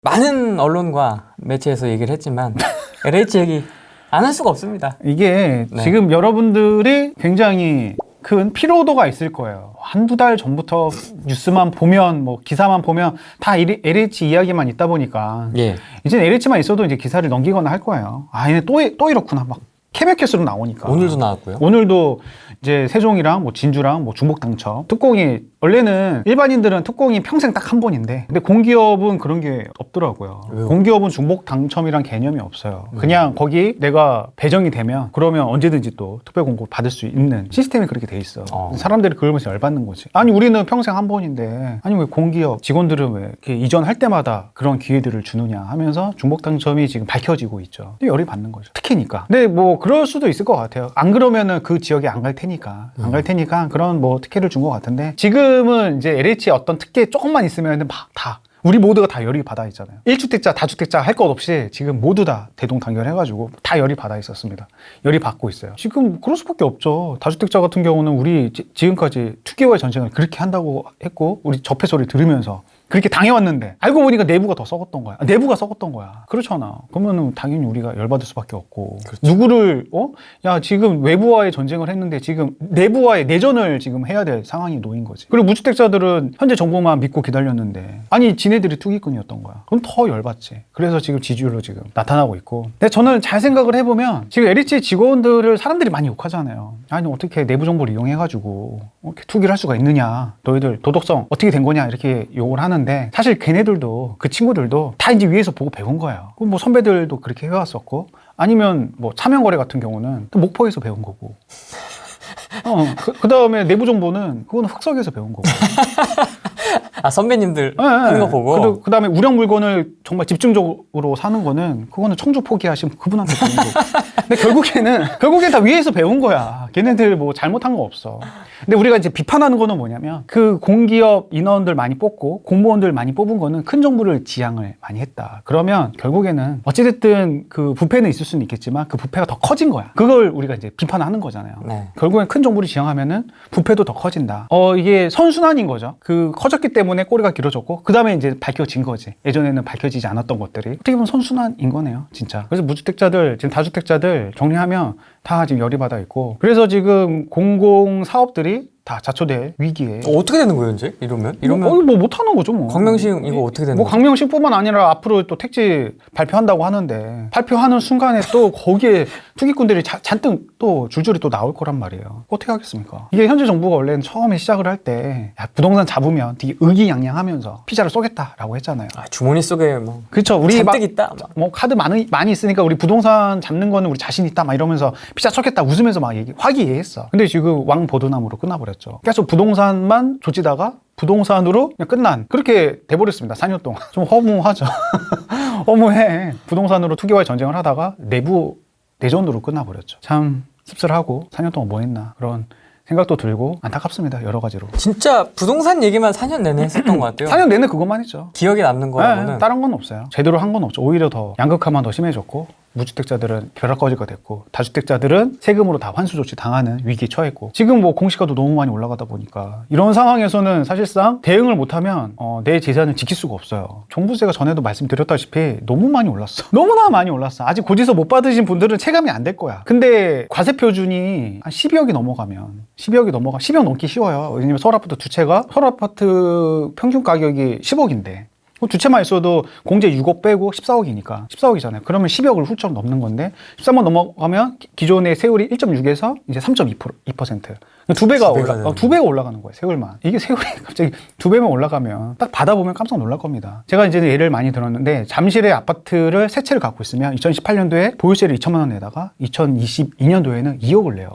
많은 언론과 매체에서 얘기를 했지만 LH 얘기 안 할 수가 없습니다. 이게 네. 지금 여러분들이 굉장히 큰 피로도가 있을 거예요. 한두 달 전부터 뉴스만 보면 뭐 기사만 보면 다 LH 이야기만 있다 보니까 예. 이제 LH만 있어도 이제 기사를 넘기거나 할 거예요. 아, 얘네 또 이렇구나. 막 캐백캐스로 나오니까. 오늘도 나왔고요. 오늘도 이제 세종이랑 뭐 진주랑 뭐 중복 당첨. 특공이 원래는 일반인들은 특공이 평생 딱 한 번인데 근데 공기업은 그런 게 없더라고요. 왜요? 공기업은 중복 당첨이란 개념이 없어요. 그냥 거기 내가 배정이 되면 그러면 언제든지 또 특별 공고 받을 수 있는 시스템이 그렇게 돼 있어. 사람들이 그걸 보면서 열받는 거지. 아니 우리는 평생 한 번인데 아니 왜 공기업 직원들은 왜 이렇게 이전할 때마다 그런 기회들을 주느냐 하면서 중복 당첨이 지금 밝혀지고 있죠. 근데 열이 받는 거죠. 특혜니까. 근데 뭐 그럴 수도 있을 것 같아요. 안 그러면은 그 지역에 안 갈 테니까. 안 갈 테니까 그런 뭐 특혜를 준 것 같은데 지금은 이제 LH의 어떤 특혜 조금만 있으면 막 다 우리 모두가 다 열이 받아 있잖아요. 1주택자, 다주택자 할 것 없이 지금 모두 다 대동단결해가지고 다 열이 받아 있었습니다. 열이 받고 있어요. 지금 그럴 수밖에 없죠. 다주택자 같은 경우는 우리 지금까지 투기와의 전쟁을 그렇게 한다고 했고 우리 접해 소리 들으면서 그렇게 당해왔는데 알고 보니까 내부가 더 썩었던 거야. 내부가 썩었던 거야. 그렇잖아. 그러면은 당연히 우리가 열받을 수밖에 없고 그렇죠. 누구를 야 지금 외부와의 전쟁을 했는데 지금 내부와의 내전을 지금 해야 될 상황이 놓인 거지. 그리고 무주택자들은 현재 정부만 믿고 기다렸는데 아니 지네들이 투기꾼이었던 거야. 그럼 더 열받지. 그래서 지금 지지율로 지금 나타나고 있고. 근데 저는 잘 생각을 해보면 지금 LH 직원들을 사람들이 많이 욕하잖아요. 아니 어떻게 내부 정보를 이용해가지고 이렇게 투기를 할 수가 있느냐. 너희들 도덕성 어떻게 된 거냐 이렇게 욕을 하는. 사실 걔네들도 그 친구들도 다 이제 위에서 보고 배운 거예요. 뭐 선배들도 그렇게 해왔었고 아니면 뭐 차명거래 같은 경우는 또 목포에서 배운 거고 그 다음에 내부 정보는 그거는 흑석에서 배운 거고 아 선배님들 하는 거 보고 그 다음에 우량 물건을 정말 집중적으로 사는 거는 그거는 청주 포기하시면 그분한테 배운 거고 근데 결국엔 다 위에서 배운 거야. 걔네들 뭐 잘못한 거 없어. 근데 우리가 이제 비판하는 거는 뭐냐면 그 공기업 인원들 많이 뽑고 공무원들 많이 뽑은 거는 큰 정부를 지향을 많이 했다. 그러면 결국에는 어찌됐든 그 부패는 있을 수는 있겠지만 그 부패가 더 커진 거야. 그걸 우리가 이제 비판하는 거잖아요. 네. 결국엔 큰 정부를 지향하면은 부패도 더 커진다. 이게 선순환인 거죠. 그 커졌기 때문에 꼬리가 길어졌고 그 다음에 이제 밝혀진 거지. 예전에는 밝혀지지 않았던 것들이 어떻게 보면 선순환인 거네요, 진짜. 그래서 무주택자들 지금 다주택자들 정리하면 다 지금 열이 받아 있고 그래서 지금 공공 사업들이 다 자초될 위기에. 어떻게 되는 거예요, 이제? 이러면? 뭐 못하는 거죠, 뭐. 광명시흥 이거 어떻게 되는 뭐 거죠? 광명시흥뿐만 아니라 앞으로 또 택지 발표한다고 하는데 발표하는 순간에 또 거기에 투기꾼들이 잔뜩 또 줄줄이 또 나올 거란 말이에요. 어떻게 하겠습니까? 이게 현재 정부가 원래는 처음에 시작을 할 때 부동산 잡으면 되게 의기양양하면서 피자를 쏘겠다라고 했잖아요. 아, 주머니 속에 뭐 그렇죠. 우리 잔뜩 있다. 뭐 카드 많이 있으니까 우리 부동산 잡는 거는 우리 자신 있다 막 이러면서 피자 쏘겠다 웃으면서 막 화기애애했어. 근데 지금 왕보드남으로 끝나버렸죠. 계속 부동산만 조지다가 부동산으로 그냥 끝난 그렇게 돼버렸습니다. 4년 동안. 좀 허무하죠. 허무해. 부동산으로 투기와의 전쟁을 하다가 내부 내전으로 끝나버렸죠. 참 씁쓸하고 4년 동안 뭐 했나 그런 생각도 들고 안타깝습니다. 여러 가지로. 진짜 부동산 얘기만 4년 내내 했었던 것 같아요. 4년 내내 그것만 했죠. 기억에 남는 거라고는. 다른 건 없어요. 제대로 한 건 없죠. 오히려 더 양극화만 더 심해졌고 무주택자들은 벼락거지가 됐고 다주택자들은 세금으로 다 환수 조치 당하는 위기에 처했고 지금 뭐 공시가도 너무 많이 올라가다 보니까 이런 상황에서는 사실상 대응을 못하면 내 재산을 지킬 수가 없어요. 종부세가 전에도 말씀드렸다시피 너무 많이 올랐어. 너무나 많이 올랐어. 아직 고지서 못 받으신 분들은 체감이 안 될 거야. 근데 과세 표준이 한 12억이 넘어가면 10억 넘기 쉬워요. 왜냐면 서울아파트 두 채가 서울아파트 평균 가격이 10억인데 두 채만 있어도 공제 6억 빼고 14억이니까 14억이잖아요. 그러면 10억을 훌쩍 넘는 건데 13억 넘어가면 기존의 세율이 1.6에서 이제 3.2%. 두 배가 올라가는 거예요. 세율만. 이게 세율이 갑자기 두 배만 올라가면 딱 받아보면 깜짝 놀랄 겁니다. 제가 이제 예를 많이 들었는데 잠실의 아파트를 세 채를 갖고 있으면 2018년도에 보유세를 2천만 원 내다가 2022년도에는 2억을 내요.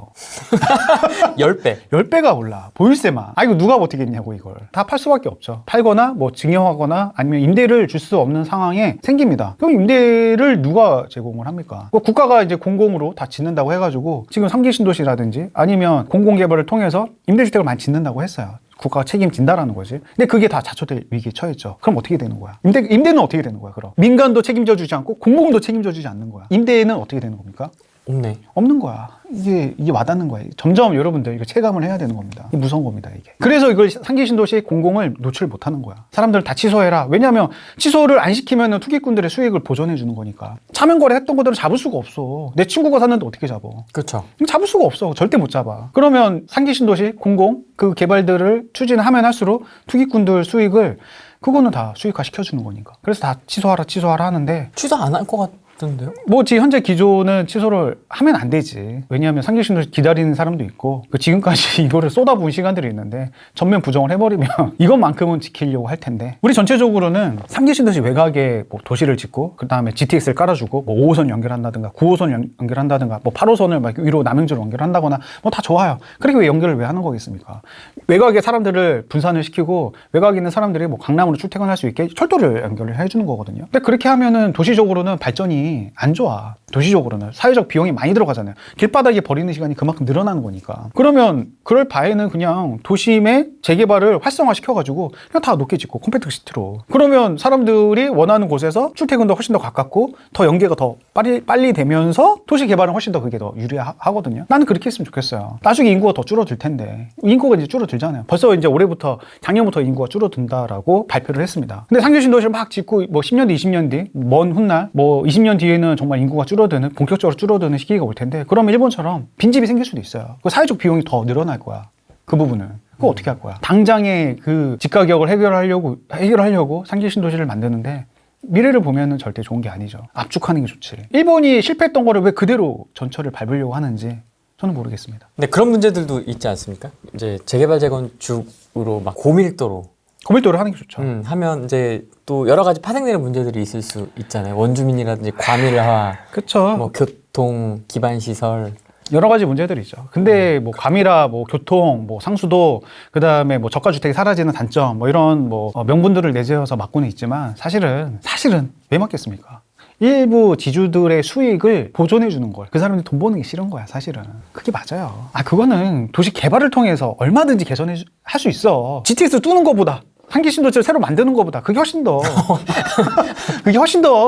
10배. 10배가 올라. 보유세만. 이거 누가 버티겠냐고 이걸. 다 팔 수밖에 없죠. 팔거나 뭐 증여하거나 아니면 임대를 줄 수 없는 상황에 생깁니다. 그럼 임대를 누가 제공을 합니까? 국가가 이제 공공으로 다 짓는다고 해가지고 지금 3기 신도시라든지 아니면 공공개발을 통해서 임대주택을 많이 짓는다고 했어요. 국가가 책임진다라는 거지. 근데 그게 다 자초될 위기에 처했죠. 그럼 어떻게 되는 거야? 임대는 어떻게 되는 거야, 그럼? 민간도 책임져 주지 않고 공공도 책임져 주지 않는 거야. 임대는 어떻게 되는 겁니까? 없네. 없는 거야. 이게 와닿는 거야. 점점 여러분들 이거 체감을 해야 되는 겁니다. 이게 무서운 겁니다, 이게. 그래서 이걸 상기 신도시 공공을 노출 못 하는 거야. 사람들 다 취소해라. 왜냐면 취소를 안 시키면 투기꾼들의 수익을 보존해 주는 거니까. 차명 거래 했던 거대로 잡을 수가 없어. 내 친구가 샀는데 어떻게 잡아? 그렇죠. 잡을 수가 없어. 절대 못 잡아. 그러면 상기 신도시 공공 그 개발들을 추진하면 할수록 투기꾼들 수익을 그거는 다 수익화 시켜주는 거니까. 그래서 다 취소하라 하는데 취소 안 할 것 같던데요? 뭐 지금 현재 기조는 취소를 하면 안 되지. 왜냐하면 상기신도시 기다리는 사람도 있고 그 지금까지 이거를 쏟아부은 시간들이 있는데 전면 부정을 해버리면 이것만큼은 지키려고 할 텐데 우리 전체적으로는 상기신도시 외곽에 뭐 도시를 짓고 그 다음에 GTX를 깔아주고 뭐 5호선 연결한다든가 9호선 연결한다든가 뭐 8호선을 막 위로 남영주로 연결한다거나 뭐 다 좋아요. 그렇게 왜 연결을 왜 하는 거겠습니까? 외곽에 사람들을 분산을 시키고 외곽에 있는 사람들이 뭐 강남으로 출퇴근할 수 있게 철도를 연결을 해주는 거거든요. 근데 그렇게 하면은 도시적으로는 발전이 안 좋아. 도시적으로는 사회적 비용이 많이 들어가잖아요. 길바닥에 버리는 시간이 그만큼 늘어나는 거니까. 그러면 그럴 바에는 그냥 도심의 재개발을 활성화시켜가지고 그냥 다 높게 짓고 컴팩트 시티로. 그러면 사람들이 원하는 곳에서 출퇴근도 훨씬 더 가깝고 더 연계가 더 빨리 되면서 도시 개발은 훨씬 더 그게 더 유리하거든요. 나는 그렇게 했으면 좋겠어요. 나중에 인구가 더 줄어들 텐데 인구가 이제 줄어들잖아요. 벌써 이제 올해부터 작년부터 인구가 줄어든다라고 발표를 했습니다. 근데 상계신도시를 막 짓고 뭐 10년 뒤, 20년 뒤, 먼 훗날 뭐 20년 뒤에는 정말 인구가 줄어드는 본격적으로 줄어드는 시기가 올 텐데 그러면 일본처럼 빈집이 생길 수도 있어요. 그 사회적 비용이 더 늘어날 거야. 그 부분은. 그거 어떻게 할 거야? 당장에 그 집가격을 해결하려고 상계신도시를 만드는데 미래를 보면은 절대 좋은 게 아니죠. 압축하는 게 좋지. 일본이 실패했던 거를 왜 그대로 전철을 밟으려고 하는지 저는 모르겠습니다. 근데 그런 문제들도 있지 않습니까? 이제 재개발 재건축으로 막 고밀도로 하는 게 좋죠. 하면 이제 또 여러 가지 파생되는 문제들이 있을 수 있잖아요. 원주민이라든지 과밀화, 그렇죠. 뭐 교통, 기반 시설. 여러 가지 문제들이 있죠. 근데 뭐 과밀화, 뭐 교통, 뭐 상수도, 그 다음에 뭐 저가 주택이 사라지는 단점, 뭐 이런 뭐 명분들을 내세워서 막고는 있지만 사실은 왜 막겠습니까? 일부 지주들의 수익을 보존해 주는 걸. 그 사람들이 돈 버는 게 싫은 거야, 사실은. 그게 맞아요. 그거는 도시 개발을 통해서 얼마든지 개선할 수 있어. GTX 뚫는 거보다. 상기신도시를 새로 만드는 것보다 그게 훨씬 더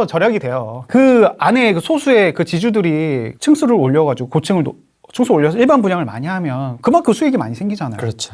절약이 돼요. 그 안에 그 소수의 그 지주들이 층수를 올려가지고 고층을 층수 올려서 일반 분양을 많이 하면 그만큼 수익이 많이 생기잖아요. 그렇죠.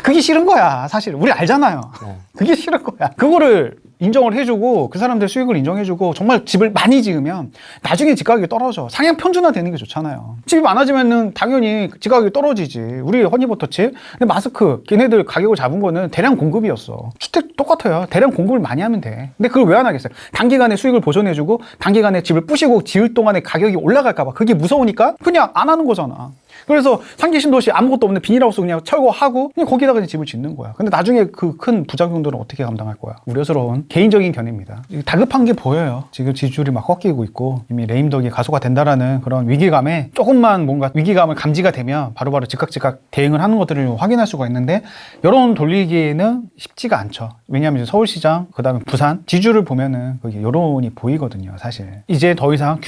그게 싫은 거야, 사실. 우리 알잖아요. 네. 그게 싫은 거야. 그거를 인정을 해주고 그 사람들 수익을 인정해주고 정말 집을 많이 지으면 나중에 집가격이 떨어져. 상향 편준화 되는 게 좋잖아요. 집이 많아지면은 당연히 집가격이 떨어지지. 우리 허니버터칩, 근데 마스크 걔네들 가격을 잡은 거는 대량 공급이었어. 주택 똑같아요. 대량 공급을 많이 하면 돼. 근데 그걸 왜 안 하겠어요? 단기간에 수익을 보존해주고 단기간에 집을 부시고 지을 동안에 가격이 올라갈까 봐 그게 무서우니까 그냥 안 하는 거잖아. 그래서 상기신도시 아무것도 없는 비닐하우스 그냥 철거하고 그냥 거기다가 그냥 집을 짓는 거야. 근데 나중에 그 큰 부작용들은 어떻게 감당할 거야? 우려스러운 개인적인 견해입니다. 다급한 게 보여요. 지금 지지율이 막 꺾이고 있고 이미 레임덕이 가소가 된다라는 그런 위기감에 조금만 뭔가 위기감을 감지가 되면 바로바로 즉각 대응을 하는 것들을 확인할 수가 있는데 여론 돌리기에는 쉽지가 않죠. 왜냐하면 서울시장 그다음에 부산 지주를 보면은 그게 여론이 보이거든요. 사실 이제 더 이상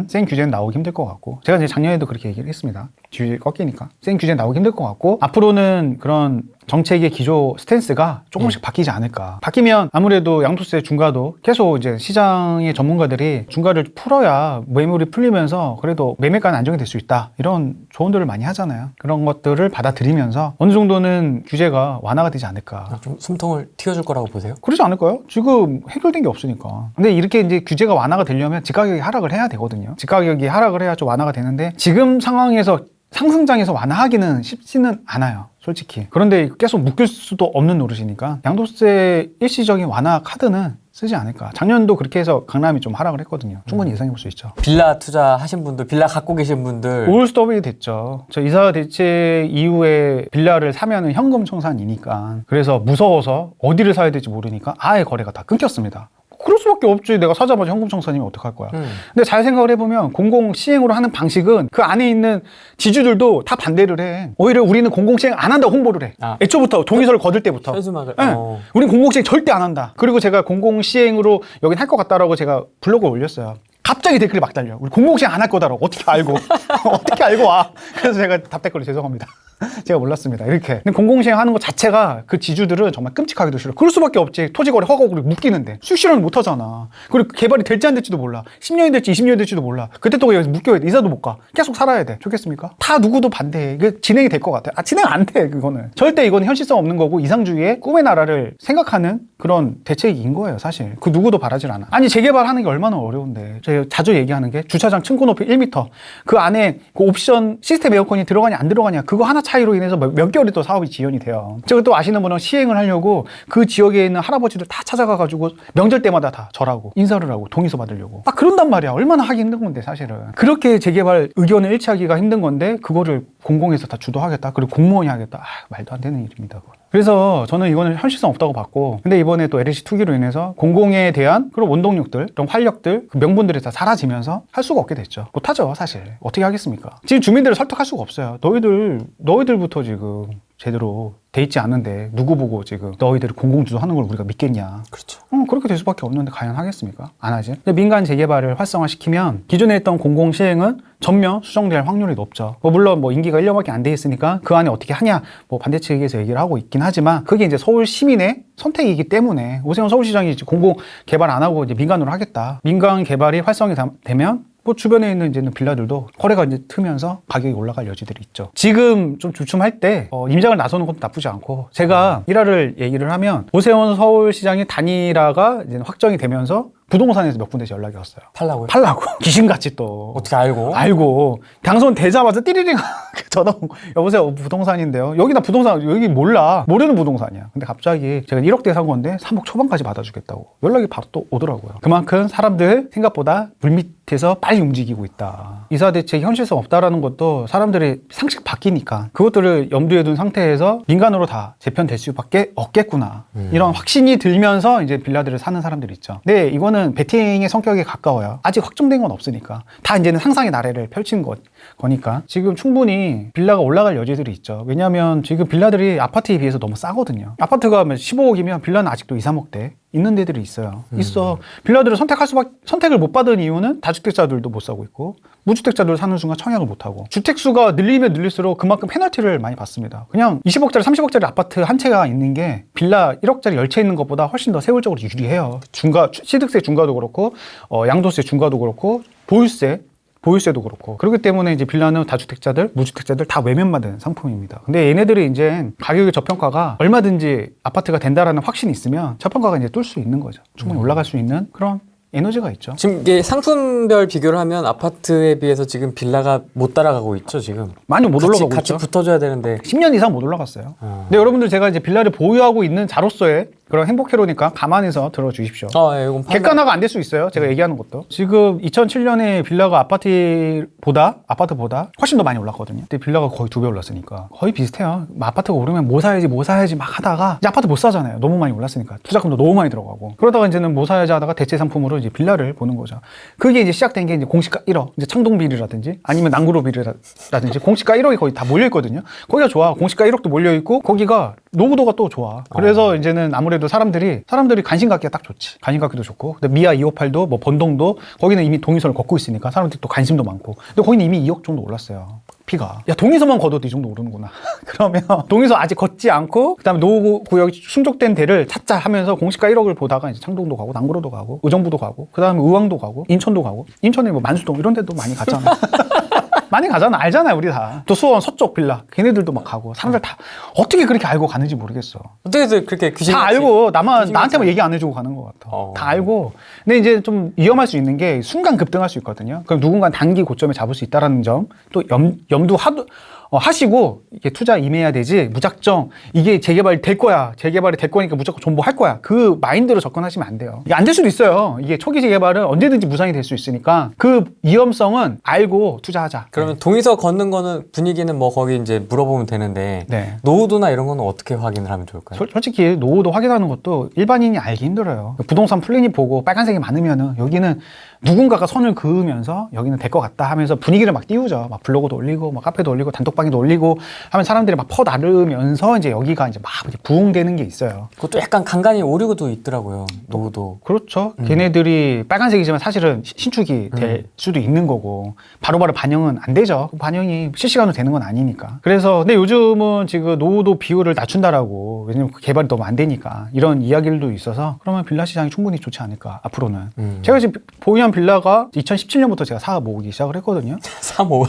센 규제는 나오기 힘들 것 같고 제가 이제 작년에도 그렇게 얘기를 했습니다. 규제 꺾이니까 센 규제 나오기 힘들 것 같고 앞으로는 그런 정책의 기조 스탠스가 조금씩 바뀌지 않을까. 바뀌면 아무래도 양도세 중과도 계속 이제 시장의 전문가들이 중과를 풀어야 매물이 풀리면서 그래도 매매가는 안정이 될 수 있다. 이런 조언들을 많이 하잖아요. 그런 것들을 받아들이면서 어느 정도는 규제가 완화가 되지 않을까. 좀 숨통을 틔워줄 거라고 보세요? 그러지 않을까요? 지금 해결된 게 없으니까. 근데 이렇게 이제 규제가 완화가 되려면 집가격이 하락을 해야 되거든요. 집가격이 하락을 해야 좀 완화가 되는데 지금 상황에서 상승장에서 완화하기는 쉽지는 않아요. 솔직히. 그런데 계속 묶일 수도 없는 노릇이니까 양도세 일시적인 완화 카드는 쓰지 않을까. 작년도 그렇게 해서 강남이 좀 하락을 했거든요. 충분히 예상해 볼 수 있죠. 빌라 투자하신 분들, 빌라 갖고 계신 분들 올 스톱이 됐죠. 저 이사 대책 이후에 빌라를 사면은 현금 청산이니까. 그래서 무서워서 어디를 사야 될지 모르니까 아예 거래가 다 끊겼습니다. 그럴 수밖에 없지. 내가 사자마자 현금 청산이면 어떡할 거야. 근데 잘 생각을 해보면 공공 시행으로 하는 방식은 그 안에 있는 지주들도 다 반대를 해. 오히려 우리는 공공 시행 안 한다고 홍보를 해. 애초부터 동의서를 거둘 때부터. 현수막을. 네. 우린 공공 시행 절대 안 한다. 그리고 제가 공공 시행으로 여긴 할 것 같다라고 제가 블로그에 올렸어요. 갑자기 댓글이 막 달려. 우리 공공 시행 안 할 거다라고. 어떻게 알고? 어떻게 알고 와? 그래서 제가 답 댓글로 죄송합니다. 제가 몰랐습니다. 이렇게. 근데 공공시행하는 것 자체가 그 지주들은 정말 끔찍하기도 싫어. 그럴 수밖에 없지. 토지거래 허가구를 묶이는데 수익실현을 못하잖아. 그리고 개발이 될지 안 될지도 몰라. 10년이 될지 20년이 될지도 몰라. 그때 또 여기서 묶여야 돼. 이사도 못 가. 계속 살아야 돼. 좋겠습니까? 다 누구도 반대해. 이게 진행이 될 것 같아. 진행 안 돼. 그거는. 절대 이건 현실성 없는 거고 이상주의의 꿈의 나라를 생각하는 그런 대책인 거예요, 사실. 그 누구도 바라질 않아. 아니, 재개발하는 게 얼마나 어려운데. 제가 자주 얘기하는 게 주차장 층고 높이 1m. 그 안에 그 옵션 시스템 에어컨이 들어가냐 안 들어가냐. 그거 하나 차이로 인해서 몇 개월이 또 사업이 지연이 돼요. 제가 또 아시는 분은 시행을 하려고 그 지역에 있는 할아버지들 다 찾아가가지고 명절 때마다 다 절하고 인사를 하고 동의서 받으려고. 딱 그런단 말이야. 얼마나 하기 힘든 건데, 사실은. 그렇게 재개발 의견을 일치하기가 힘든 건데 그거를 공공에서 다 주도하겠다. 그리고 공무원이 하겠다. 말도 안 되는 일입니다. 그건. 그래서 저는 이거는 현실성 없다고 봤고, 근데 이번에 또 LH 투기로 인해서 공공에 대한 그런 원동력들, 그런 활력들, 그 명분들이 다 사라지면서 할 수가 없게 됐죠. 못하죠, 사실. 어떻게 하겠습니까? 지금 주민들을 설득할 수가 없어요. 너희들부터 지금 제대로 돼 있지 않은데 누구 보고 지금 너희들이 공공주도하는 걸 우리가 믿겠냐. 그렇죠. 그렇게 될 수밖에 없는데 과연 하겠습니까? 안 하지. 근데 민간 재개발을 활성화시키면 기존에 했던 공공시행은 전면 수정될 확률이 높죠. 물론 임기가 1년밖에 안 돼 있으니까 그 안에 어떻게 하냐 반대 측에서 얘기를 하고 있긴 하지만 그게 이제 서울 시민의 선택이기 때문에 오세훈 서울시장이 이제 공공 개발 안 하고 이제 민간으로 하겠다. 민간 개발이 활성이 되면 주변에 있는 이제는 빌라들도 거래가 이제 트면서 가격이 올라갈 여지들이 있죠. 지금 좀 주춤할 때 임장을 나서는 것도 나쁘지 않고, 제가 일화를 얘기를 하면 오세훈 서울시장의 단일화가 이제 확정이 되면서 부동산에서 몇 군데서 연락이 왔어요. 팔라고요? 귀신같이 또. 어떻게 알고? 알고. 당선되자마자 띠리링 전화 온 거. 여보세요, 부동산인데요. 여기 나 부동산, 여기 몰라. 모르는 부동산이야. 근데 갑자기 제가 1억대 산 건데 3억 초반까지 받아주겠다고. 연락이 바로 또 오더라고요. 그만큼 사람들 생각보다 물밑에서 빨리 움직이고 있다. 이사대책 현실성 없다라는 것도 사람들이 상식 바뀌니까 그것들을 염두에 둔 상태에서 민간으로 다 재편될 수밖에 없겠구나. 이런 확신이 들면서 이제 빌라들을 사는 사람들이 있죠. 네, 이거는 베팅의 성격에 가까워요. 아직 확정된 건 없으니까. 다 이제는 상상의 나래를 펼친 거니까. 지금 충분히 빌라가 올라갈 여지들이 있죠. 왜냐하면 지금 빌라들이 아파트에 비해서 너무 싸거든요. 아파트가 15억이면 빌라는 아직도 2, 3억대 있는 데들이 있어요. 있어. 빌라들을 선택을 못 받은 이유는 다주택자들도 못 사고 있고, 무주택자들 사는 순간 청약을 못 하고, 주택수가 늘리면 늘릴수록 그만큼 페널티를 많이 받습니다. 그냥 20억짜리, 30억짜리 아파트 한 채가 있는 게 빌라 1억짜리 10채 있는 것보다 훨씬 더 세율적으로 유리해요. 취득세 중과도 그렇고, 양도세 중과도 그렇고, 보유세도 그렇고. 그렇기 때문에 이제 빌라는 다주택자들, 무주택자들 다 외면받은 상품입니다. 근데 얘네들이 이제 가격의 저평가가 얼마든지 아파트가 된다라는 확신이 있으면 저평가가 이제 뚫을 수 있는 거죠. 충분히 올라갈 수 있는 그런 에너지가 있죠. 지금 이게 상품별 비교를 하면 아파트에 비해서 지금 빌라가 못 따라가고 있죠, 지금. 많이 못 올라가고 같이 있죠. 붙어줘야 되는데 10년 이상 못 올라갔어요. 근데 여러분들, 제가 이제 빌라를 보유하고 있는 자로서의 그런 행복회로니까 감안해서 들어주십시오. 예, 이건 객관화가 안 될 수 있어요. 제가 얘기하는 것도. 지금 2007년에 빌라가 아파트보다 훨씬 더 많이 올랐거든요. 근데 빌라가 거의 2배 올랐으니까 거의 비슷해요. 아파트가 오르면 뭐 사야지 막 하다가 이제 아파트 못 사잖아요. 너무 많이 올랐으니까. 투자금도 너무 많이 들어가고. 그러다가 이제는 뭐 사야지 하다가 대체 상품으로 이제 빌라를 보는 거죠. 그게 이제 시작된 게 이제 공시가 1억, 이제 창동비리라든지 아니면 난구로비리라든지 공시가 1억이 거의 다 몰려있거든요. 거기가 좋아. 공시가 1억도 몰려있고 거기가 노후도가 또 좋아. 그래서 이제는 아무래도 사람들이 관심 갖기가 딱 좋지. 관심 갖기도 좋고. 근데 미아 258도 뭐 번동도 거기는 이미 동의서를 걷고 있으니까 사람들이 또 관심도 많고. 근데 거기는 이미 2억 정도 올랐어요. 피가. 야, 동의서만 걷어도 이 정도 오르는구나. 그러면 동의서 아직 걷지 않고 그다음에 노후 구역이 충족된 데를 찾자 하면서 공시가 1억을 보다가 이제 창동도 가고 남구로도 가고 의정부도 가고 그다음에 의왕도 가고 인천도 가고, 인천에 뭐 만수동 이런 데도 많이 갔잖아. 많이 가잖아. 알잖아요, 우리 다. 또 수원 서쪽 빌라 걔네들도 막 가고. 사람들 다 어떻게 그렇게 알고 가는지 모르겠어. 어떻게 그렇게 다 알고 나한테만 얘기 안 해주고 가는 것 같아. 다 알고. 근데 이제 좀 위험할 수 있는 게 순간 급등할 수 있거든요. 그럼 누군가 단기 고점에 잡을 수 있다는 점 또 하시고 이게 투자 임해야 되지, 무작정 이게 재개발이 될 거니까 무조건 존버할 거야, 그 마인드로 접근하시면 안 돼요. 이게 안 될 수도 있어요. 이게 초기 재개발은 언제든지 무산이 될 수 있으니까 그 위험성은 알고 투자하자. 그러면 동의서 걷는 거는 분위기는 뭐 거기 이제 물어보면 되는데 네. 노후도나 이런 거는 어떻게 확인을 하면 좋을까요? 솔직히 노후도 확인하는 것도 일반인이 알기 힘들어요. 부동산 플랜이 보고 빨간색이 많으면은 여기는 누군가가 선을 그으면서 여기는 될 것 같다 하면서 분위기를 막 띄우죠. 막 블로그도 올리고 막 카페도 올리고 단톡방 단톡방에도 올리고 하면 사람들이 막 퍼나르면서 이제 여기가 이제 막 이제 부흥되는 게 있어요. 그것도 약간 간간히 오류도 있더라고요. 노후도. 그렇죠. 걔네들이 빨간색이지만 사실은 신축이 될 수도 있는 거고 바로바로 반영은 안 되죠. 반영이 실시간으로 되는 건 아니니까. 그래서 근데 요즘은 지금 노후도 비율을 낮춘다라고, 왜냐면 그 개발이 너무 안 되니까 이런 이야기들도 있어서 그러면 빌라 시장이 충분히 좋지 않을까 앞으로는. 제가 지금 보유한 빌라가 2017년부터 제가 사 모으기 시작을 했거든요. 3호.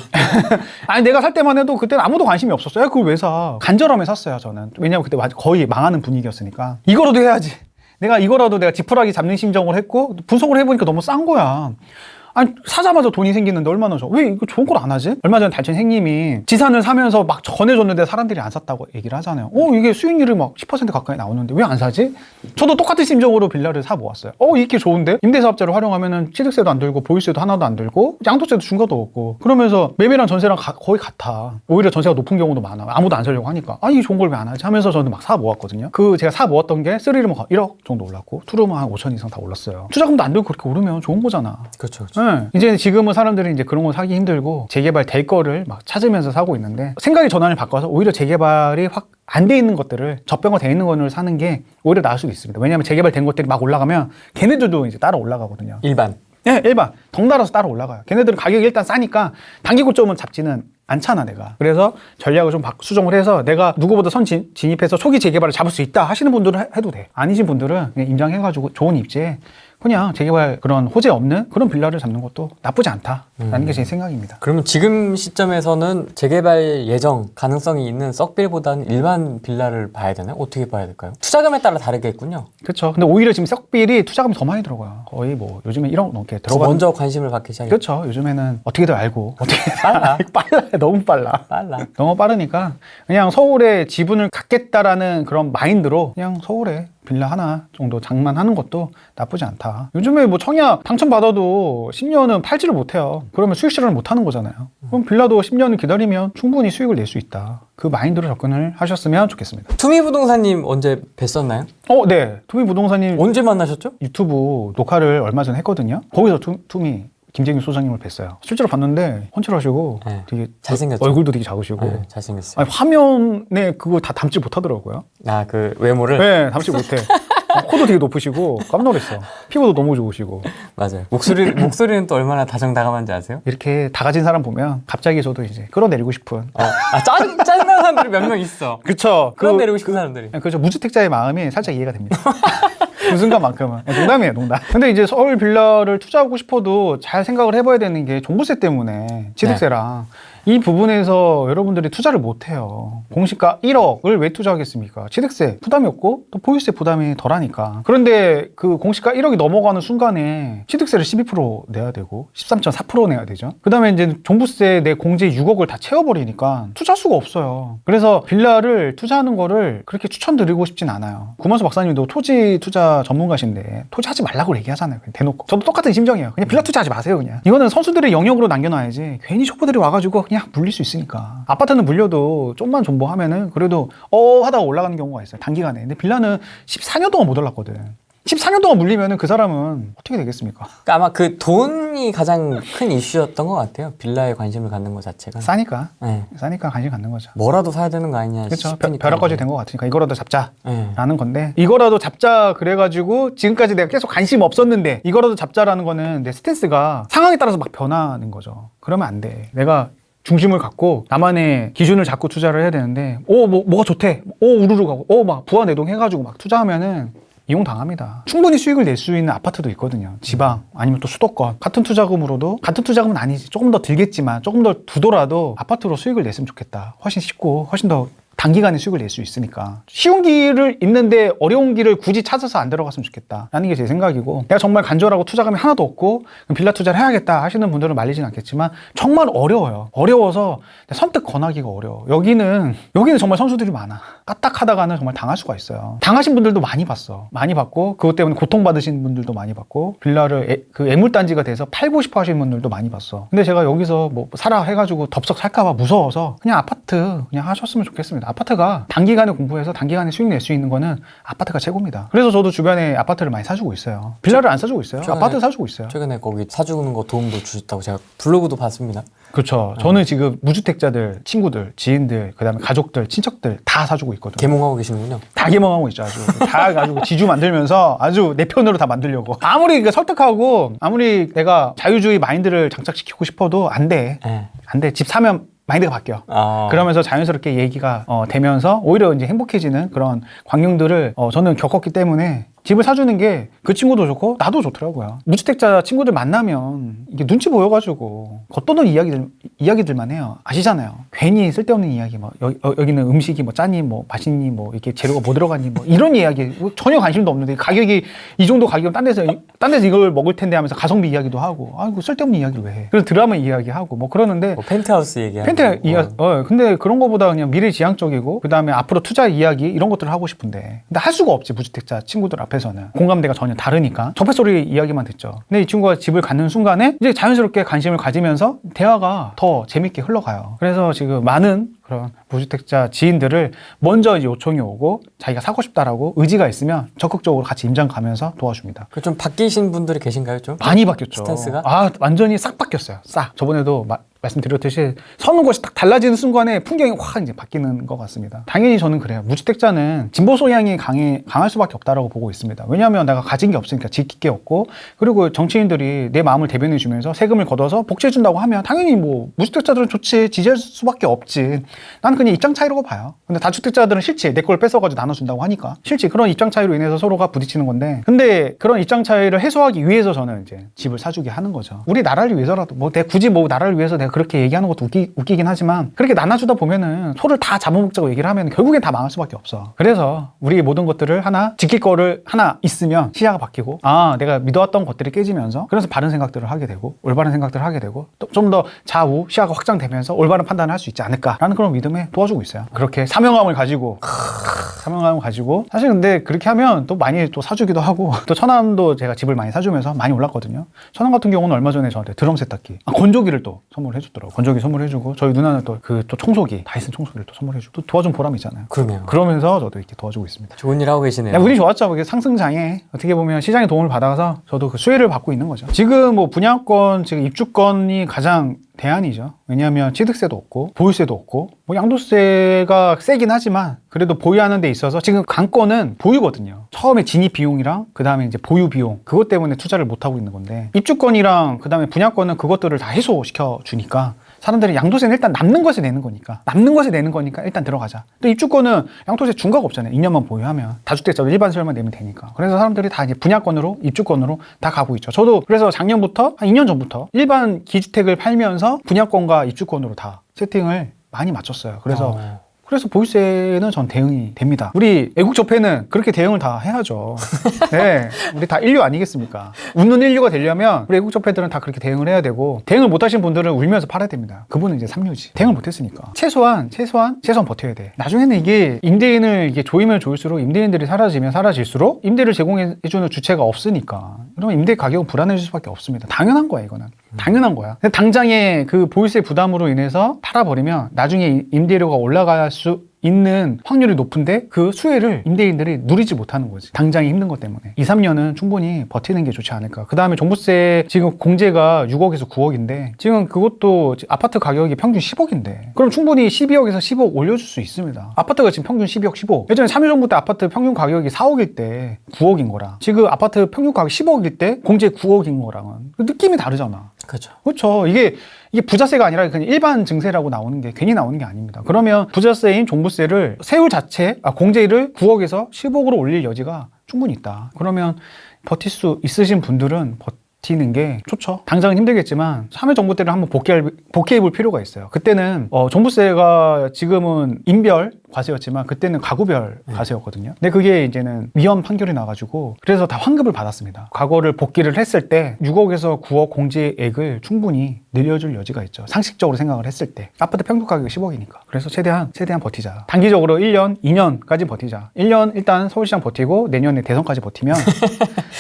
아니 내가 살 때만 해도 그때는 아무도 관심이 없었어요. 야, 그걸 왜 사? 간절함에 샀어요 저는. 왜냐면 그때 거의 망하는 분위기였으니까 이거라도 해야지. 내가 지푸라기 잡는 심정을 했고 분석을 해보니까 너무 싼 거야. 아니 사자마자 돈이 생기는데 얼마나 좋아. 왜 이거 좋은 걸 안 하지? 얼마 전에 달천 행님이 지산을 사면서 막 전해줬는데 사람들이 안 샀다고 얘기를 하잖아요. 이게 수익률이 막 10% 가까이 나오는데 왜 안 사지? 저도 똑같은 심정으로 빌라를 사 모았어요. 이게 좋은데? 임대사업자를 활용하면은 취득세도 안 들고 보유세도 하나도 안 들고 양도세도 중과도 없고 그러면서 매매랑 전세랑 거의 같아. 오히려 전세가 높은 경우도 많아. 아무도 안 살려고 하니까 이게 좋은 걸 왜 안 하지? 하면서 저는 막 사 모았거든요. 제가 사 모았던 게 3룸은 1억 정도 올랐고 2룸은 한 5천 이상 다 올랐어요. 투자금도 안 들고 그렇게 오르면 좋은 거잖아. 그렇죠. 그렇죠. 네. 이제 지금은 사람들이 이제 그런 거 사기 힘들고 재개발 될 거를 막 찾으면서 사고 있는데 생각의 전환을 바꿔서 오히려 재개발이 확 안 돼 있는 것들을 저평가 돼 있는 거를 사는 게 오히려 나을 수도 있습니다. 왜냐하면 재개발된 것들이 막 올라가면 걔네들도 이제 따라 올라가거든요. 일반. 네, 일반 덩달아서 따라 올라가요. 걔네들은 가격이 일단 싸니까 단기 고점은 잡지는 않잖아 내가. 그래서 전략을 좀 수정을 해서 내가 누구보다 진입해서 초기 재개발을 잡을 수 있다 하시는 분들은 해도 돼. 아니신 분들은 그냥 임장해가지고 좋은 입지에 그냥 재개발 그런 호재 없는 그런 빌라를 잡는 것도 나쁘지 않다라는 게 제 생각입니다. 그러면 지금 시점에서는 재개발 예정 가능성이 있는 썩빌보다는 일반 빌라를 봐야 되나요? 어떻게 봐야 될까요? 투자금에 따라 다르겠군요. 그렇죠. 근데 오히려 지금 썩빌이 투자금이 더 많이 들어가요. 거의 뭐 요즘에 1억 넘게 들어가는. 먼저 관심을 갖기 시작했죠. 그렇죠. 요즘에는 어떻게든 알고 빨라. 너무 빨라. 너무 빠르니까 그냥 서울에 지분을 갖겠다라는 그런 마인드로 그냥 서울에 빌라 하나 정도 장만하는 것도 나쁘지 않다. 요즘에 뭐 청약 당첨받아도 10년은 팔지를 못해요. 그러면 수익 실현을 못하는 거잖아요. 그럼 빌라도 10년을 기다리면 충분히 수익을 낼 수 있다. 그 마인드로 접근을 하셨으면 좋겠습니다. 투미부동산님 언제 뵀었나요? 네. 투미부동산님 언제 만나셨죠? 유튜브 녹화를 얼마 전에 했거든요. 거기서 투미 김재균 소장님을 뵀어요. 실제로 봤는데 훤칠하시고 네. 되게 잘생겼죠. 얼굴도 되게 작으시고 네, 잘생겼어요. 아니, 화면에 그거 다 담지 못하더라고요. 그 외모를? 네, 담지 못해. 코도 되게 높으시고 깜짝 놀랐어. 피부도 너무 좋으시고. 맞아요. 목소리는 또 얼마나 다정다감한지 아세요? 이렇게 다 가진 사람 보면 갑자기 저도 이제 끌어내리고 싶은. 짜증나는 사람들이 몇 명 있어. 그쵸. 끌어내리고 싶은 사람들이. 그렇죠. 무주택자의 마음이 살짝 이해가 됩니다. 그 순간만큼은. 농담이에요, 농담. 근데 이제 서울 빌라를 투자하고 싶어도 잘 생각을 해봐야 되는 게 종부세 때문에 취득세랑 이 부분에서 여러분들이 투자를 못해요. 공시가 1억을 왜 투자하겠습니까? 취득세 부담이 없고 또 보유세 부담이 덜하니까. 그런데 그 공시가 1억이 넘어가는 순간에 취득세를 12% 내야 되고 13.4% 내야 되죠. 그 다음에 이제 종부세 내 공제 6억을 다 채워버리니까 투자할 수가 없어요. 그래서 빌라를 투자하는 거를 그렇게 추천드리고 싶진 않아요. 구만수 박사님도 토지 투자 전문가신데 토지 하지 말라고 얘기하잖아요. 그냥 대놓고. 저도 똑같은 심정이에요. 그냥 빌라 투자하지 마세요. 그냥 이거는 선수들의 영역으로 남겨놔야지 괜히 ሾ퍼들이 와가지고 그냥 물릴 수 있으니까. 아파트는 물려도 좀만 존버하면은 그래도 하다가 올라가는 경우가 있어요. 단기간에. 근데 빌라는 14년 동안 못 올랐거든. 14년 동안 물리면은 그 사람은 어떻게 되겠습니까? 그러니까 아마 그 돈이 가장 큰 이슈였던 것 같아요. 빌라에 관심을 갖는 것 자체가. 싸니까. 네. 싸니까 관심 갖는 거죠. 뭐라도 사야 되는 거 아니냐 그렇죠. 싶으니까. 벼락거지 된 것 같으니까 이거라도 잡자라는 네. 건데 이거라도 잡자 그래가지고 지금까지 내가 계속 관심 없었는데 이거라도 잡자라는 거는 내 스탠스가 상황에 따라서 막 변하는 거죠. 그러면 안 돼. 내가 중심을 갖고 나만의 기준을 잡고 투자를 해야 되는데 뭐가 좋대. 우르르 가고 막 부하내동 해가지고 막 투자하면은 이용당합니다. 충분히 수익을 낼 수 있는 아파트도 있거든요. 지방 아니면 또 수도권. 같은 투자금으로도 같은 투자금은 아니지. 조금 더 들겠지만 조금 더 두더라도 아파트로 수익을 냈으면 좋겠다. 훨씬 쉽고 훨씬 더 단기간에 수익을 낼 수 있으니까. 쉬운 길을 있는데 어려운 길을 굳이 찾아서 안 들어갔으면 좋겠다 라는 게 제 생각이고, 내가 정말 간절하고 투자금이 하나도 없고 빌라 투자를 해야겠다 하시는 분들은 말리진 않겠지만 정말 어려워요. 어려워서 선뜻 권하기가 어려워. 여기는 정말 선수들이 많아. 까딱하다가는 정말 당할 수가 있어요. 당하신 분들도 많이 봤어. 많이 봤고 그것 때문에 고통받으신 분들도 많이 봤고 빌라를 그 애물단지가 돼서 팔고 싶어 하시는 분들도 많이 봤어. 근데 제가 여기서 뭐 사라 해가지고 덥석 살까봐 무서워서 그냥 아파트 그냥 하셨으면 좋겠습니다. 아파트가 단기간에 공부해서 단기간에 수익 낼 수 있는 거는 아파트가 최고입니다. 그래서 저도 주변에 아파트를 많이 사주고 있어요. 빌라를 안 사주고 있어요. 아파트 사주고 있어요. 최근에 거기 사주는 거 도움도 주셨다고 제가 블로그도 봤습니다. 그렇죠. 저는 지금 무주택자들, 친구들, 지인들, 그다음에 가족들, 친척들 다 사주고 있거든요. 개몽하고 계시는군요. 다 개몽하고 있죠. 아주 다 가지고 지주 만들면서 아주 내 편으로 다 만들려고. 아무리 그러니까 설득하고 아무리 내가 자유주의 마인드를 장착시키고 싶어도 안 돼. 네. 안 돼. 집 사면 마인드가 바뀌어. 아. 그러면서 자연스럽게 얘기가 되면서 오히려 이제 행복해지는 그런 광경들을 저는 겪었기 때문에 집을 사주는 게 그 친구도 좋고 나도 좋더라고요. 무주택자 친구들 만나면 이게 눈치 보여가지고 겉도는 이야기들만 해요. 아시잖아요. 괜히 쓸데없는 이야기, 뭐 여기는 음식이 뭐 짜니, 뭐 맛있니, 뭐 이렇게 재료가 뭐 들어가니, 뭐 이런 이야기 전혀 관심도 없는데 가격이 이 정도 가격이면 딴 데서 이걸 먹을 텐데 하면서 가성비 이야기도 하고, 아이고 쓸데없는 이야기를 왜 해? 그래서 드라마 이야기하고 뭐 그러는데 뭐 펜트하우스 얘기하고. 근데 그런 거보다 그냥 미래지향적이고 그다음에 앞으로 투자 이야기 이런 것들을 하고 싶은데 근데 할 수가 없지. 무주택자 친구들 앞에서는 공감대가 전혀 다르니까 적폐소리 이야기만 듣죠. 근데 이 친구가 집을 갖는 순간에 이제 자연스럽게 관심을 가지면서 대화가 더 재밌게 흘러가요. 그래서 지금 많은 그런 무주택자 지인들을 먼저 이제 요청이 오고 자기가 사고 싶다라고 의지가 있으면 적극적으로 같이 임장 가면서 도와줍니다. 그 좀 바뀌신 분들이 계신가요, 좀? 많이 바뀌었죠. 스탠스가? 완전히 싹 바뀌었어요. 싹. 저번에도 말씀드렸듯이 서는 것이 딱 달라지는 순간에 풍경이 확 이제 바뀌는 것 같습니다. 당연히 저는 그래요. 무주택자는 진보 소양이 강할 수밖에 없다라고 보고 있습니다. 왜냐하면 내가 가진 게 없으니까 지킬 게 없고, 그리고 정치인들이 내 마음을 대변해 주면서 세금을 걷어서 복지해 준다고 하면 당연히 뭐 무주택자들은 좋지, 지지할 수밖에 없지. 나는 그냥 입장 차이라고 봐요. 근데 다주택자들은 싫지. 내 걸 뺏어가지고 나눠준다고 하니까 싫지. 그런 입장 차이로 인해서 서로가 부딪히는 건데, 근데 그런 입장 차이를 해소하기 위해서 저는 이제 집을 사주게 하는 거죠. 우리 나라를 위해서라도 뭐 내가 굳이 뭐 나라를 위해서 내가 그렇게 얘기하는 것도 웃기긴 하지만, 그렇게 나눠주다 보면은 소를 다 잡아먹자고 얘기를 하면 결국엔 다 망할 수밖에 없어. 그래서 우리 모든 것들을 하나 지킬 거를 하나 있으면 시야가 바뀌고, 내가 믿어왔던 것들이 깨지면서 그래서 바른 생각들을 하게 되고 올바른 생각들을 하게 되고 또 좀 더 좌우 시야가 확장되면서 올바른 판단을 할 수 있지 않을까라는 그런 믿음에 도와주고 있어요. 그렇게 사명감을 가지고 사실 근데 그렇게 하면 또 많이 또 사주기도 하고, 또 천안도 제가 집을 많이 사주면서 많이 올랐거든요. 천안 같은 경우는 얼마 전에 저한테 드럼 세탁기, 건조기를 또 선물해줬더라고요. 건조기 선물해주고, 저희 누나는 또 또 청소기, 다이슨 청소기를 또 선물해주고, 또 도와준 보람이 있잖아요. 그러네요. 그러면서 저도 이렇게 도와주고 있습니다. 좋은 일 하고 계시네요. 야, 운이 좋았죠. 이게 상승장에 어떻게 보면 시장의 도움을 받아서 저도 그 수혜를 받고 있는 거죠. 지금 뭐 분양권, 지금 입주권이 가장 대안이죠. 왜냐하면 취득세도 없고 보유세도 없고, 뭐 양도세가 세긴 하지만 그래도 보유하는 데 있어서 지금 강권은 보유거든요. 처음에 진입 비용이랑 그 다음에 이제 보유 비용, 그것 때문에 투자를 못 하고 있는 건데, 입주권이랑 그 다음에 분양권은 그것들을 다 해소시켜 주니까 사람들이 양도세는 일단 남는 것에 내는 거니까 일단 들어가자. 또 입주권은 양도세 중과가 없잖아요. 2년만 보유하면 다주택자도 일반 세율만 내면 되니까. 그래서 사람들이 다 이제 분양권으로, 입주권으로 다 가고 있죠. 저도 그래서 작년부터 한 2년 전부터 일반 기주택을 팔면서 분양권과 입주권으로 다 세팅을 많이 맞췄어요. 그래서 보유세는 전 대응이 됩니다. 우리 애국접해는 그렇게 대응을 다 해야죠. 네, 우리 다 인류 아니겠습니까? 웃는 인류가 되려면 우리 애국접해들은 다 그렇게 대응을 해야 되고, 대응을 못하신 분들은 울면서 팔아야 됩니다. 그분은 이제 삼류지. 대응을 못했으니까 최소한 버텨야 돼. 나중에는 이게 임대인을 이게 조이면 조일수록 임대인들이 사라지면 사라질수록 임대를 제공해주는 주체가 없으니까, 그러면 임대 가격은 불안해질 수밖에 없습니다. 당연한 거야, 이거는. 당연한 거야. 근데 당장에 그 보유세 부담으로 인해서 팔아버리면 나중에 임대료가 올라갈 수 있는 확률이 높은데 그 수혜를 임대인들이 누리지 못하는 거지. 당장에 힘든 것 때문에. 2, 3년은 충분히 버티는 게 좋지 않을까. 그 다음에 종부세 지금 공제가 6억에서 9억인데 지금 그것도 아파트 가격이 평균 10억인데 그럼 충분히 12억에서 10억 올려줄 수 있습니다. 아파트가 지금 평균 12억, 15억. 예전에 3년 전부 때 아파트 평균 가격이 4억일 때 9억인 거랑 지금 아파트 평균 가격 10억일 때 공제 9억인 거랑은 느낌이 다르잖아. 그렇죠. 이게 부자세가 아니라 그냥 일반 증세라고 나오는 게 괜히 나오는 게 아닙니다. 그러면 부자세인 종부세를 세율 자체, 공제를 9억에서 10억으로 올릴 여지가 충분히 있다. 그러면 버틸 수 있으신 분들은 버티는 게 좋죠. 당장은 힘들겠지만 참여정부 때를 한번 복귀해 볼 필요가 있어요. 그때는 종부세가 지금은 인별 과세였지만 그때는 가구별 과세였거든요. 근데 그게 이제는 위헌 판결이 나가지고 그래서 다 환급을 받았습니다. 과거를 복귀를 했을 때 6억에서 9억 공제액을 충분히 늘려줄 여지가 있죠. 상식적으로 생각을 했을 때. 아파트 평균 가격이 10억이니까. 그래서 최대한 버티자. 단기적으로 1년, 2년까지 버티자. 1년 일단 서울시장 버티고 내년에 대선까지 버티면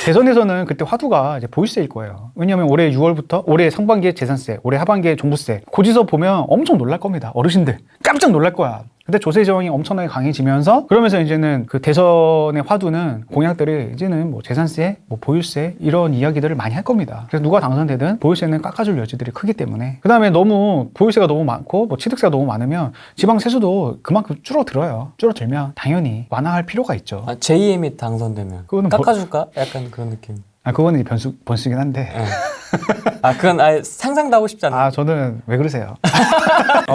대선에서는 그때 화두가 이제 보유세일 거예요. 왜냐하면 올해 6월부터 올해 상반기에 재산세, 올해 하반기에 종부세. 고지서 보면 엄청 놀랄 겁니다. 어르신들 깜짝 놀랄 거야. 근데 조세 저항이 엄청나게 강해지면서 그러면서 이제는 그 대선의 화두는 공약들이 이제는 뭐 재산세, 뭐 보유세 이런 이야기들을 많이 할 겁니다. 그래서 누가 당선되든 보유세는 깎아줄 여지들이 크기 때문에 그다음에 너무 보유세가 너무 많고 뭐 취득세가 너무 많으면 지방 세수도 그만큼 줄어들어요. 줄어들면 당연히 완화할 필요가 있죠. 아, JM이 당선되면 그거는 깎아줄까? 약간 그런 느낌. 그거는 번수긴 한데. 네. 아, 그건 아예 상상도 하고 싶지 않아요. 저는 왜 그러세요?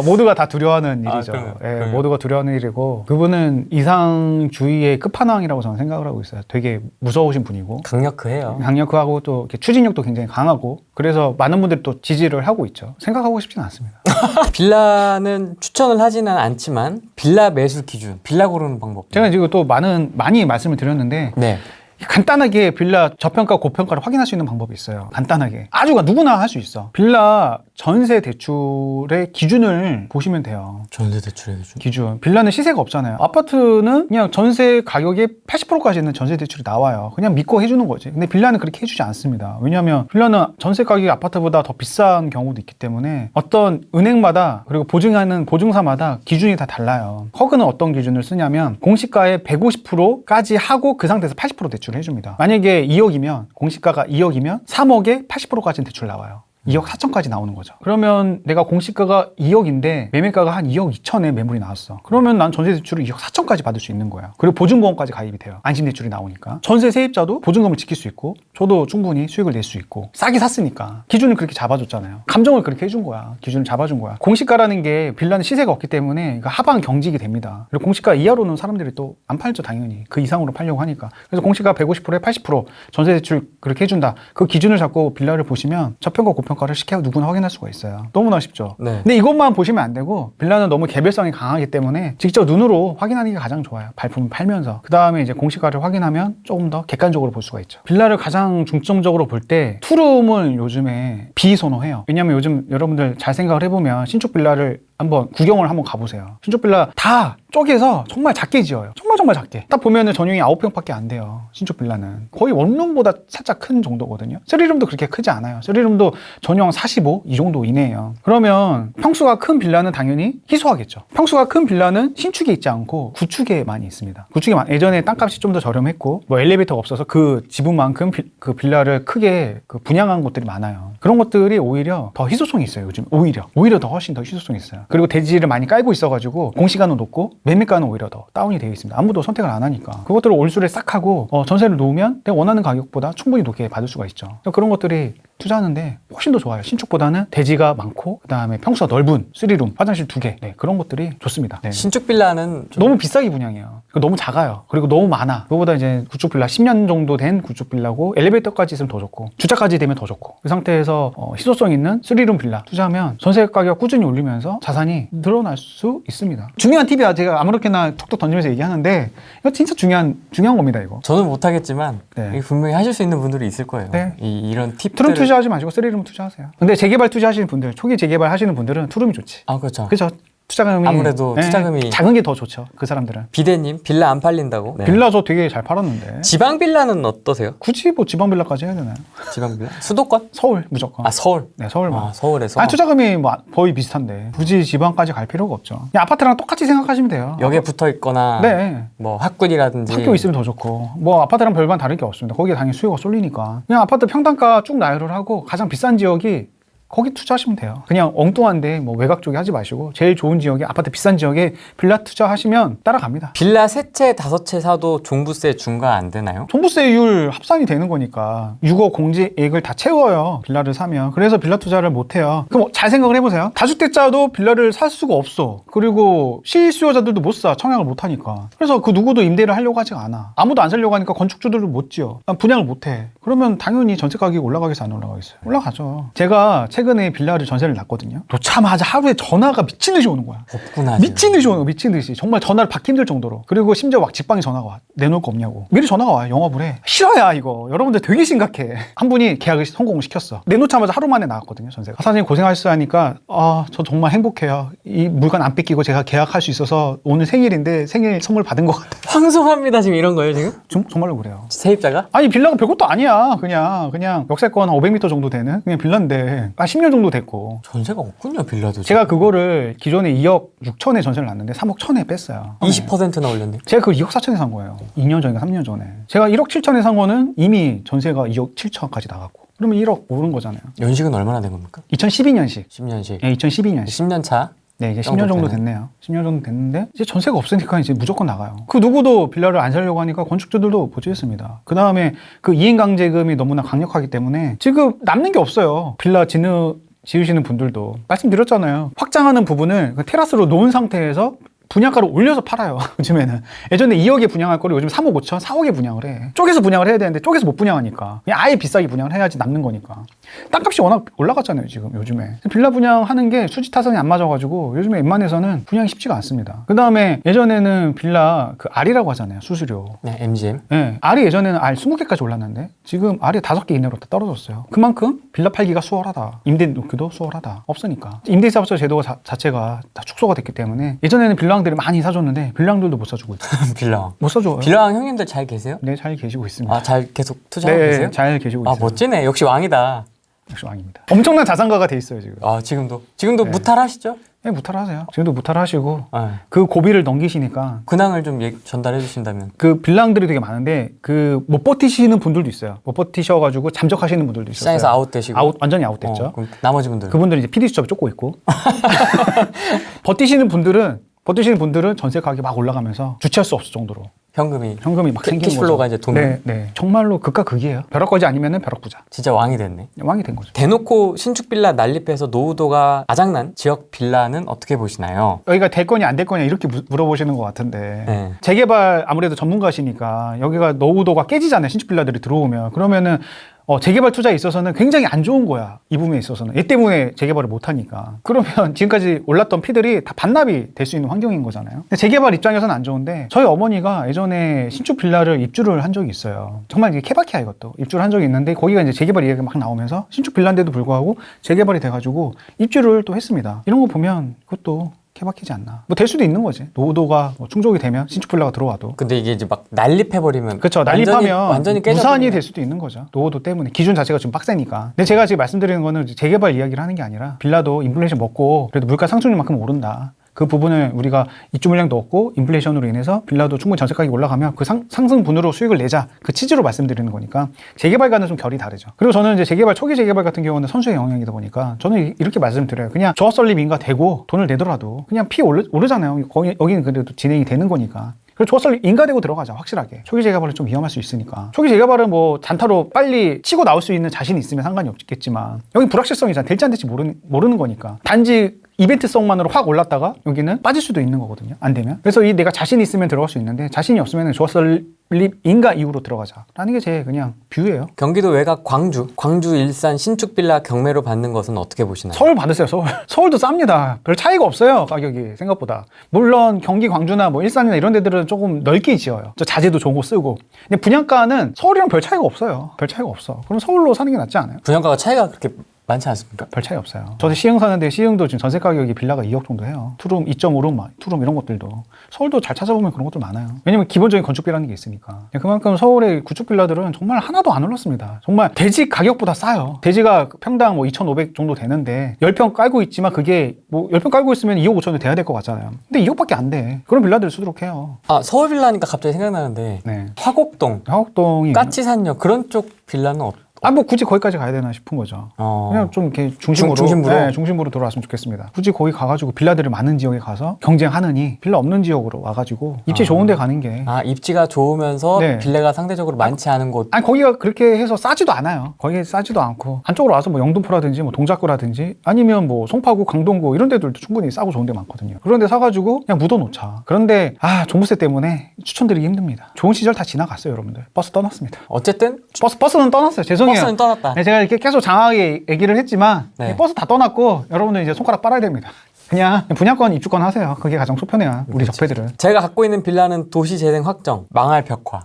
모두가 다 두려워하는 일이죠. 그럼요. 예, 그럼요. 모두가 두려워하는 일이고 그분은 이상주의의 끝판왕이라고 저는 생각을 하고 있어요. 되게 무서우신 분이고 강력해요. 강력하고 또 이렇게 추진력도 굉장히 강하고 그래서 많은 분들이 또 지지를 하고 있죠. 생각하고 싶지는 않습니다. 빌라는 추천을 하지는 않지만 빌라 매수 기준, 빌라 고르는 방법. 제가 지금 또 많이 말씀을 드렸는데 네. 간단하게 빌라 저평가 고평가를 확인할 수 있는 방법이 있어요. 간단하게 아주가 누구나 할 수 있어. 빌라 전세 대출의 기준을 보시면 돼요. 전세 대출의 기준. 빌라는 시세가 없잖아요. 아파트는 그냥 전세 가격의 80%까지는 전세 대출이 나와요. 그냥 믿고 해주는 거지. 근데 빌라는 그렇게 해주지 않습니다. 왜냐하면 빌라는 전세 가격이 아파트보다 더 비싼 경우도 있기 때문에 어떤 은행마다 그리고 보증하는 보증사마다 기준이 다 달라요. 허그는 어떤 기준을 쓰냐면 공시가의 150%까지 하고 그 상태에서 80% 대출을 해줍니다. 만약에 2억이면 공시가가 2억이면 3억에 80%까지는 대출 나와요. 2억 4천까지 나오는 거죠. 그러면 내가 공시가가 2억인데 매매가가 한 2억 2천에 매물이 나왔어. 그러면 난 전세 대출을 2억 4천까지 받을 수 있는 거야. 그리고 보증보험까지 가입이 돼요. 안심 대출이 나오니까. 전세 세입자도 보증금을 지킬 수 있고 저도 충분히 수익을 낼 수 있고 싸게 샀으니까 기준을 그렇게 잡아줬잖아요. 감정을 그렇게 해준 거야. 기준을 잡아준 거야. 공시가라는 게 빌라는 시세가 없기 때문에 이거 하방 경직이 됩니다. 그리고 공시가 이하로는 사람들이 또 안 팔죠 당연히. 그 이상으로 팔려고 하니까. 그래서 공시가 150%에 80% 전세 대출 그렇게 해준다. 그 기준을 잡고 빌라를 보시면 저평가 고평가를 시켜 누구나 확인할 수가 있어요. 너무나 쉽죠. 네. 근데 이것만 보시면 안 되고 빌라는 너무 개별성이 강하기 때문에 직접 눈으로 확인하는 게 가장 좋아요. 발품을 팔면서. 그 다음에 이제 공시가를 확인하면 조금 더 객관적으로 볼 수가 있죠. 빌라를 가장 중점적으로 볼 때 투룸을 요즘에 비선호해요. 왜냐면 요즘 여러분들 잘 생각을 해보면 신축 빌라를 한번 구경을 한번 가보세요. 신축 빌라 다 쪼개서 정말 작게 지어요. 정말 작게. 딱 보면은 전용이 9평밖에 안 돼요. 신축 빌라는. 거의 원룸보다 살짝 큰 정도거든요. 3룸도 그렇게 크지 않아요. 3룸도 전용 45 이 정도 이내예요. 그러면 평수가 큰 빌라는 당연히 희소하겠죠. 평수가 큰 빌라는 신축에 있지 않고 구축에 많이 있습니다. 예전에 땅값이 좀 더 저렴했고 뭐 엘리베이터가 없어서 그 지분만큼 그 빌라를 크게 분양한 곳들이 많아요. 그런 것들이 오히려 더 희소성이 있어요. 요즘 오히려 더 훨씬 더 희소성이 있어요. 그리고 대지를 많이 깔고 있어가지고 공시가는 높고 매매가는 오히려 더 다운이 되어 있습니다. 아무도 선택을 안 하니까 그것들을 올수를 싹 하고 전세를 놓으면 내가 원하는 가격보다 충분히 높게 받을 수가 있죠. 그런 것들이 투자하는데 훨씬 더 좋아요. 신축보다는 대지가 많고 그 다음에 평수가 넓은 3룸, 화장실 2개 그런 것들이 좋습니다. 네. 신축 빌라는 좀 너무 비싸게 분양해요. 너무 작아요. 그리고 너무 많아. 그거보다 이제 구축 빌라 10년 정도 된 구축 빌라고 엘리베이터까지 있으면 더 좋고 주차까지 되면 더 좋고 그 상태에서 희소성 있는 3룸 빌라 투자하면 전세 가격 꾸준히 올리면서 자산이 늘어날 수 있습니다. 중요한 팁이야. 제가 아무렇게나 툭툭 던지면서 얘기하는데 이거 진짜 중요한 겁니다. 이거. 저는 못하겠지만 네. 이게 분명히 하실 수 있는 분들이 있을 거예요. 네. 이런 팁들을. 투룸 투자하지 마시고 3룸 투자하세요. 근데 재개발 투자하시는 분들, 초기 재개발 하시는 분들은 투룸이 좋지. 아, 그렇죠. 그렇죠. 투자금이 아무래도 투자금이 작은 게 더 좋죠. 그 사람들은. 비대님 빌라 안 팔린다고. 네. 빌라 저 되게 잘 팔았는데. 지방 빌라는 어떠세요? 굳이 뭐 지방 빌라까지 해야 되나요? 지방 빌라? 수도권? 서울 무조건. 아, 서울. 네, 서울만. 아, 서울에서. 투자금이 뭐 거의 비슷한데 굳이 지방까지 갈 필요가 없죠. 그냥 아파트랑 똑같이 생각하시면 돼요. 역에 붙어 있거나 네. 뭐 학군이라든지 학교 있으면 더 좋고 뭐 아파트랑 별반 다를 게 없습니다. 거기에 당연히 수요가 쏠리니까 그냥 아파트 평당가 쭉 나열을 하고 가장 비싼 지역이 거기 투자하시면 돼요. 그냥 엉뚱한데 뭐 외곽 쪽에 하지 마시고 제일 좋은 지역에 아파트 비싼 지역에 빌라 투자하시면 따라갑니다. 빌라 세 채, 다섯 채 사도 종부세 중과 안 되나요? 종부세율 합산이 되는 거니까 6억 공제액을 다 채워요. 빌라를 사면. 그래서 빌라 투자를 못 해요. 그럼 잘 생각을 해보세요. 다주택자도 빌라를 살 수가 없어. 그리고 실수요자들도 못 사. 청약을 못 하니까. 그래서 그 누구도 임대를 하려고 하지가 않아. 아무도 안 살려고 하니까 건축주들도 못 지어. 분양을 못 해. 그러면 당연히 전세 가격이 올라가겠어요? 안 올라가겠어요? 올라가죠. 제가 최근에 빌라를 전세를 놨거든요. 놓자마자 하루에 전화가 미친 듯이 오는 거야. 없구나. 미친 듯이 오는 거야. 미친 듯이. 정말 전화를 받기 힘들 정도로. 그리고 심지어 막 직방에 전화가 와. 내놓을 거 없냐고. 미리 전화가 와요. 영업을 해. 싫어야 이거. 여러분들 되게 심각해. 한 분이 계약을 성공을 시켰어. 내놓자마자 하루 만에 나왔거든요. 전세가. 사장님 고생하셨으니까 저 정말 행복해요. 이 물건 안 뺏기고 제가 계약할 수 있어서 오늘 생일인데 생일 선물 받은 것 같아요. 황송합니다 지금 이런 거예요 지금? 정말로 그래요. 세입자가? 아니 빌라가 별것도 아니야. 그냥 역세권 한 500m 정도 되는 그냥 빌라인데 10년 정도 됐고 전세가 없군요, 빌라도. 제가 그거를 기존에 2억 6천에 전세를 놨는데 3억 1천에 뺐어요. 20%나 올렸네. 제가 그걸 2억 4천에 산 거예요. 2년 전인가 3년 전에. 제가 1억 7천에 산 거는 이미 전세가 2억 7천까지 나갔고 그러면 1억 오른 거잖아요. 연식은 얼마나 된 겁니까? 2012년식. 10년씩. 네, 2012년식. 10년 차. 네, 이제 정도 10년 정도 되네. 됐네요. 10년 정도 됐는데 이제 전세가 없으니까 이제 무조건 나가요. 그 누구도 빌라를 안 살려고 하니까 건축주들도 보지했습니다. 그 다음에 그 이행강제금이 너무나 강력하기 때문에 지금 남는 게 없어요. 빌라 지으시는 분들도 말씀드렸잖아요. 확장하는 부분을 그 테라스로 놓은 상태에서 분양가를 올려서 팔아요. 요즘에는. 예전에 2억에 분양할 거를 요즘 3억 5천, 4억에 분양을 해. 쪼개서 분양을 해야 되는데 쪼개서 못 분양하니까. 그냥 아예 비싸게 분양을 해야지 남는 거니까. 땅값이 워낙 올라갔잖아요, 지금 요즘에. 빌라 분양하는 게 수지타산이 안 맞아가지고 요즘에 웬만해서는 분양이 쉽지가 않습니다. 그 다음에 예전에는 빌라 그 R이라고 하잖아요, 수수료. 네, MGM. 네, R이 예전에는 R 20개까지 올랐는데 지금 R이 5개 이내로 다 떨어졌어요. 그만큼 빌라 팔기가 수월하다. 임대 놓기도 수월하다. 없으니까. 임대사업자 제도가 자체가 다 축소가 됐기 때문에 예전에는 빌라왕들이 많이 사줬는데 빌라왕들도 못 사주고 있어요. 빌라왕. 못 사줘요. 빌라왕 형님들 잘 계세요? 네, 잘 계시고 있습니다. 아, 잘 계속 투자하고 네, 계세요? 잘 계시고 아, 있어요. 멋지네. 역시 왕이다. 역시 왕입니다. 엄청난 자산가가 돼 있어요, 지금. 아, 지금도 네. 무탈하시죠? 네, 무탈하세요. 지금도 무탈하시고 아, 그 고비를 넘기시니까 근황을 좀 전달해 주신다면. 그 빌라왕들이 되게 많은데 그 못 버티시는 분들도 있어요. 못 버티셔가지고 잠적하시는 분들도 있어요. 시장에서 아웃되시고. 완전히 아웃됐죠. 그럼 나머지 분들. 그분들은 이제 PD 수첩에 쫓고 있고 버티시는 분들은 전세 가격이 막 올라가면서 주체할 수 없을 정도로 현금이 막 생기는 캐시플로우가 거죠. 이제 돈. 네. 정말로 극과 극이에요. 벼락거지 아니면은 벼락부자. 진짜 왕이 됐네. 왕이 된 거죠. 대놓고 신축 빌라 난립해서 노후도가 아작난 지역 빌라는 어떻게 보시나요? 여기가 될 거냐 안 될 거냐 이렇게 물어보시는 것 같은데 네. 재개발 아무래도 전문가시니까 여기가 노후도가 깨지잖아요. 신축 빌라들이 들어오면. 그러면은 재개발 투자에 있어서는 굉장히 안 좋은 거야. 이 부분에 있어서는. 얘 때문에 재개발을 못 하니까. 그러면 지금까지 올랐던 피들이 다 반납이 될 수 있는 환경인 거잖아요. 근데 재개발 입장에서는 안 좋은데 저희 어머니가 예전에 신축 빌라를 입주를 한 적이 있어요. 정말 이게 케바케야 이것도. 입주를 한 적이 있는데 거기가 이제 재개발 이야기가 막 나오면서 신축 빌라인데도 불구하고 재개발이 돼가지고 입주를 또 했습니다. 이런 거 보면 그것도 케바케지 않나. 뭐 될 수도 있는 거지. 노후도가 충족이 되면 신축 빌라가 들어와도. 근데 이게 이제 막 난립해버리면. 그렇죠. 난립하면 완전히 깨져. 무산이 될 수도 있는 거죠. 노후도 때문에. 기준 자체가 좀 빡세니까. 근데 제가 지금 말씀드리는 거는 재개발 이야기를 하는 게 아니라 빌라도 인플레이션 먹고 그래도 물가 상승률만큼 오른다. 그 부분을 우리가 입주 물량도 없고 인플레이션으로 인해서 빌라도 충분히 전세 가격이 올라가면 그 상승분으로 수익을 내자. 그 취지로 말씀드리는 거니까 재개발과는 좀 결이 다르죠. 그리고 저는 이제 초기 재개발 같은 경우는 선수의 영역이다 보니까 저는 이렇게 말씀드려요. 그냥 조합 설립 인가 되고 돈을 내더라도 그냥 피 오르잖아요. 여기는 그래도 진행이 되는 거니까. 그리고 조합 설립 인가되고 들어가자. 확실하게. 초기 재개발은 좀 위험할 수 있으니까. 초기 재개발은 뭐 잔타로 빨리 치고 나올 수 있는 자신이 있으면 상관이 없겠지만 여기 불확실성이잖아. 될지 안 될지 모르는 거니까. 단지 이벤트성만으로 확 올랐다가 여기는 빠질 수도 있는 거거든요. 안 되면. 그래서 내가 자신 있으면 들어갈 수 있는데 자신이 없으면 조합 설립 인가 이후로 들어가자라는 게 제 그냥 뷰예요. 경기도 외곽 광주 일산 신축 빌라 경매로 받는 것은 어떻게 보시나요? 서울 받으세요. 서울도 쌉니다. 별 차이가 없어요. 가격이 생각보다. 물론 경기 광주나 뭐 일산이나 이런 데들은 조금 넓게 지어요. 저 자재도 좋은 거 쓰고. 근데 분양가는 서울이랑 별 차이가 없어요. 별 차이가 없어. 그럼 서울로 사는 게 낫지 않아요? 분양가가 차이가 그렇게 많지 않습니까? 별 차이 없어요. 저도 시흥 사는데 시흥도 지금 전세 가격이 빌라가 2억 정도 해요. 투룸 2.5룸, 투룸 이런 것들도. 서울도 잘 찾아보면 그런 것들 많아요. 왜냐면 기본적인 건축비라는 게 있으니까. 그만큼 서울의 구축 빌라들은 정말 하나도 안 올랐습니다. 정말 대지 가격보다 싸요. 대지가 평당 뭐 2,500 정도 되는데 10평 깔고 있지만 그게 뭐 10평 깔고 있으면 2억 5천에 돼야 될 것 같잖아요. 근데 2억밖에 안 돼. 그런 빌라들을 쓰도록 해요. 아, 서울 빌라니까 갑자기 생각나는데 네. 화곡동이 까치산역 그런 쪽 빌라는 뭐 굳이 거기까지 가야 되나 싶은 거죠. 그냥 좀 이렇게 중심으로 네, 중심으로 돌아왔으면 좋겠습니다. 굳이 거기 가가지고 빌라들이 많은 지역에 가서 경쟁하느니 빌라 없는 지역으로 와가지고 입지 좋은 데 가는 게. 입지가 좋으면서 네. 빌라가 상대적으로 많지 않은 곳. 아니 거기가 그렇게 해서 싸지도 않아요. 거기 싸지도 않고 안쪽으로 와서 뭐 영등포라든지 뭐 동작구라든지 아니면 뭐 송파구, 강동구 이런 데들도 충분히 싸고 좋은 데 많거든요. 그런 데 사가지고 그냥 묻어놓자. 그런데 종부세 때문에 추천드리기 힘듭니다. 좋은 시절 다 지나갔어요, 여러분들. 버스 떠났습니다. 어쨌든 버스는 떠났어요. 죄송해요. 버스는 떠났다. 네, 제가 이렇게 계속 장하게 얘기를 했지만 네. 버스 다 떠났고 여러분들 이제 손가락 빨아야 됩니다. 그냥 분양권, 입주권 하세요. 그게 가장 속편해요. 우리 적폐들은. 제가 갖고 있는 빌라는 도시재생 확정, 망할 벽화.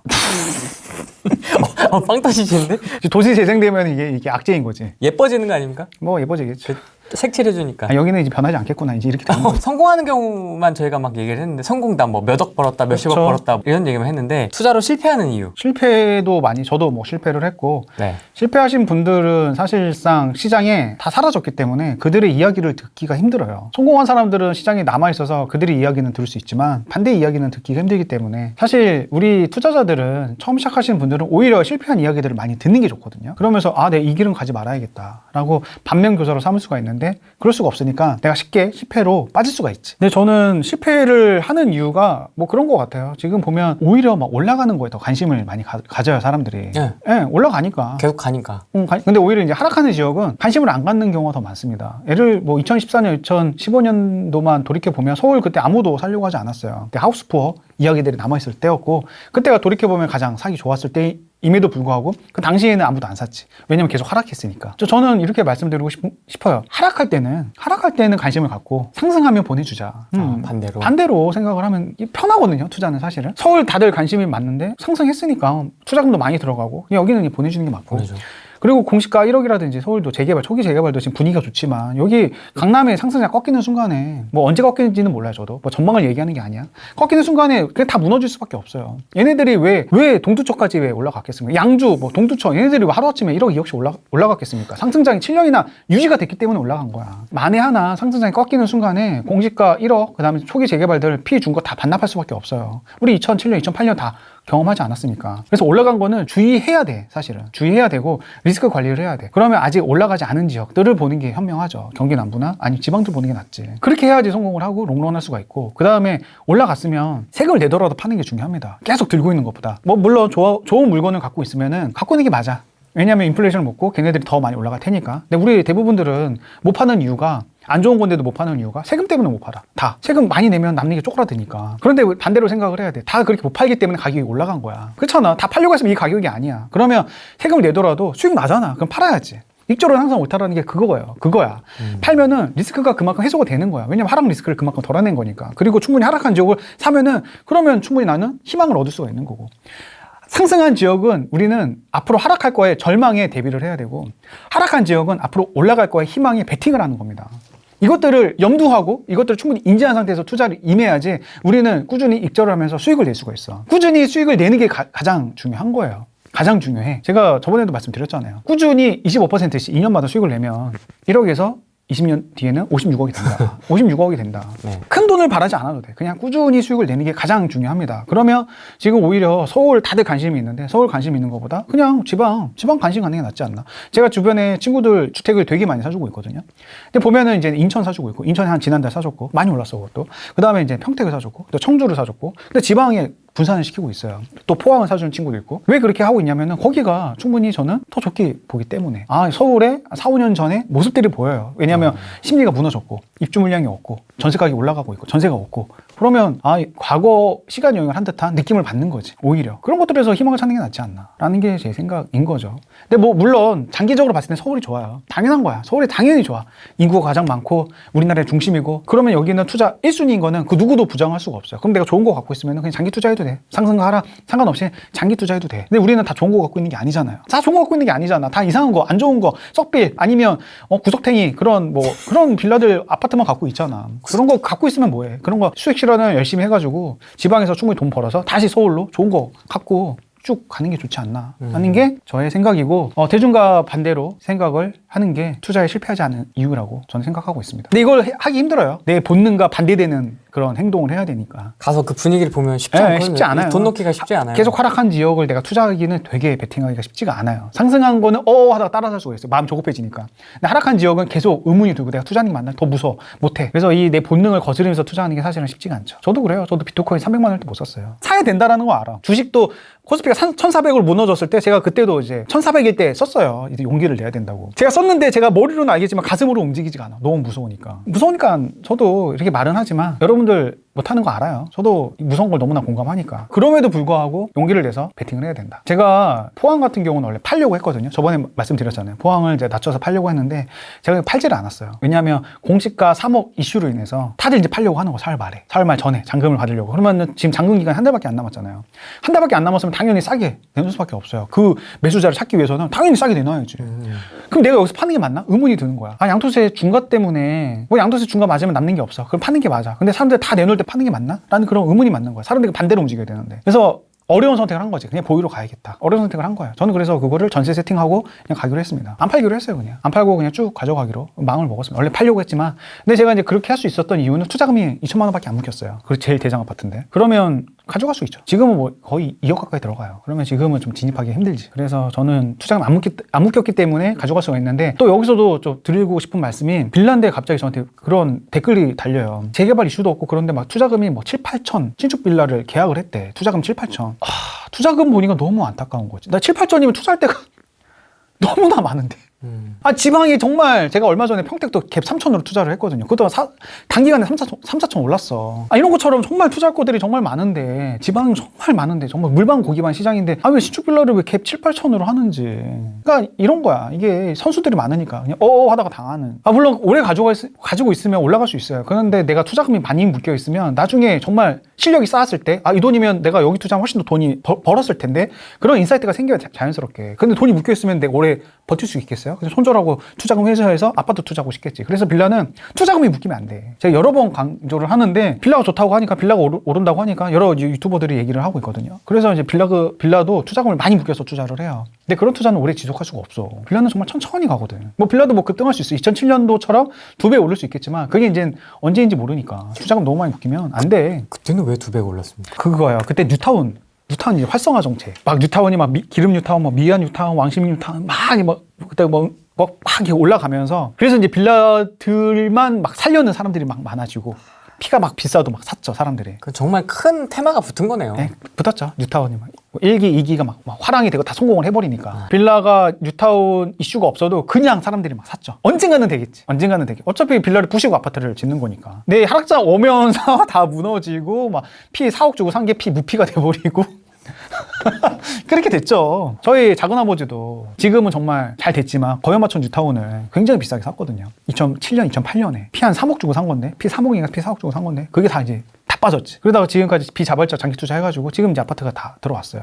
빵 터지시는데? 도시 재생되면 이게 악재인 거지. 예뻐지는 거 아닙니까? 뭐 예뻐지겠죠. 색칠해주니까. 아, 여기는 이제 변하지 않겠구나 이제 이렇게 되는 거죠. 성공하는 경우만 저희가 막 얘기를 했는데 성공담 뭐 몇 억 벌었다 몇십억 그렇죠. 벌었다 이런 얘기만 했는데 투자로 실패하는 이유. 실패도 많이 저도 뭐 실패를 했고 네. 실패하신 분들은 사실상 시장에 다 사라졌기 때문에 그들의 이야기를 듣기가 힘들어요. 성공한 사람들은 시장에 남아있어서 그들의 이야기는 들을 수 있지만 반대의 이야기는 듣기가 힘들기 때문에 사실 우리 투자자들은 처음 시작하시는 분들은 오히려 실패한 이야기들을 많이 듣는 게 좋거든요. 그러면서 아, 내가 이 길은 가지 말아야겠다 라고 반면교사로 삼을 수가 있는데 그럴 수가 없으니까 내가 쉽게 실패로 빠질 수가 있지. 근데 저는 실패를 하는 이유가 뭐 그런 것 같아요. 지금 보면 오히려 막 올라가는 거에 더 관심을 많이 가져요 사람들이. 네. 네, 올라가니까. 계속 가니까. 근데 오히려 이제 하락하는 지역은 관심을 안 갖는 경우가 더 많습니다. 예를 뭐 2014년, 2015년도만 돌이켜 보면 서울 그때 아무도 살려고 하지 않았어요. 그때 하우스푸어 이야기들이 남아있을 때였고 그때가 돌이켜 보면 가장 사기 좋았을 때임에도 불구하고 그 당시에는 아무도 안 샀지. 왜냐면 계속 하락했으니까. 저는 이렇게 말씀드리고 싶어요. 하락할 때는 관심을 갖고 상승하면 보내주자. 반대로 생각을 하면 편하거든요. 투자는 사실은. 서울 다들 관심이 많는데 상승했으니까 투자금도 많이 들어가고 여기는 보내주는 게 맞고. 보내줘. 그리고 공시가 1억이라든지 서울도 재개발, 초기 재개발도 지금 분위기가 좋지만 여기 강남의 상승세가 꺾이는 순간에 뭐 언제 꺾이는지는 몰라요 저도. 뭐 전망을 얘기하는 게 아니야. 꺾이는 순간에 그냥 다 무너질 수밖에 없어요. 얘네들이 왜 동두천까지 왜 올라갔겠습니까? 양주, 뭐 동두천 얘네들이 왜 하루아침에 1억, 2억씩 올라갔겠습니까? 상승장이 7년이나 유지가 됐기 때문에 올라간 거야. 만에 하나 상승장이 꺾이는 순간에 공시가 1억, 그 다음에 초기 재개발들 피 준 거 다 반납할 수밖에 없어요. 우리 2007년, 2008년 다 경험하지 않았습니까? 그래서 올라간 거는 주의해야 돼, 사실은. 주의해야 되고 리스크 관리를 해야 돼. 그러면 아직 올라가지 않은 지역들을 보는 게 현명하죠. 경기 남부나 아니면 지방들 보는 게 낫지. 그렇게 해야지 성공을 하고 롱런할 수가 있고 그 다음에 올라갔으면 세금을 내더라도 파는 게 중요합니다. 계속 들고 있는 것보다. 뭐 물론 좋은 물건을 갖고 있으면은 갖고 있는 게 맞아. 왜냐하면 인플레이션을 먹고 걔네들이 더 많이 올라갈 테니까. 근데 우리 대부분들은 못 파는 이유가 안 좋은 건데도 못 파는 이유가 세금 때문에 못 팔아. 다. 세금 많이 내면 남는 게 쪼그라드니까. 그런데 반대로 생각을 해야 돼. 다 그렇게 못 팔기 때문에 가격이 올라간 거야. 그렇잖아. 다 팔려고 했으면 이 가격이 아니야. 그러면 세금을 내더라도 수익 나잖아. 그럼 팔아야지. 익절은 항상 옳다라는 게 그거야. 팔면은 리스크가 그만큼 해소가 되는 거야. 왜냐면 하락 리스크를 그만큼 덜어낸 거니까. 그리고 충분히 하락한 지역을 사면은 그러면 충분히 나는 희망을 얻을 수가 있는 거고. 상승한 지역은 우리는 앞으로 하락할 거에 절망에 대비를 해야 되고 하락한 지역은 앞으로 올라갈 거에 희망에 베팅을 하는 겁니다. 이것들을 염두하고 이것들을 충분히 인지한 상태에서 투자를 임해야지 우리는 꾸준히 익절을 하면서 수익을 낼 수가 있어. 꾸준히 수익을 내는 게 가장 중요한 거예요. 가장 중요해. 제가 저번에도 말씀드렸잖아요. 꾸준히 25%씩 2년마다 수익을 내면 1억에서 20년 뒤에는 56억이 된다. 56억이 된다. 네. 큰 돈을 바라지 않아도 돼. 그냥 꾸준히 수익을 내는 게 가장 중요합니다. 그러면 지금 오히려 서울 다들 관심이 있는데 서울 관심 있는 것보다 그냥 지방 관심 갖는 게 낫지 않나. 제가 주변에 친구들 주택을 되게 많이 사주고 있거든요. 근데 보면은 이제 인천 사주고 있고 인천에 한 지난달 사줬고 많이 올랐어 그것도. 그 다음에 이제 평택을 사줬고 또 청주를 사줬고 근데 지방에 분산을 시키고 있어요. 또 포항을 사주는 친구도 있고. 왜 그렇게 하고 있냐면은 거기가 충분히 저는 더 좋게 보기 때문에. 아, 서울에 4, 5년 전에 모습들이 보여요. 왜냐하면 심리가 무너졌고 입주 물량이 없고 전세 가격이 올라가고 있고 전세가 없고 그러면 아, 과거 시간 여행을 한 듯한 느낌을 받는 거지. 오히려 그런 것들에서 희망을 찾는 게 낫지 않나 라는 게 제 생각인 거죠. 근데 뭐 물론 장기적으로 봤을 때 서울이 좋아요. 당연한 거야. 서울이 당연히 좋아. 인구가 가장 많고 우리나라의 중심이고 그러면 여기는 투자 1순위인 거는 그 누구도 부정할 수가 없어요. 그럼 내가 좋은 거 갖고 있으면 그냥 장기 투자해도 돼. 상승과 하락 상관없이 장기 투자해도 돼. 근데 우리는 다 좋은 거 갖고 있는 게 아니잖아요. 다 좋은 거 갖고 있는 게 아니잖아. 다 이상한 거, 안 좋은 거, 썩빌 아니면 구석탱이 그런 빌라들 아파트만 갖고 있잖아. 그런 거 갖고 있으면 뭐해? 그런 거 수익 실현을 열심히 해가지고 지방에서 충분히 돈 벌어서 다시 서울로 좋은 거 갖고 쭉 가는 게 좋지 않나 하는 게 저의 생각이고 대중과 반대로 생각을 하는 게 투자에 실패하지 않은 이유라고 저는 생각하고 있습니다. 근데 이걸 하기 힘들어요. 내 본능과 반대되는 그런 행동을 해야 되니까. 가서 그 분위기를 보면 쉽지 않거든요. 쉽지 않아요. 돈 넣기가 쉽지 않아요. 계속 하락한 지역을 내가 투자하기는 되게 베팅하기가 쉽지가 않아요. 상승한 거는 하다가 따라살 수가 있어요. 마음 조급해지니까. 근데 하락한 지역은 계속 의문이 들고 내가 투자하는 게 맞나? 더 무서워. 못해. 그래서 이 내 본능을 거스르면서 투자하는 게 사실은 쉽지가 않죠. 저도 그래요. 저도 비트코인 300만 원을 못 샀어요. 사야 된다라는 거 알아. 주식도 코스피가 1,400으로 무너졌을 때 제가 그때도 이제 1,400일 때 썼어요. 이제 용기를 내야 된다고. 제가 썼는데 제가 머리로는 알겠지만 가슴으로 움직이지가 않아. 너무 무서우니까. 무서우니까 저도 이렇게 말은 하지만 여러분들 못하는 거 알아요. 저도 무서운 걸 너무나 공감하니까. 그럼에도 불구하고 용기를 내서 베팅을 해야 된다. 제가 포항 같은 경우는 원래 팔려고 했거든요. 저번에 말씀드렸잖아요. 포항을 이제 낮춰서 팔려고 했는데 제가 팔지를 않았어요. 왜냐하면 공시가 3억 이슈로 인해서 다들 이제 팔려고 하는 거 4월 말에. 4월 말 전에 잔금을 받으려고. 그러면 지금 잔금 기간이 한 달밖에 안 남았잖아요. 한 달밖에 안 남았으면 당연히 싸게 내놓을 수밖에 없어요. 그 매수자를 찾기 위해서는 당연히 싸게 내놔야지. 그럼 내가 여기서 파는 게 맞나? 의문이 드는 거야. 아, 양도세 중과 때문에 뭐 양도세 중과 맞으면 남는 게 없어. 그럼 파는 게 맞아. 근데 사람들 다 내놓을 때 파는 게 맞나? 라는 그런 의문이 맞는 거야. 사람들이 반대로 움직여야 되는데. 그래서 어려운 선택을 한 거지. 그냥 보유로 가야겠다. 어려운 선택을 한 거예요. 저는 그래서 그거를 전세 세팅하고 그냥 가기로 했습니다. 안 팔기로 했어요, 그냥. 안 팔고 그냥 쭉 가져가기로 마음을 먹었습니다. 원래 팔려고 했지만. 근데 제가 이제 그렇게 할 수 있었던 이유는 투자금이 2천만 원밖에 안 묶였어요. 그리고 제일 대장 아파트인데. 그러면 가져갈 수 있죠. 지금은 뭐 거의 2억 가까이 들어가요. 그러면 지금은 좀 진입하기 힘들지. 그래서 저는 투자금 안 묶였기 때문에 가져갈 수가 있는데 또 여기서도 좀 드리고 싶은 말씀이 빌라인데 갑자기 저한테 그런 댓글이 달려요. 재개발 이슈도 없고 그런데 막 투자금이 뭐 7, 8천 신축 빌라를 계약을 했대. 투자금 7, 8천. 투자금 보니까 너무 안타까운 거지. 나 7, 8천이면 투자할 때가 너무나 많은데. 아, 지방이 정말 제가 얼마 전에 평택도 갭 3천으로 투자를 했거든요. 그것도 단기간에 3, 4천 올랐어. 아, 이런 것처럼 정말 투자할 거들이 정말 많은데 지방이 정말 많은데 정말 물방 고기반 시장인데 아, 왜 신축 빌라를 왜 갭 7, 8천으로 하는지. 그러니까 이런 거야. 이게 선수들이 많으니까 그냥 하다가 당하는. 아, 물론 오래 가지고 있으면 올라갈 수 있어요. 그런데 내가 투자금이 많이 묶여 있으면 나중에 정말 실력이 쌓았을 때 아, 이 돈이면 내가 여기 투자하면 훨씬 더 돈이 벌었을 텐데 그런 인사이트가 생겨야 자연스럽게. 근데 돈이 묶여 있으면 내가 오래 버틸 수 있겠어요? 그래서 손절하고 투자금 회수해서 아파트 투자하고 싶겠지. 그래서 빌라는 투자금이 묶이면 안 돼. 제가 여러 번 강조를 하는데 빌라가 좋다고 하니까 빌라가 오른다고 하니까 여러 유튜버들이 얘기를 하고 있거든요. 그래서 이제 빌라도 투자금을 많이 묶여서 투자를 해요. 근데 그런 투자는 오래 지속할 수가 없어. 빌라는 정말 천천히 가거든. 뭐 빌라도 뭐 급등할 수 있어. 2007년도처럼 2배 오를 수 있겠지만 그게 이제 언제인지 모르니까 투자금 너무 많이 묶이면 안 돼. 그때는 왜 2배가 올랐습니까? 그거예요. 그때 뉴타운 이제 활성화 정책. 막 뉴타운이 막 기름 뉴타운, 뭐 미안 뉴타운, 왕십 뉴타운 막 그때 막 이렇게 올라가면서 그래서 이제 빌라들만 막 살려는 사람들이 막 많아지고 피가 막 비싸도 막 샀죠, 사람들이. 정말 큰 테마가 붙은 거네요. 네, 붙었죠. 뉴타운이 막 1기, 2기가 막 화랑이 되고 다 성공을 해버리니까. 빌라가 뉴타운 이슈가 없어도 그냥 사람들이 막 샀죠. 언젠가는 되겠지. 언젠가는 되겠지. 어차피 빌라를 부시고 아파트를 짓는 거니까. 내 하락장 오면서 다 무너지고 막 피 4억 주고 산 게 피 무피가 돼버리고. 그렇게 됐죠. 저희 작은아버지도 지금은 정말 잘 됐지만 거연마천 뉴타운을 굉장히 비싸게 샀거든요. 2007년, 2008년에 피 한 3억 주고 산 건데 피 3억인가 피 4억 주고 산 건데 그게 다 이제 다 빠졌지. 그러다가 지금까지 비자발적 장기 투자해가지고 지금 이제 아파트가 다 들어왔어요.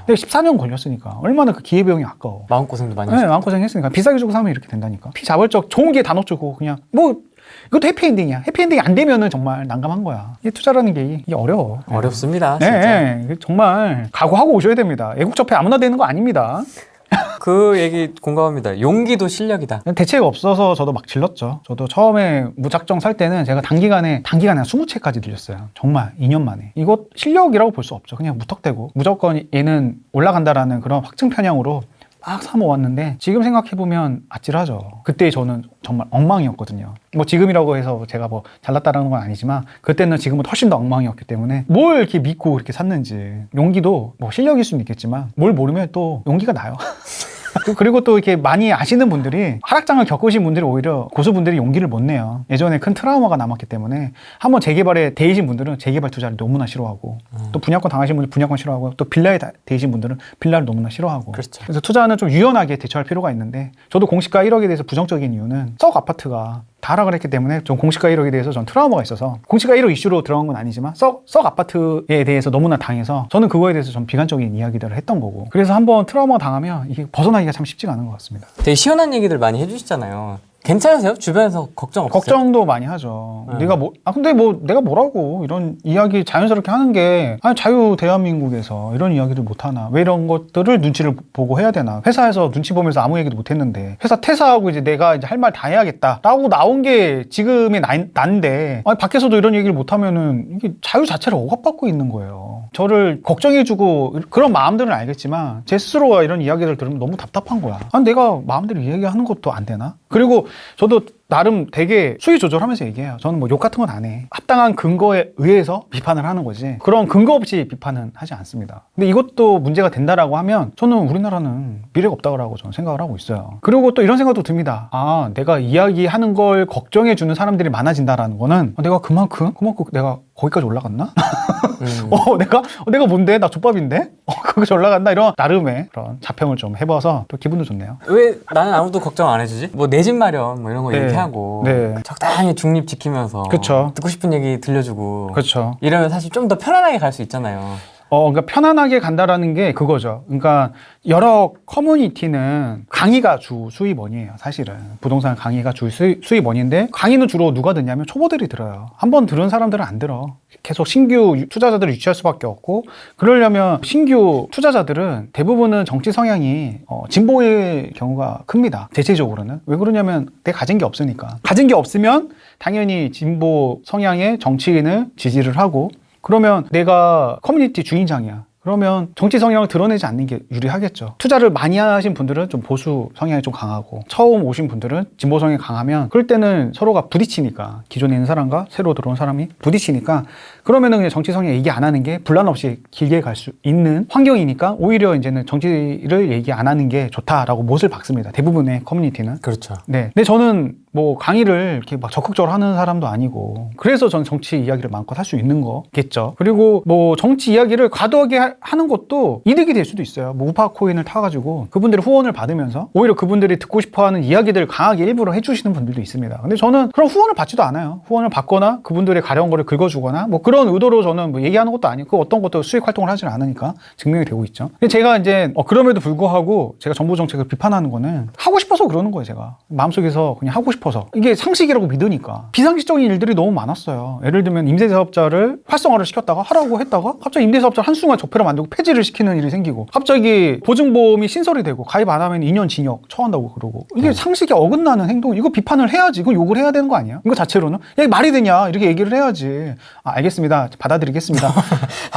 근데 14년 걸렸으니까 얼마나 그 기회비용이 아까워. 마음고생도 많이 네, 했죠. 마음고생 했으니까 비싸게 주고 사면 이렇게 된다니까. 비자발적 좋은 게 다 넣어주고 그냥 뭐 이것도 해피엔딩이야. 해피엔딩이 안 되면은 정말 난감한 거야. 이 투자라는 게 이게 어려워. 어렵습니다. 네, 진짜. 네, 정말 각오하고 오셔야 됩니다. 애국접해 아무나 되는 거 아닙니다. 그 얘기 공감합니다. 용기도 실력이다. 대책 없어서 저도 막 질렀죠. 저도 처음에 무작정 살 때는 제가 단기간에 한 20채까지 들렸어요. 정말 2년 만에. 이거 실력이라고 볼 수 없죠. 그냥 무턱대고 무조건 얘는 올라간다라는 그런 확증 편향으로 막 사모았는데 지금 생각해보면 아찔하죠. 그때 저는 정말 엉망이었거든요. 뭐 지금이라고 해서 제가 뭐 잘났다라는 건 아니지만 그때는 지금보다 훨씬 더 엉망이었기 때문에 뭘 이렇게 믿고 이렇게 샀는지. 용기도 뭐 실력일 수는 있겠지만 뭘 모르면 또 용기가 나요. 그리고 또 이렇게 많이 아시는 분들이 하락장을 겪으신 분들이 오히려 고수분들이 용기를 못 내요. 예전에 큰 트라우마가 남았기 때문에 한번 재개발에 대이신 분들은 재개발 투자를 너무나 싫어하고 또 분양권 당하신 분들 분양권 싫어하고 또 빌라에 대이신 분들은 빌라를 너무나 싫어하고. 그렇죠. 그래서 투자는 좀 유연하게 대처할 필요가 있는데 저도 공시가 1억에 대해서 부정적인 이유는 썩 아파트가 다 하락을 했기 때문에 좀 공시가 1억에 대해서 전 트라우마가 있어서 공시가 1억 이슈로 들어간 건 아니지만 썩 아파트에 대해서 너무나 당해서 저는 그거에 대해서 좀 비관적인 이야기들을 했던 거고 그래서 한번 트라우마가 당하면 이게 벗어나기가 참 쉽지가 않은 것 같습니다. 되게 시원한 얘기들 많이 해주시잖아요. 괜찮으세요? 주변에서 걱정 없으세요? 걱정도 많이 하죠. 내가 근데 뭐 내가 뭐라고 이런 이야기 자연스럽게 하는 게 자유 대한민국에서 이런 이야기를 못 하나? 왜 이런 것들을 눈치를 보고 해야 되나? 회사에서 눈치 보면서 아무 얘기도 못 했는데 회사 퇴사하고 이제 내가 이제 할 말 다 해야겠다라고 나온 게 지금의 난데 밖에서도 이런 얘기를 못 하면은 이게 자유 자체를 억압받고 있는 거예요. 저를 걱정해주고 그런 마음들은 알겠지만 제 스스로가 이런 이야기를 들으면 너무 답답한 거야. 내가 마음대로 이야기하는 것도 안 되나? 그리고 저도 나름 되게 수위 조절하면서 얘기해요. 저는 뭐 욕 같은 건 안 해. 합당한 근거에 의해서 비판을 하는 거지. 그런 근거 없이 비판은 하지 않습니다. 근데 이것도 문제가 된다라고 하면 저는 우리나라는 미래가 없다고 저는 생각을 하고 있어요. 그리고 또 이런 생각도 듭니다. 아, 내가 이야기하는 걸 걱정해주는 사람들이 많아진다라는 거는 내가 그만큼 내가 거기까지 올라갔나? 내가 뭔데? 나 족밥인데? 거기까지 올라갔나? 이런 나름의 그런 자평을 좀 해봐서 또 기분도 좋네요. 왜 나는 아무도 걱정 안 해주지? 뭐 내 집 마련 뭐 이런 거 네. 얘기하고 네. 적당히 중립 지키면서 그쵸. 듣고 싶은 얘기 들려주고 그렇죠. 이러면 사실 좀 더 편안하게 갈 수 있잖아요. 그러니까 편안하게 간다라는 게 그거죠. 그러니까 여러 커뮤니티는 강의가 주 수입원이에요. 사실은 부동산 강의가 주 수입원인데 강의는 주로 누가 듣냐면 초보들이 들어요. 한번 들은 사람들은 안 들어. 계속 신규 투자자들을 유치할 수밖에 없고, 그러려면 신규 투자자들은 대부분은 정치 성향이 진보의 경우가 큽니다. 대체적으로는. 왜 그러냐면 내가 가진 게 없으니까. 가진 게 없으면 당연히 진보 성향의 정치인을 지지를 하고, 그러면 내가 커뮤니티 주인장이야. 그러면 정치 성향을 드러내지 않는 게 유리하겠죠. 투자를 많이 하신 분들은 좀 보수 성향이 좀 강하고, 처음 오신 분들은 진보 성향이 강하면 그럴 때는 서로가 부딪히니까, 기존에 있는 사람과 새로 들어온 사람이 부딪히니까, 그러면은 그냥 정치 성향 얘기 안 하는 게 분란 없이 길게 갈 수 있는 환경이니까 오히려 이제는 정치를 얘기 안 하는 게 좋다라고 못을 박습니다. 대부분의 커뮤니티는. 그렇죠. 네. 근데 저는 뭐 강의를 이렇게 막 적극적으로 하는 사람도 아니고, 그래서 저는 정치 이야기를 마음껏 할 수 있는 거겠죠. 그리고 뭐 정치 이야기를 과도하게 하는 것도 이득이 될 수도 있어요. 뭐 우파 코인을 타가지고 그분들의 후원을 받으면서 오히려 그분들이 듣고 싶어하는 이야기들을 강하게 일부러 해주시는 분들도 있습니다. 근데 저는 그런 후원을 받지도 않아요. 후원을 받거나 그분들의 가려운 거를 긁어주거나 뭐 그런 의도로 저는 뭐 얘기하는 것도 아니고, 어떤 것도 수익 활동을 하지 않으니까 증명이 되고 있죠. 근데 제가 이제 그럼에도 불구하고 제가 정부 정책을 비판하는 거는 하고 싶어서 그러는 거예요. 제가 마음속에서 그냥 하고 싶어서, 이게 상식이라고 믿으니까. 비상식적인 일들이 너무 많았어요. 예를 들면 임대사업자를 활성화를 시켰다가 하라고 했다가 갑자기 임대사업자 한순간 적폐로 만들고 폐지를 시키는 일이 생기고, 갑자기 보증보험이 신설이 되고 가입 안 하면 2년 징역 처한다고 그러고, 이게 상식에 어긋나는 행동. 이거 비판을 해야지. 이거 욕을 해야 되는 거 아니야? 이거 자체로는 야, 이게 말이 되냐 이렇게 얘기를 해야지. 알겠습니다, 받아들이겠습니다.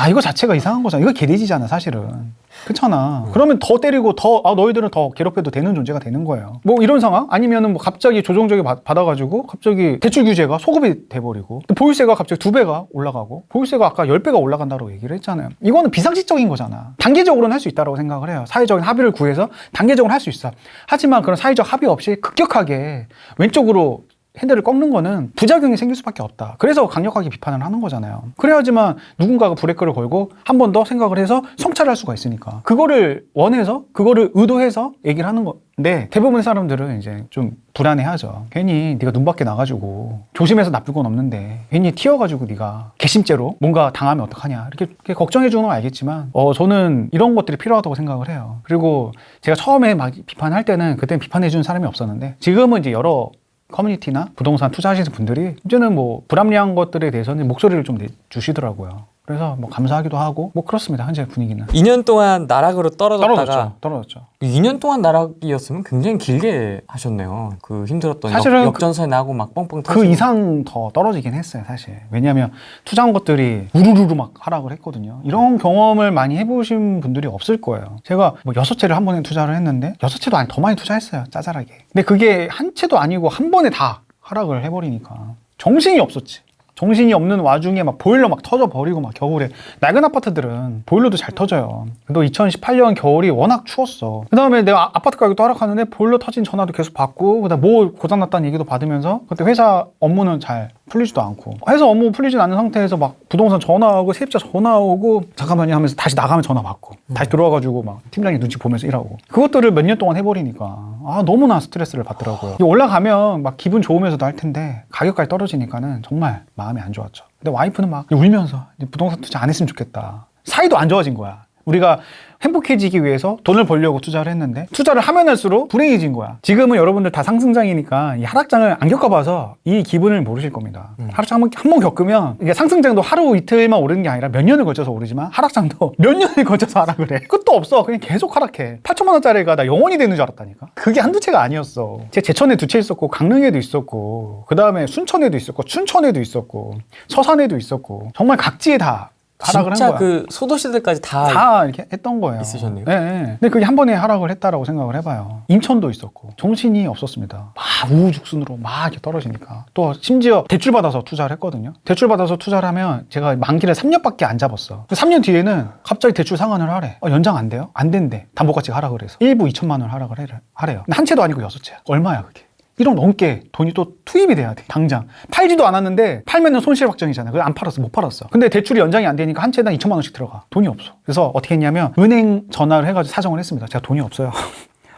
이거 자체가 이상한 거잖아. 이거 개돼지잖아 사실은. 그렇잖아. 그러면 더 때리고 더 너희들은 더 괴롭혀도 되는 존재가 되는 거예요. 뭐 이런 상황 아니면은 뭐 갑자기 조정적이 받아가지고 갑자기 대출 규제가 소급이 돼버리고, 또 보유세가 갑자기 2배가 올라가고, 보유세가 아까 10배가 올라간다고 얘기를 했잖아요. 이거는 비상식적인 거잖아. 단계적으로는 할 수 있다고 생각을 해요. 사회적인 합의를 구해서 단계적으로 할 수 있어. 하지만 그런 사회적 합의 없이 급격하게 왼쪽으로 핸들을 꺾는 거는 부작용이 생길 수밖에 없다. 그래서 강력하게 비판을 하는 거잖아요. 그래야지만 누군가가 브레이크를 걸고 한 번 더 생각을 해서 성찰할 수가 있으니까. 그거를 원해서, 그거를 의도해서 얘기를 하는 건데, 대부분의 사람들은 이제 좀 불안해하죠. 괜히 네가 눈 밖에 나가지고 조심해서 나쁠 건 없는데 괜히 튀어가지고 네가 괘씸죄로 뭔가 당하면 어떡하냐 이렇게 걱정해 주는 건 알겠지만, 저는 이런 것들이 필요하다고 생각을 해요. 그리고 제가 처음에 막 비판할 때는 그때는 비판해 주는 사람이 없었는데, 지금은 이제 여러 커뮤니티나 부동산 투자하시는 분들이 이제는 뭐 불합리한 것들에 대해서는 목소리를 좀 내주시더라고요. 그래서 뭐 감사하기도 하고 뭐 그렇습니다. 현재 분위기는. 2년 동안 나락으로 떨어졌다가 떨어졌죠. 2년 동안 나락이었으면 굉장히 길게 하셨네요. 그 힘들었던 사실은 역전선이 나고 막 뻥뻥 터지고. 그 이상 더 떨어지긴 했어요, 사실. 왜냐하면 투자한 것들이 우르르르 막 하락을 했거든요. 이런 경험을 많이 해보신 분들이 없을 거예요. 제가 뭐 6채를 한 번에 투자를 했는데 6채도 아니 더 많이 투자했어요, 짜잘하게. 근데 그게 한 채도 아니고 한 번에 다 하락을 해버리니까 정신이 없었지. 정신이 없는 와중에 막 보일러 막 터져버리고, 막 겨울에 낡은 아파트들은 보일러도 잘 터져요. 또 2018년 겨울이 워낙 추웠어. 그 다음에 내가 아파트 가격도 하락하는데 보일러 터진 전화도 계속 받고, 그 다음에 뭐 고장났다는 얘기도 받으면서, 그때 회사 업무는 잘 풀리지도 않고, 회사 업무 풀리진 않는 상태에서 막 부동산 전화 오고 세입자 전화 오고 잠깐만요 하면서 다시 나가면 전화 받고, 다시 들어와가지고 막 팀장이 눈치 보면서 일하고, 그것들을 몇 년 동안 해버리니까 너무나 스트레스를 받더라고요. 올라가면 막 기분 좋으면서도 할 텐데 가격까지 떨어지니까는 정말 마음이 안 좋았죠. 근데 와이프는 막 울면서 부동산 투자 안 했으면 좋겠다. 사이도 안 좋아진 거야. 우리가 행복해지기 위해서 돈을 벌려고 투자를 했는데 투자를 하면 할수록 불행해진 거야. 지금은 여러분들 다 상승장이니까 이 하락장을 안 겪어봐서 이 기분을 모르실 겁니다. 하락장 한 번 겪으면, 이게 상승장도 하루 이틀만 오르는 게 아니라 몇 년을 걸쳐서 오르지만 하락장도 몇 년을 걸쳐서 하락을 해. 끝도 없어. 그냥 계속 하락해. 8천만 원짜리가 나 영원히 되는 줄 알았다니까. 그게 한두 채가 아니었어. 제천에 2채 있었고, 강릉에도 있었고, 그 다음에 순천에도 있었고, 춘천에도 있었고, 서산에도 있었고, 정말 각지에 다 하락을 한 진짜 거야. 그 소도시들까지 다 이렇게 했던 거예요. 있으셨네요. 네, 네. 근데 그게 한 번에 하락을 했다라고 생각을 해봐요. 인천도 있었고 정신이 없었습니다. 막 우후죽순으로 막 이렇게 떨어지니까. 또 심지어 대출 받아서 투자를 했거든요. 대출 받아서 투자를 하면 제가 만기를 3년밖에 안 잡았어. 3년 뒤에는 갑자기 대출 상환을 하래. 연장 안 돼요? 안 된대. 담보가치가 하락을 해서 1부 2천만 원 하락을 하래요. 근데 한 채도 아니고 6채야. 얼마야 그게? 1억 넘게 돈이 또 투입이 돼야 돼. 당장 팔지도 않았는데 팔면은 손실 확정이잖아. 그래서 안 팔았어. 못 팔았어. 근데 대출이 연장이 안 되니까 한 채당 2천만 원씩 들어가. 돈이 없어. 그래서 어떻게 했냐면 은행 전화를 해가지고 사정을 했습니다. 제가 돈이 없어요.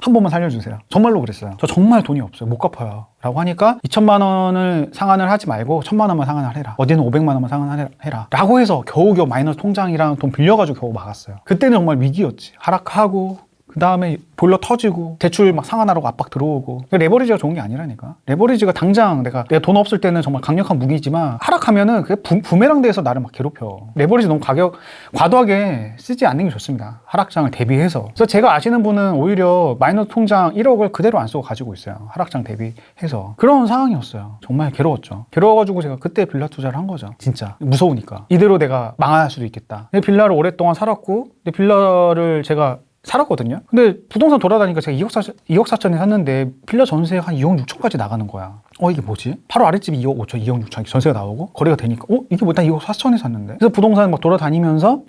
한 번만 살려주세요. 정말로 그랬어요. 저 정말 돈이 없어요. 못 갚아요. 라고 하니까 2천만 원을 상환을 하지 말고 1,000만 원만 상환을 해라. 어디는 500만 원만 상환해라. 라고 해서 겨우겨우 마이너스 통장이랑 돈 빌려가지고 겨우 막았어요. 그때는 정말 위기였지. 하락하고 그 다음에 보일러 터지고 대출 막 상환하라고 압박 들어오고. 레버리지가 좋은 게 아니라니까. 레버리지가 당장 내가 돈 없을 때는 정말 강력한 무기지만 하락하면은 그게 부메랑 돼서 나를 막 괴롭혀. 레버리지 너무 과도하게 쓰지 않는 게 좋습니다. 하락장을 대비해서. 그래서 제가 아시는 분은 오히려 마이너스 통장 1억을 그대로 안 쓰고 가지고 있어요. 하락장 대비해서. 그런 상황이었어요. 정말 괴로웠죠. 괴로워가지고 제가 그때 빌라 투자를 한 거죠. 진짜 무서우니까. 이대로 내가 망할 수도 있겠다. 근데 빌라를 오랫동안 살았고, 근데 빌라를 제가 살았거든요. 근데 부동산 돌아다니니까 제가 2억 4천에 샀는데 빌라 전세가 한 2억 6천까지 나가는 거야. 이게 뭐지? 바로 아랫집이 2억 5천, 2억 6천 전세가 나오고 거래가 되니까 이게 뭐야? 나 2억 4천에 샀는데. 그래서 부동산 막 돌아다니면서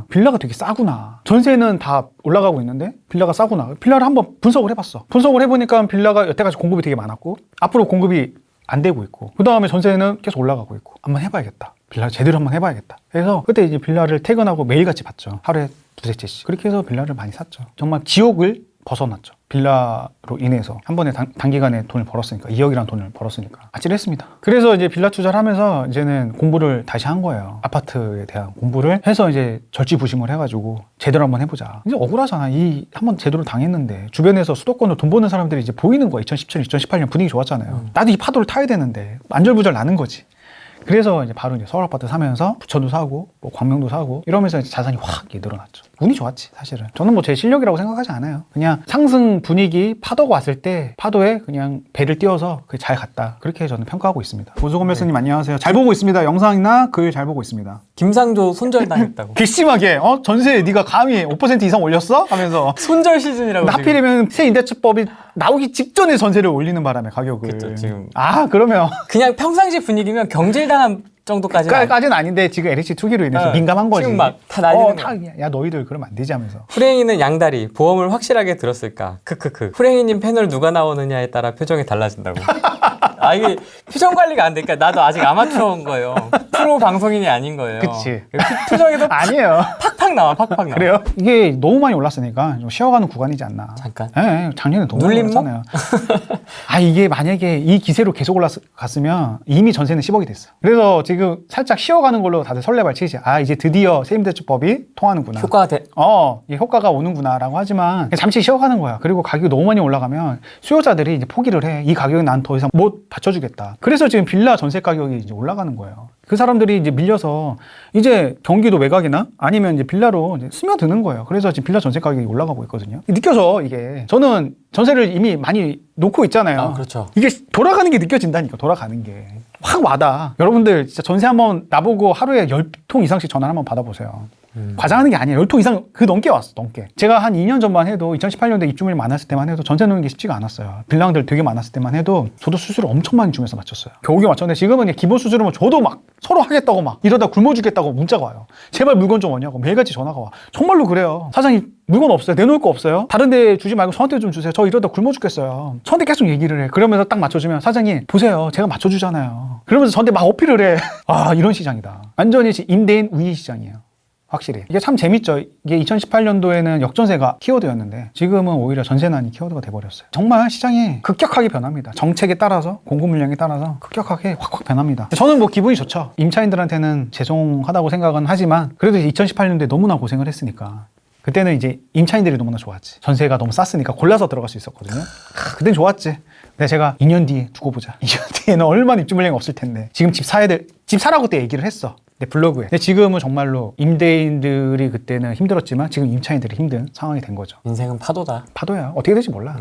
빌라가 되게 싸구나. 전세는 다 올라가고 있는데 빌라가 싸구나. 빌라를 한번 분석을 해봤어. 분석을 해보니까 빌라가 여태까지 공급이 되게 많았고 앞으로 공급이 안 되고 있고 그 다음에 전세는 계속 올라가고 있고 한번 해봐야겠다. 빌라 제대로 한번 해봐야겠다. 그래서 그때 이제 빌라를 퇴근하고 매일같이 봤죠. 하루에 2-3채씩. 그렇게 해서 빌라를 많이 샀죠. 정말 지옥을 벗어났죠. 빌라로 인해서 한 번에 단기간에 돈을 벌었으니까 2억이라는 돈을 벌었으니까 아찔했습니다. 그래서 이제 빌라 투자를 하면서 이제는 공부를 다시 한 거예요. 아파트에 대한 공부를 해서 이제 절지부심을 해가지고 제대로 한번 해보자. 이제 억울하잖아. 한번 제대로 당했는데 주변에서 수도권으로 돈 버는 사람들이 이제 보이는 거야. 2017, 2018년 분위기 좋았잖아요. 나도 이 파도를 타야 되는데 안절부절 나는 거지. 그래서 이제 바로 이제 서울 아파트 사면서 부천도 사고 뭐 광명도 사고 이러면서 이제 자산이 확 늘어났죠. 운이 좋았지 사실은. 저는 뭐 제 실력이라고 생각하지 않아요. 그냥 상승 분위기 파도가 왔을 때 파도에 그냥 배를 띄워서 그게 잘 갔다. 그렇게 저는 평가하고 있습니다. 보수건매수님 안녕하세요. 잘 보고 있습니다. 영상이나 글 잘 보고 있습니다. 김상조 손절당했다고. 괘씸하게 전세 네가 감히 5% 이상 올렸어? 하면서 손절 시즌이라고. 하필이면 새 임대차법이 나오기 직전에 전세를 올리는 바람에 가격을. 그쵸, 지금. 그러면 그냥 평상시 분위기면 경질당한 정도까지는 까지는 아닌데 지금 LH 투기로 인해서 민감한 거지. 지금 막 다 난리는 거야. 야 너희들 그러면 안 되지 하면서. 후랭이는 양다리 보험을 확실하게 들었을까? 크크크. 후랭이님 패널 누가 나오느냐에 따라 표정이 달라진다고. 이게 표정 관리가 안 되니까 나도 아직 아마추어인 거예요. 프로 방송인이 아닌 거예요. 그치. 표정에도 아니에요. 팍팍 나와. 그래요? 이게 너무 많이 올랐으니까 좀 쉬어가는 구간이지 않나. 잠깐. 네, 작년에 너무 많이 눌림목? 올랐잖아요. 이게 만약에 이 기세로 계속 올랐으면 이미 전세는 10억이 됐어. 그래서 지금 살짝 쉬어가는 걸로 다들 설레발치지. 이제 드디어 세임대출법이 통하는구나. 효과가 이게 효과가 오는구나라고 하지만 잠시 쉬어가는 거야. 그리고 가격이 너무 많이 올라가면 수요자들이 이제 포기를 해. 이 가격은 난 더 이상 못 받쳐주겠다. 그래서 지금 빌라 전세 가격이 이제 올라가는 거예요. 그 사람들이 이제 밀려서 이제 경기도 외곽이나 아니면 이제 빌라로 이제 스며드는 거예요. 그래서 지금 빌라 전세 가격이 올라가고 있거든요. 느껴져, 이게. 저는 전세를 이미 많이 놓고 있잖아요. 그렇죠. 이게 돌아가는 게 느껴진다니까, 돌아가는 게. 확 와닿아. 여러분들 진짜 전세 한번 나보고 하루에 10통 이상씩 전화를 한번 받아보세요. 과장하는 게 아니에요. 10통 이상 넘게 왔어, 넘게. 제가 한 2년 전만 해도 2018년도에 입주민이 많았을 때만 해도 전세 놓는 게 쉽지가 않았어요. 빌랑들 되게 많았을 때만 해도 저도 수수료 엄청 많이 주면서 맞췄어요. 겨우겨우 맞췄는데 지금은 기본 수수료면 저도 막 서로 하겠다고 막 이러다 굶어 죽겠다고 문자가 와요. 제발 물건 좀 오냐고 매일같이 전화가 와. 정말로 그래요. 사장님 물건 없어요? 내놓을 거 없어요? 다른 데 주지 말고 저한테 좀 주세요. 저 이러다 굶어 죽겠어요. 저한테 계속 얘기를 해. 그러면서 딱 맞춰주면 사장님 보세요. 제가 맞춰주잖아요. 그러면서 저한테 막 어필을 해. 이런 시장이다. 완전히 임대인 우위 시장이에요. 확실히. 이게 참 재밌죠. 이게 2018년도에는 역전세가 키워드였는데 지금은 오히려 전세난이 키워드가 돼버렸어요. 정말 시장이 급격하게 변합니다. 정책에 따라서, 공급 물량에 따라서 급격하게 확확 변합니다. 저는 뭐 기분이 좋죠. 임차인들한테는 죄송하다고 생각은 하지만 그래도 2018년도에 너무나 고생을 했으니까 그때는 이제 임차인들이 너무나 좋았지. 전세가 너무 쌌으니까 골라서 들어갈 수 있었거든요. 그땐 좋았지. 근데 제가 2년 뒤에 두고 보자. 2년 뒤에는 얼마나 입주 물량이 없을 텐데. 지금 집 사라고 그때 얘기를 했어. 내 블로그에. 근데 지금은 정말로 임대인들이 그때는 힘들었지만 지금 임차인들이 힘든 상황이 된 거죠. 인생은 파도다. 파도야. 어떻게 될지 몰라.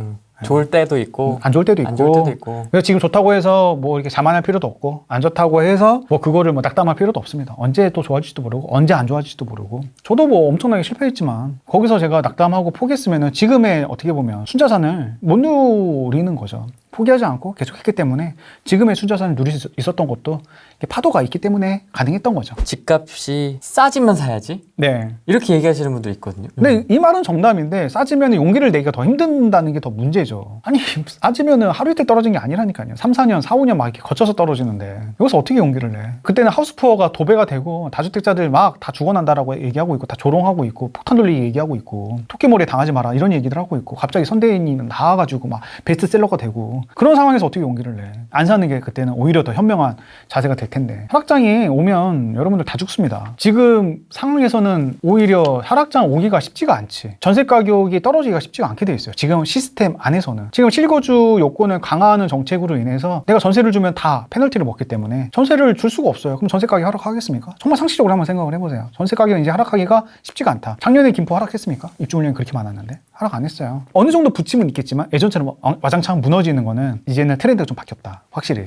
좋을 때도 있고 안 좋을 때도 있고. 안 좋을 때도 있고. 그래서 지금 좋다고 해서 뭐 이렇게 자만할 필요도 없고, 안 좋다고 해서 뭐 그거를 뭐 낙담할 필요도 없습니다. 언제 또 좋아질지도 모르고, 언제 안 좋아질지도 모르고. 저도 뭐 엄청나게 실패했지만, 거기서 제가 낙담하고 포기했으면은 지금의 어떻게 보면 순자산을 못 누리는 거죠. 포기하지 않고 계속 했기 때문에 지금의 순자산을 누릴 수 있었던 것도 파도가 있기 때문에 가능했던 거죠. 집값이 싸지면 사야지. 네. 이렇게 얘기하시는 분도 있거든요. 근데 이 말은 정답인데 싸지면 용기를 내기가 더 힘든다는 게 더 문제죠. 아니 싸지면은 하루 이틀 떨어진 게 아니라니까요. 3, 4년, 4, 5년 막 이렇게 거쳐서 떨어지는데 여기서 어떻게 용기를 내? 그때는 하우스푸어가 도배가 되고 다주택자들 막 다 죽어난다라고 얘기하고 있고 다 조롱하고 있고 폭탄 돌리기 얘기하고 있고 토끼몰이에 당하지 마라 이런 얘기들 하고 있고 갑자기 선대인이 나와가지고 막 베스트셀러가 되고 그런 상황에서 어떻게 용기를 내? 안 사는 게 그때는 오히려 더 현명한 자세가 될 텐데 하락장이 오면 여러분들 다 죽습니다. 지금 상황에서는 오히려 하락장 오기가 쉽지가 않지. 전세 가격이 떨어지기가 쉽지가 않게 돼 있어요. 지금 시스템 안에서는 지금 실거주 요건을 강화하는 정책으로 인해서 내가 전세를 주면 다 페널티를 먹기 때문에 전세를 줄 수가 없어요. 그럼 전세 가격이 하락하겠습니까? 정말 상식적으로 한번 생각을 해보세요. 전세 가격이 이제 하락하기가 쉽지가 않다. 작년에 김포 하락했습니까? 입주 물량이 그렇게 많았는데 하락 안 했어요. 어느 정도 붙임은 있겠지만 예전처럼 와장창 무너지는 거는 이제는 트렌드가 좀 바뀌었다. 확실히.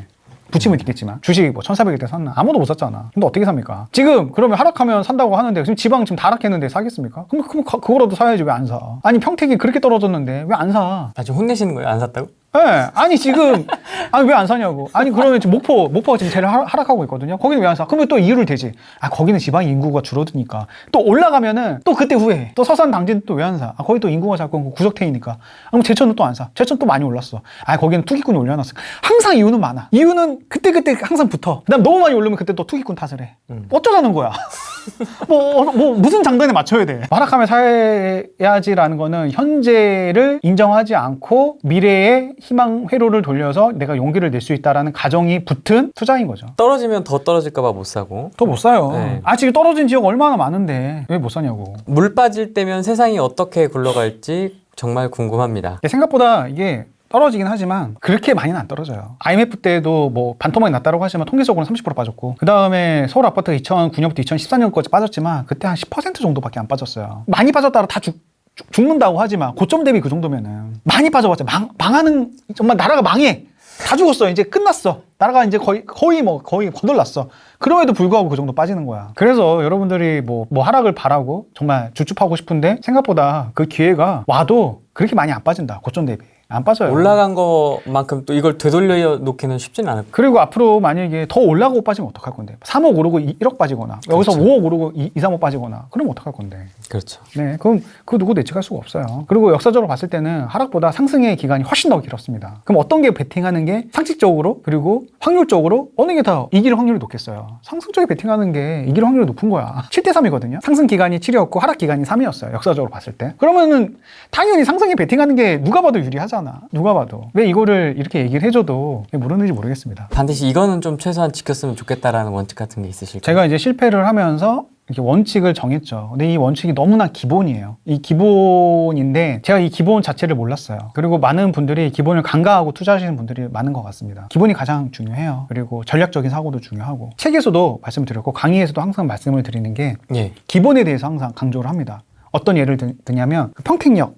붙임은 있겠지만 주식 뭐 1,400일 때 샀나? 아무도 못 샀잖아. 근데 어떻게 삽니까? 지금 그러면 하락하면 산다고 하는데 지금 지방 지금 다 하락했는데 사겠습니까? 그럼 그거라도 사야지 왜 안 사? 아니 평택이 그렇게 떨어졌는데 왜 안 사? 아, 지금 혼내시는 거예요? 안 샀다고? 예, 아니 지금 아니 왜 안 사냐고. 아니 그러면 지금 목포가 지금 제일 하락하고 있거든요. 거기는 왜 안 사? 그러면 또 이유를 대지. 아 거기는 지방 인구가 줄어드니까. 또 올라가면은 또 그때 후에 또 서산 당진 또 왜 안 사? 아 거기 또 인구가 자꾸 구석탱이니까. 아, 그럼 제천은 또 안 사. 제천 또 많이 올랐어. 아 거기는 투기꾼이 올려놨어. 항상 이유는 많아. 이유는 그때 항상 붙어. 그다음 너무 많이 오르면 그때 또 투기꾼 탓을 해. 어쩌자는 거야. 뭐 무슨 장단에 맞춰야 돼. 하락하면 사야지라는 거는 현재를 인정하지 않고 미래의 희망 회로를 돌려서 내가 용기를 낼 수 있다라는 가정이 붙은 투자인 거죠. 떨어지면 더 떨어질까봐 못 사고. 더 못 사요. 네. 아 지금 떨어진 지역 얼마나 많은데 왜 못 사냐고. 물 빠질 때면 세상이 어떻게 굴러갈지 정말 궁금합니다. 생각보다 이게 떨어지긴 하지만 그렇게 많이는 안 떨어져요. IMF 때도 뭐 반토막이 났다고 하지만 통계적으로는 30% 빠졌고 그 다음에 서울 아파트가 2009년부터 2014년까지 빠졌지만 그때 한 10% 정도밖에 안 빠졌어요. 많이 빠졌다고 다 죽는다고 하지만 고점 대비 그 정도면은 많이 빠져봤자 망하는 정말 나라가 망해. 다 죽었어. 이제 끝났어. 나라가 이제 거의 거덜났어. 그럼에도 불구하고 그 정도 빠지는 거야. 그래서 여러분들이 뭐 하락을 바라고 정말 주춤하고 싶은데 생각보다 그 기회가 와도 그렇게 많이 안 빠진다. 고점 대비. 안 빠져요. 올라간 것만큼 또 이걸 되돌려 놓기는 쉽지는 않을 거예요. 그리고 앞으로 만약에 더 올라가고 빠지면 어떡할 건데? 3억 오르고 1억 빠지거나 여기서 그렇죠. 5억 오르고 2, 3억 빠지거나 그러면 어떡할 건데? 그렇죠. 네, 그럼 그 누구 예측할 수가 없어요. 그리고 역사적으로 봤을 때는 하락보다 상승의 기간이 훨씬 더 길었습니다. 그럼 어떤 게 베팅하는 게 상식적으로 그리고 확률적으로 어느 게 더 이길 확률이 높겠어요? 상승 쪽에 베팅하는 게 이길 확률이 높은 거야. 7대 3이거든요. 상승 기간이 7이었고 하락 기간이 3이었어요. 역사적으로 봤을 때. 그러면은 당연히 상승에 베팅하는 게 누가 봐도 유리하잖아. 누가 봐도. 왜 이거를 이렇게 얘기를 해줘도 모르는지 모르겠습니다. 반드시 이거는 좀 최소한 지켰으면 좋겠다라는 원칙 같은 게 있으실까요? 제가 이제 실패를 하면서 이렇게 원칙을 정했죠. 근데 이 원칙이 너무나 기본이에요. 이 기본인데 제가 이 기본 자체를 몰랐어요. 그리고 많은 분들이 기본을 간과하고 투자하시는 분들이 많은 것 같습니다. 기본이 가장 중요해요. 그리고 전략적인 사고도 중요하고 책에서도 말씀을 드렸고 강의에서도 항상 말씀을 드리는 게 예. 기본에 대해서 항상 강조를 합니다. 어떤 예를 드냐면 평택역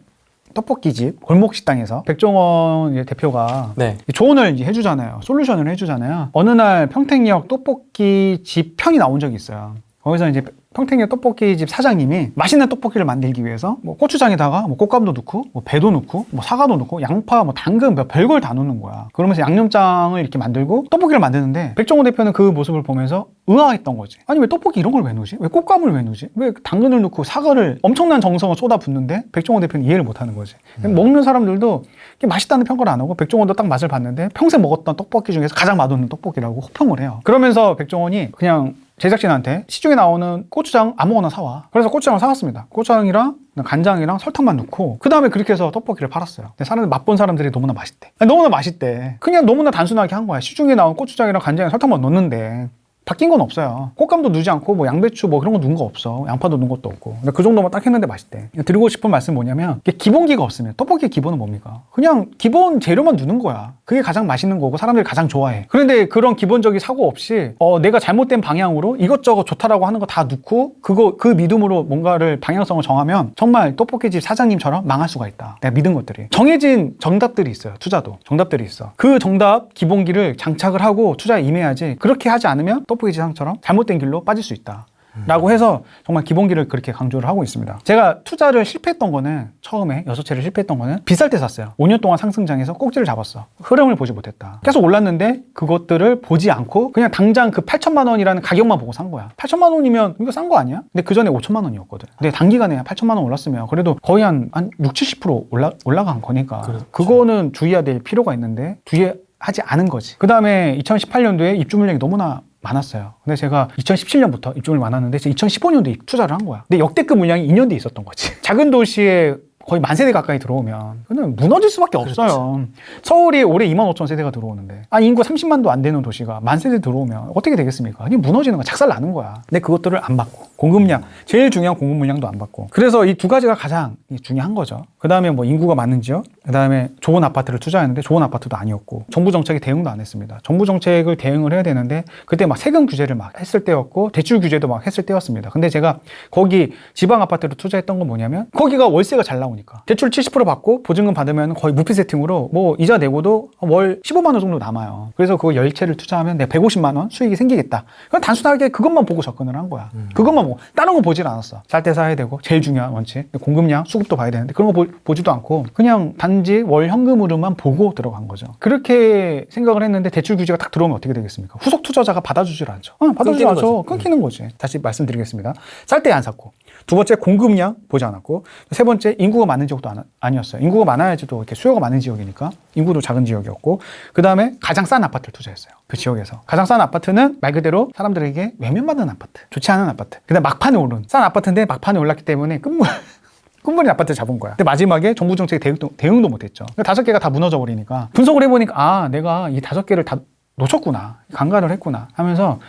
떡볶이집 골목식당에서 백종원 대표가 네. 조언을 이제 해주잖아요. 솔루션을 해주잖아요. 어느 날 평택역 떡볶이집 편이 나온 적이 있어요. 거기서 이제 평택역 떡볶이집 사장님이 맛있는 떡볶이를 만들기 위해서 뭐 고추장에다가 뭐 꽃감도 넣고 뭐 배도 넣고 뭐 사과도 넣고 양파 뭐 당근 별걸 다 넣는 거야. 그러면서 양념장을 이렇게 만들고 떡볶이를 만드는데 백종원 대표는 그 모습을 보면서 의아했던 거지. 아니 왜 떡볶이 이런 걸 왜 넣지? 왜 꽃감을 왜 넣지? 왜 당근을 넣고 사과를 엄청난 정성을 쏟아붓는데 백종원 대표는 이해를 못하는 거지. 먹는 사람들도 맛있다는 평가를 안 하고 백종원도 딱 맛을 봤는데 평생 먹었던 떡볶이 중에서 가장 맛없는 떡볶이라고 호평을 해요. 그러면서 백종원이 그냥 제작진한테 시중에 나오는 고추장 아무거나 사와. 그래서 고추장을 사왔습니다. 고추장이랑 간장이랑 설탕만 넣고 그 다음에 그렇게 해서 떡볶이를 팔았어요. 근데 사람들 맛본 사람들이 너무나 맛있대. 너무나 맛있대. 그냥 너무나 단순하게 한 거야. 시중에 나온 고추장이랑 간장이랑 설탕만 넣는데 바뀐 건 없어요. 꽃감도 넣지 않고 뭐 양배추 뭐 그런 거 넣은 거 없어. 양파도 넣은 것도 없고. 근데 그 정도만 딱 했는데 맛있대. 드리고 싶은 말씀 뭐냐면 이게 기본기가 없으면 떡볶이의 기본은 뭡니까? 그냥 기본 재료만 넣는 거야. 그게 가장 맛있는 거고 사람들이 가장 좋아해. 그런데 그런 기본적인 사고 없이 내가 잘못된 방향으로 이것저것 좋다라고 하는 거 다 넣고 그 믿음으로 뭔가를 방향성을 정하면 정말 떡볶이집 사장님처럼 망할 수가 있다. 내가 믿은 것들이. 정해진 정답들이 있어요. 투자도. 정답들이 있어. 그 정답 기본기를 장착을 하고 투자에 임해야지 그렇게 하지 않으면 떡볶이 지상처럼 잘못된 길로 빠질 수 있다. 라고 해서 정말 기본기를 그렇게 강조를 하고 있습니다. 제가 투자를 실패했던 거는 처음에 6채를 실패했던 거는 비쌀 때 샀어요. 5년 동안 상승장에서 꼭지를 잡았어. 흐름을 보지 못했다. 계속 올랐는데 그것들을 보지 않고 그냥 당장 그 8천만 원이라는 가격만 보고 산 거야. 8천만 원이면 이거 싼 거 아니야? 근데 그 전에 5천만 원이었거든. 근데 단기간에 8천만 원 올랐으면 그래도 거의 한 6, 70% 올라간 거니까 그렇죠. 그거는 주의해야 될 필요가 있는데 주의하지 않은 거지. 그 다음에 2018년도에 입주 물량이 너무나 많았어요. 근데 제가 2017년부터 입주를 많았는데 2015년도에 투자를 한 거야. 근데 역대급 물량이 2년 뒤에 있었던 거지. 작은 도시에 거의 10,000세대 가까이 들어오면 그는 무너질 수밖에 없어요. 서울이 올해 25,000세대가 들어오는데 인구 30만도 안 되는 도시가 10,000세대 들어오면 어떻게 되겠습니까? 그냥 무너지는 거야. 작살 나는 거야. 근데 그것들을 안 받고 공급량, 제일 중요한 공급 물량도 안 받고. 그래서 이 두 가지가 가장 중요한 거죠. 그 다음에 뭐 인구가 많은 지역, 그 다음에 좋은 아파트를 투자했는데 좋은 아파트도 아니었고 정부 정책에 대응도 안 했습니다. 정부 정책을 대응을 해야 되는데 그때 막 세금 규제를 막 했을 때였고 대출 규제도 막 했을 때였습니다. 근데 제가 거기 지방 아파트를 투자했던 건 뭐냐면 거기가 월세가 잘 나오니까 대출 70% 받고 보증금 받으면 거의 무피 세팅으로 뭐 이자 내고도 월 15만 원 정도 남아요. 그래서 그거 10채를 투자하면 내가 150만 원 수익이 생기겠다. 그럼 단순하게 그것만 보고 접근을 한 거야. 그것만 보고 다른 거 보질 않았어. 살 때 사야 되고 제일 중요한 원칙 공급량 수급도 봐야 되는데 그런 거 보지도 않고 그냥 단지 월 현금으로만 보고 들어간 거죠. 그렇게 생각을 했는데 대출 규제가 딱 들어오면 어떻게 되겠습니까? 후속 투자자가 받아주질 않죠. 받아주지 않죠. 끊기는 거지. 다시 말씀드리겠습니다. 쌀 때 안 샀고 두 번째 공급량 보지 않았고 세 번째 인구가 많은 지역도 아니었어요. 인구가 많아야지 또 이렇게 수요가 많은 지역이니까 인구도 작은 지역이었고 그 다음에 가장 싼 아파트를 투자했어요. 그 지역에서 가장 싼 아파트는 말 그대로 사람들에게 외면받는 아파트, 좋지 않은 아파트. 근데 막판에 오른 싼 아파트인데 막판에 올랐기 때문에 끝물이 아파트 잡은 거야. 근데 마지막에 정부 정책 대응도 못했죠. 5개가 다 무너져 버리니까 분석을 해보니까 내가 이 5개를 다 놓쳤구나, 간과를 했구나 하면서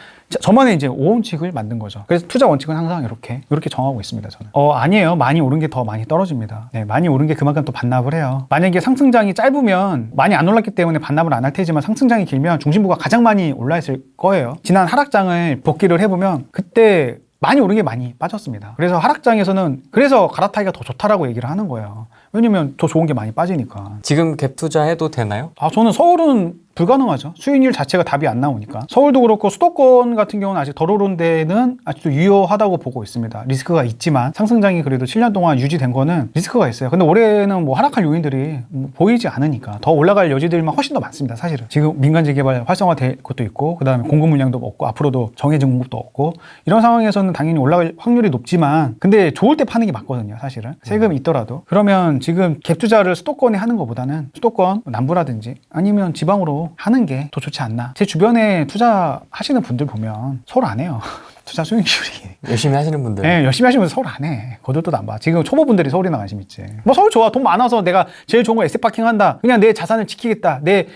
저만의 이제 원칙을 만든 거죠. 그래서 투자 원칙은 항상 이렇게 정하고 있습니다. 저는 아니에요. 많이 오른 게 더 많이 떨어집니다. 네, 많이 오른 게 그만큼 또 반납을 해요. 만약에 상승장이 짧으면 많이 안 올랐기 때문에 반납을 안 할 테지만 상승장이 길면 중심부가 가장 많이 올라 있을 거예요. 지난 하락장을 복기를 해보면 그때 많이 오른 게 많이 빠졌습니다. 그래서 하락장에서는 그래서 갈아타기가 더 좋다라고 얘기를 하는 거예요. 왜냐면 더 좋은 게 많이 빠지니까. 지금 갭 투자해도 되나요? 저는 서울은 불가능하죠. 수익률 자체가 답이 안 나오니까. 서울도 그렇고 수도권 같은 경우는 아직 덜 오른 데는 아직도 유효하다고 보고 있습니다. 리스크가 있지만 상승장이 그래도 7년 동안 유지된 거는 리스크가 있어요. 근데 올해는 뭐 하락할 요인들이 보이지 않으니까 더 올라갈 여지들만 훨씬 더 많습니다. 사실은. 지금 민간 재개발 활성화될 것도 있고 그 다음에 공급 물량도 없고 앞으로도 정해진 공급도 없고 이런 상황에서는 당연히 올라갈 확률이 높지만 근데 좋을 때 파는 게 맞거든요. 사실은. 세금이 있더라도. 그러면 지금 갭 투자를 수도권에 하는 것보다는 수도권 남부라든지 아니면 지방으로 하는 게 더 좋지 않나. 제 주변에 투자하시는 분들 보면 서울 안 해요. 투자 수익률이. 열심히 하시는 분들. 네, 열심히 하시면 서울 안 해. 거들떠도 안 봐. 지금 초보분들이 서울이나 관심 있지. 뭐 서울 좋아. 돈 많아서 내가 제일 좋은 거 에세파킹 한다. 그냥 내 자산을 지키겠다. 내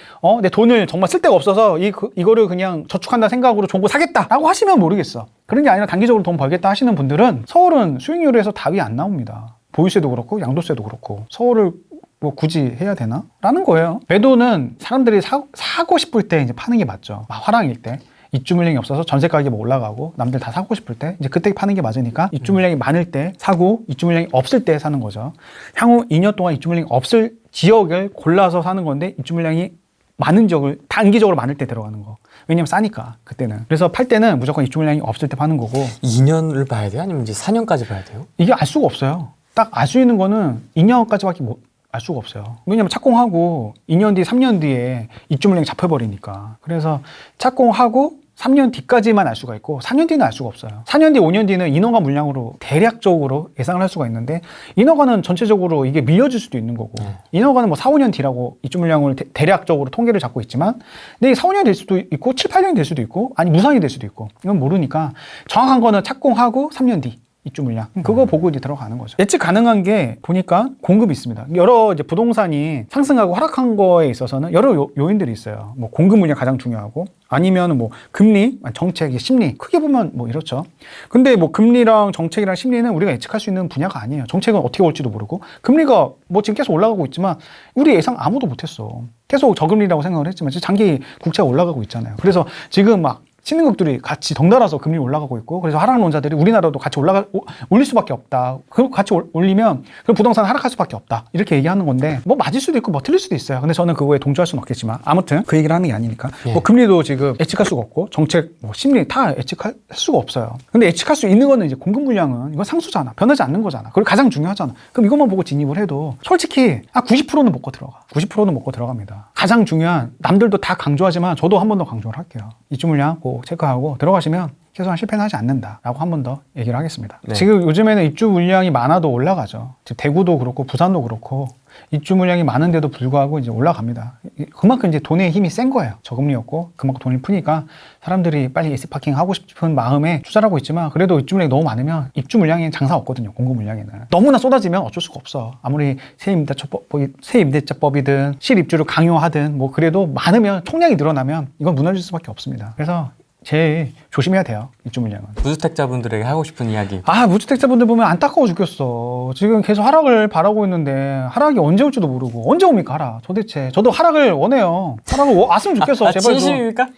돈을 정말 쓸 데가 없어서 이거를 그냥 저축한다 생각으로 좋은 거 사겠다. 라고 하시면 모르겠어. 그런 게 아니라 단기적으로 돈 벌겠다 하시는 분들은 서울은 수익률에서 답이 안 나옵니다. 보유세도 그렇고 양도세도 그렇고 서울을 뭐 굳이 해야 되나? 라는 거예요. 매도는 사람들이 사고 싶을 때 이제 파는 게 맞죠. 화랑일 때. 입주 물량이 없어서 전세 가격이 뭐 올라가고 남들 다 사고 싶을 때 이제 그때 파는 게 맞으니까 입주 물량이 많을 때 사고 입주 물량이 없을 때 사는 거죠. 향후 2년 동안 입주 물량이 없을 지역을 골라서 사는 건데 입주 물량이 많은 지역을 단기적으로 많을 때 들어가는 거. 왜냐면 싸니까 그때는. 그래서 팔 때는 무조건 입주 물량이 없을 때 파는 거고. 2년을 봐야 돼요? 아니면 이제 4년까지 봐야 돼요? 이게 알 수가 없어요. 딱 알 수 있는 거는 2년까지밖에 알 수가 없어요. 왜냐면 착공하고 2년 뒤, 3년 뒤에 입주 물량이 잡혀버리니까. 그래서 착공하고 3년 뒤까지만 알 수가 있고 4년 뒤는 알 수가 없어요. 4년 뒤, 5년 뒤는 인허가 물량으로 대략적으로 예상을 할 수가 있는데 인허가는 전체적으로 이게 밀려질 수도 있는 거고 인허가는 뭐 4, 5년 뒤라고 입주 물량을 대략적으로 통계를 잡고 있지만 근데 4, 5년이 될 수도 있고 7, 8년이 될 수도 있고 아니 무산이 될 수도 있고 이건 모르니까 정확한 거는 착공하고 3년 뒤 입주 물량. 그거 보고 이제 들어가는 거죠. 예측 가능한 게 보니까 공급이 있습니다. 여러 이제 부동산이 상승하고 하락한 거에 있어서는 여러 요인들이 있어요. 뭐 공급 물량 가장 중요하고 아니면 뭐 금리, 정책, 심리 크게 보면 뭐 이렇죠. 근데 뭐 금리랑 정책이랑 심리는 우리가 예측할 수 있는 분야가 아니에요. 정책은 어떻게 올지도 모르고 금리가 뭐 지금 계속 올라가고 있지만 우리 예상 아무도 못했어. 계속 저금리라고 생각을 했지만 장기 국채가 올라가고 있잖아요. 그래서 지금 막 신흥국들이 같이 덩달아서 금리 올라가고 있고 그래서 하락론자들이 우리나라도 같이 올릴 수밖에 없다. 그 같이 올리면 그 부동산 하락할 수밖에 없다. 이렇게 얘기하는 건데 뭐 맞을 수도 있고 뭐 틀릴 수도 있어요. 근데 저는 그거에 동조할 수는 없겠지만 아무튼 그 얘기를 하는 게 아니니까 뭐 금리도 지금 예측할 수가 없고 정책, 뭐 심리 다 예측할 수가 없어요. 근데 예측할 수 있는 거는 이제 공급 물량은 이건 상수잖아. 변하지 않는 거잖아. 그리고 가장 중요하잖아. 그럼 이것만 보고 진입을 해도 솔직히 90%는 먹고 들어가. 90%는 먹고 들어갑니다. 가장 중요한 남들도 다 강조하지만 저도 한 번 더 강조를 할게요. 입주 물량 꼭 체크하고 들어가시면 최소한 실패는 하지 않는다라고 한 번 더 얘기를 하겠습니다. 네. 지금 요즘에는 입주 물량이 많아도 올라가죠. 지금 대구도 그렇고 부산도 그렇고 입주 물량이 많은데도 불구하고 이제 올라갑니다. 그만큼 이제 돈의 힘이 센 거예요. 저금리였고 그만큼 돈을 푸니까 사람들이 빨리 에이스파킹 하고 싶은 마음에 투자를 하고 있지만 그래도 입주 물량이 너무 많으면 입주 물량에는 장사 없거든요. 공급 물량에는. 너무나 쏟아지면 어쩔 수가 없어. 아무리 세입임대차법이든 실입주를 강요하든 뭐 그래도 많으면 총량이 늘어나면 이건 무너질 수밖에 없습니다. 그래서 제일 조심해야 돼요. 입주 물량은. 무주택자분들에게 하고 싶은 이야기. 무주택자분들 보면 안타까워 죽겠어. 지금 계속 하락을 바라고 있는데 하락이 언제 올지도 모르고 언제 옵니까 하락 도대체. 저도 하락을 원해요. 하락을 왔으면 좋겠어. 제발 좀. 진심입니까?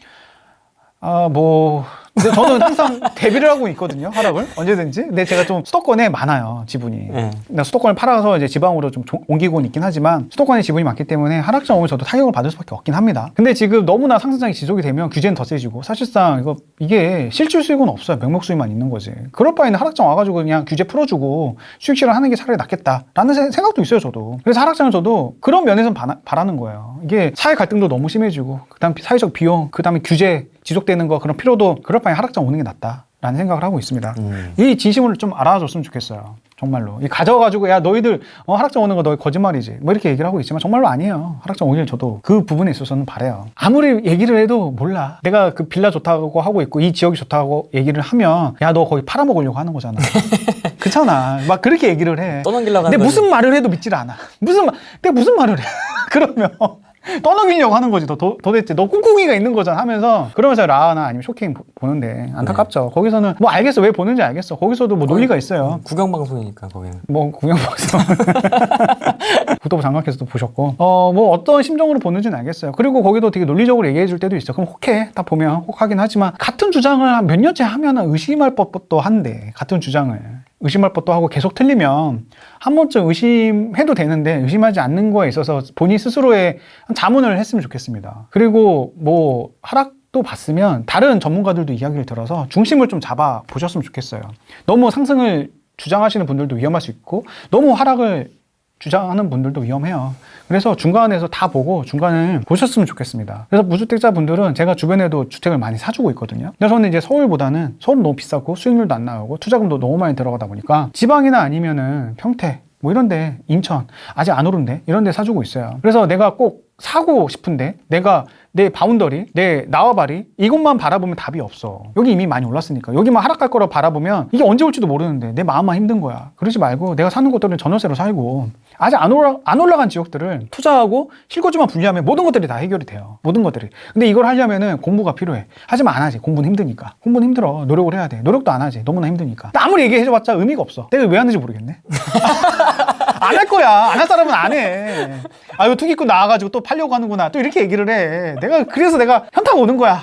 근데 저는 항상 대비를 하고 있거든요. 하락을 언제든지. 근데 제가 좀 수도권에 많아요. 지분이. 나 수도권을 팔아서 이제 지방으로 좀 옮기고는 있긴 하지만 수도권에 지분이 많기 때문에 하락장 오면 저도 타격을 받을 수밖에 없긴 합니다. 근데 지금 너무나 상승장이 지속이 되면 규제는 더 세지고 사실상 이게 실질 수익은 없어요. 명목 수익만 있는 거지. 그럴 바에는 하락장 와가지고 그냥 규제 풀어주고 수익 실현하는 게 차라리 낫겠다라는 생각도 있어요. 저도. 그래서 하락장은 저도 그런 면에서 바라는 거예요. 이게 사회 갈등도 너무 심해지고 그다음 사회적 비용, 그다음에 규제 지속되는 거 그런 필요도 그럴 바에 하락장 오는 게 낫다라는 생각을 하고 있습니다. 이 진심을 좀 알아줬으면 좋겠어요. 정말로. 이 가져가지고 야 너희들 하락장 오는 거 너 거짓말이지 뭐 이렇게 얘기를 하고 있지만 정말로 아니에요. 하락장 오길 저도 그 부분에 있어서는 바래요. 아무리 얘기를 해도 몰라. 내가 그 빌라 좋다고 하고 있고 이 지역이 좋다고 얘기를 하면 야 너 거기 팔아먹으려고 하는 거잖아. 그렇잖아. 막 그렇게 얘기를 해. 떠넘기려고 하는 근데 거지. 무슨 말을 해도 믿질 않아. 내가 무슨 말을 해. 그러면 떠넘기려고 하는 거지. 도대체 너 꿍꿍이가 있는 거잖아 하면서 그러면서 라나 아니면 쇼킹 보는데 안타깝죠. 거기서는 뭐 알겠어. 왜 보는지 알겠어. 거기서도 뭐 논리가 있어요. 구경방송이니까 거기는. 뭐 구경방송 국토부 장관께서도 보셨고 뭐 어떤 심정으로 보는지는 알겠어요. 그리고 거기도 되게 논리적으로 얘기해 줄 때도 있어. 그럼 혹해. 딱 보면 혹하긴 하지만 같은 주장을 한 몇 년째 하면은 의심할 법도 한데 같은 주장을 의심할 법도 하고 계속 틀리면 한 번쯤 의심해도 되는데 의심하지 않는 거에 있어서 본인 스스로의 자문을 했으면 좋겠습니다. 그리고 뭐 하락도 봤으면 다른 전문가들도 이야기를 들어서 중심을 좀 잡아 보셨으면 좋겠어요. 너무 상승을 주장하시는 분들도 위험할 수 있고 너무 하락을 주장하는 분들도 위험해요. 그래서 중간에서 다 보고 중간을 보셨으면 좋겠습니다. 그래서 무주택자 분들은 제가 주변에도 주택을 많이 사주고 있거든요. 근데 저는 이제 서울은 너무 비싸고 수익률도 안 나오고 투자금도 너무 많이 들어가다 보니까 지방이나 아니면은 평택 뭐 이런데 인천 아직 안 오른데 이런데 사주고 있어요. 그래서 내가 꼭 사고 싶은데 내가 내 바운더리, 내 나와바리 이것만 바라보면 답이 없어. 여기 이미 많이 올랐으니까 여기만 하락할 거라고 바라보면 이게 언제 올지도 모르는데 내 마음만 힘든 거야. 그러지 말고 내가 사는 곳들은 전월세로 살고 아직 안 올라간 지역들은 투자하고 실거주만 분리하면 모든 것들이 다 해결이 돼요. 모든 것들이. 근데 이걸 하려면은 공부가 필요해. 하지만 안 하지. 공부는 힘드니까. 공부는 힘들어. 노력을 해야 돼. 노력도 안 하지. 너무나 힘드니까. 아무리 얘기해줘봤자 의미가 없어. 내가 왜 하는지 모르겠네. 안 할 거야. 안 할 사람은 안 해. 이거 투기꾼 나와가지고 또 팔려고 하는구나. 또 이렇게 얘기를 해. 그래서 내가 현타가 오는 거야.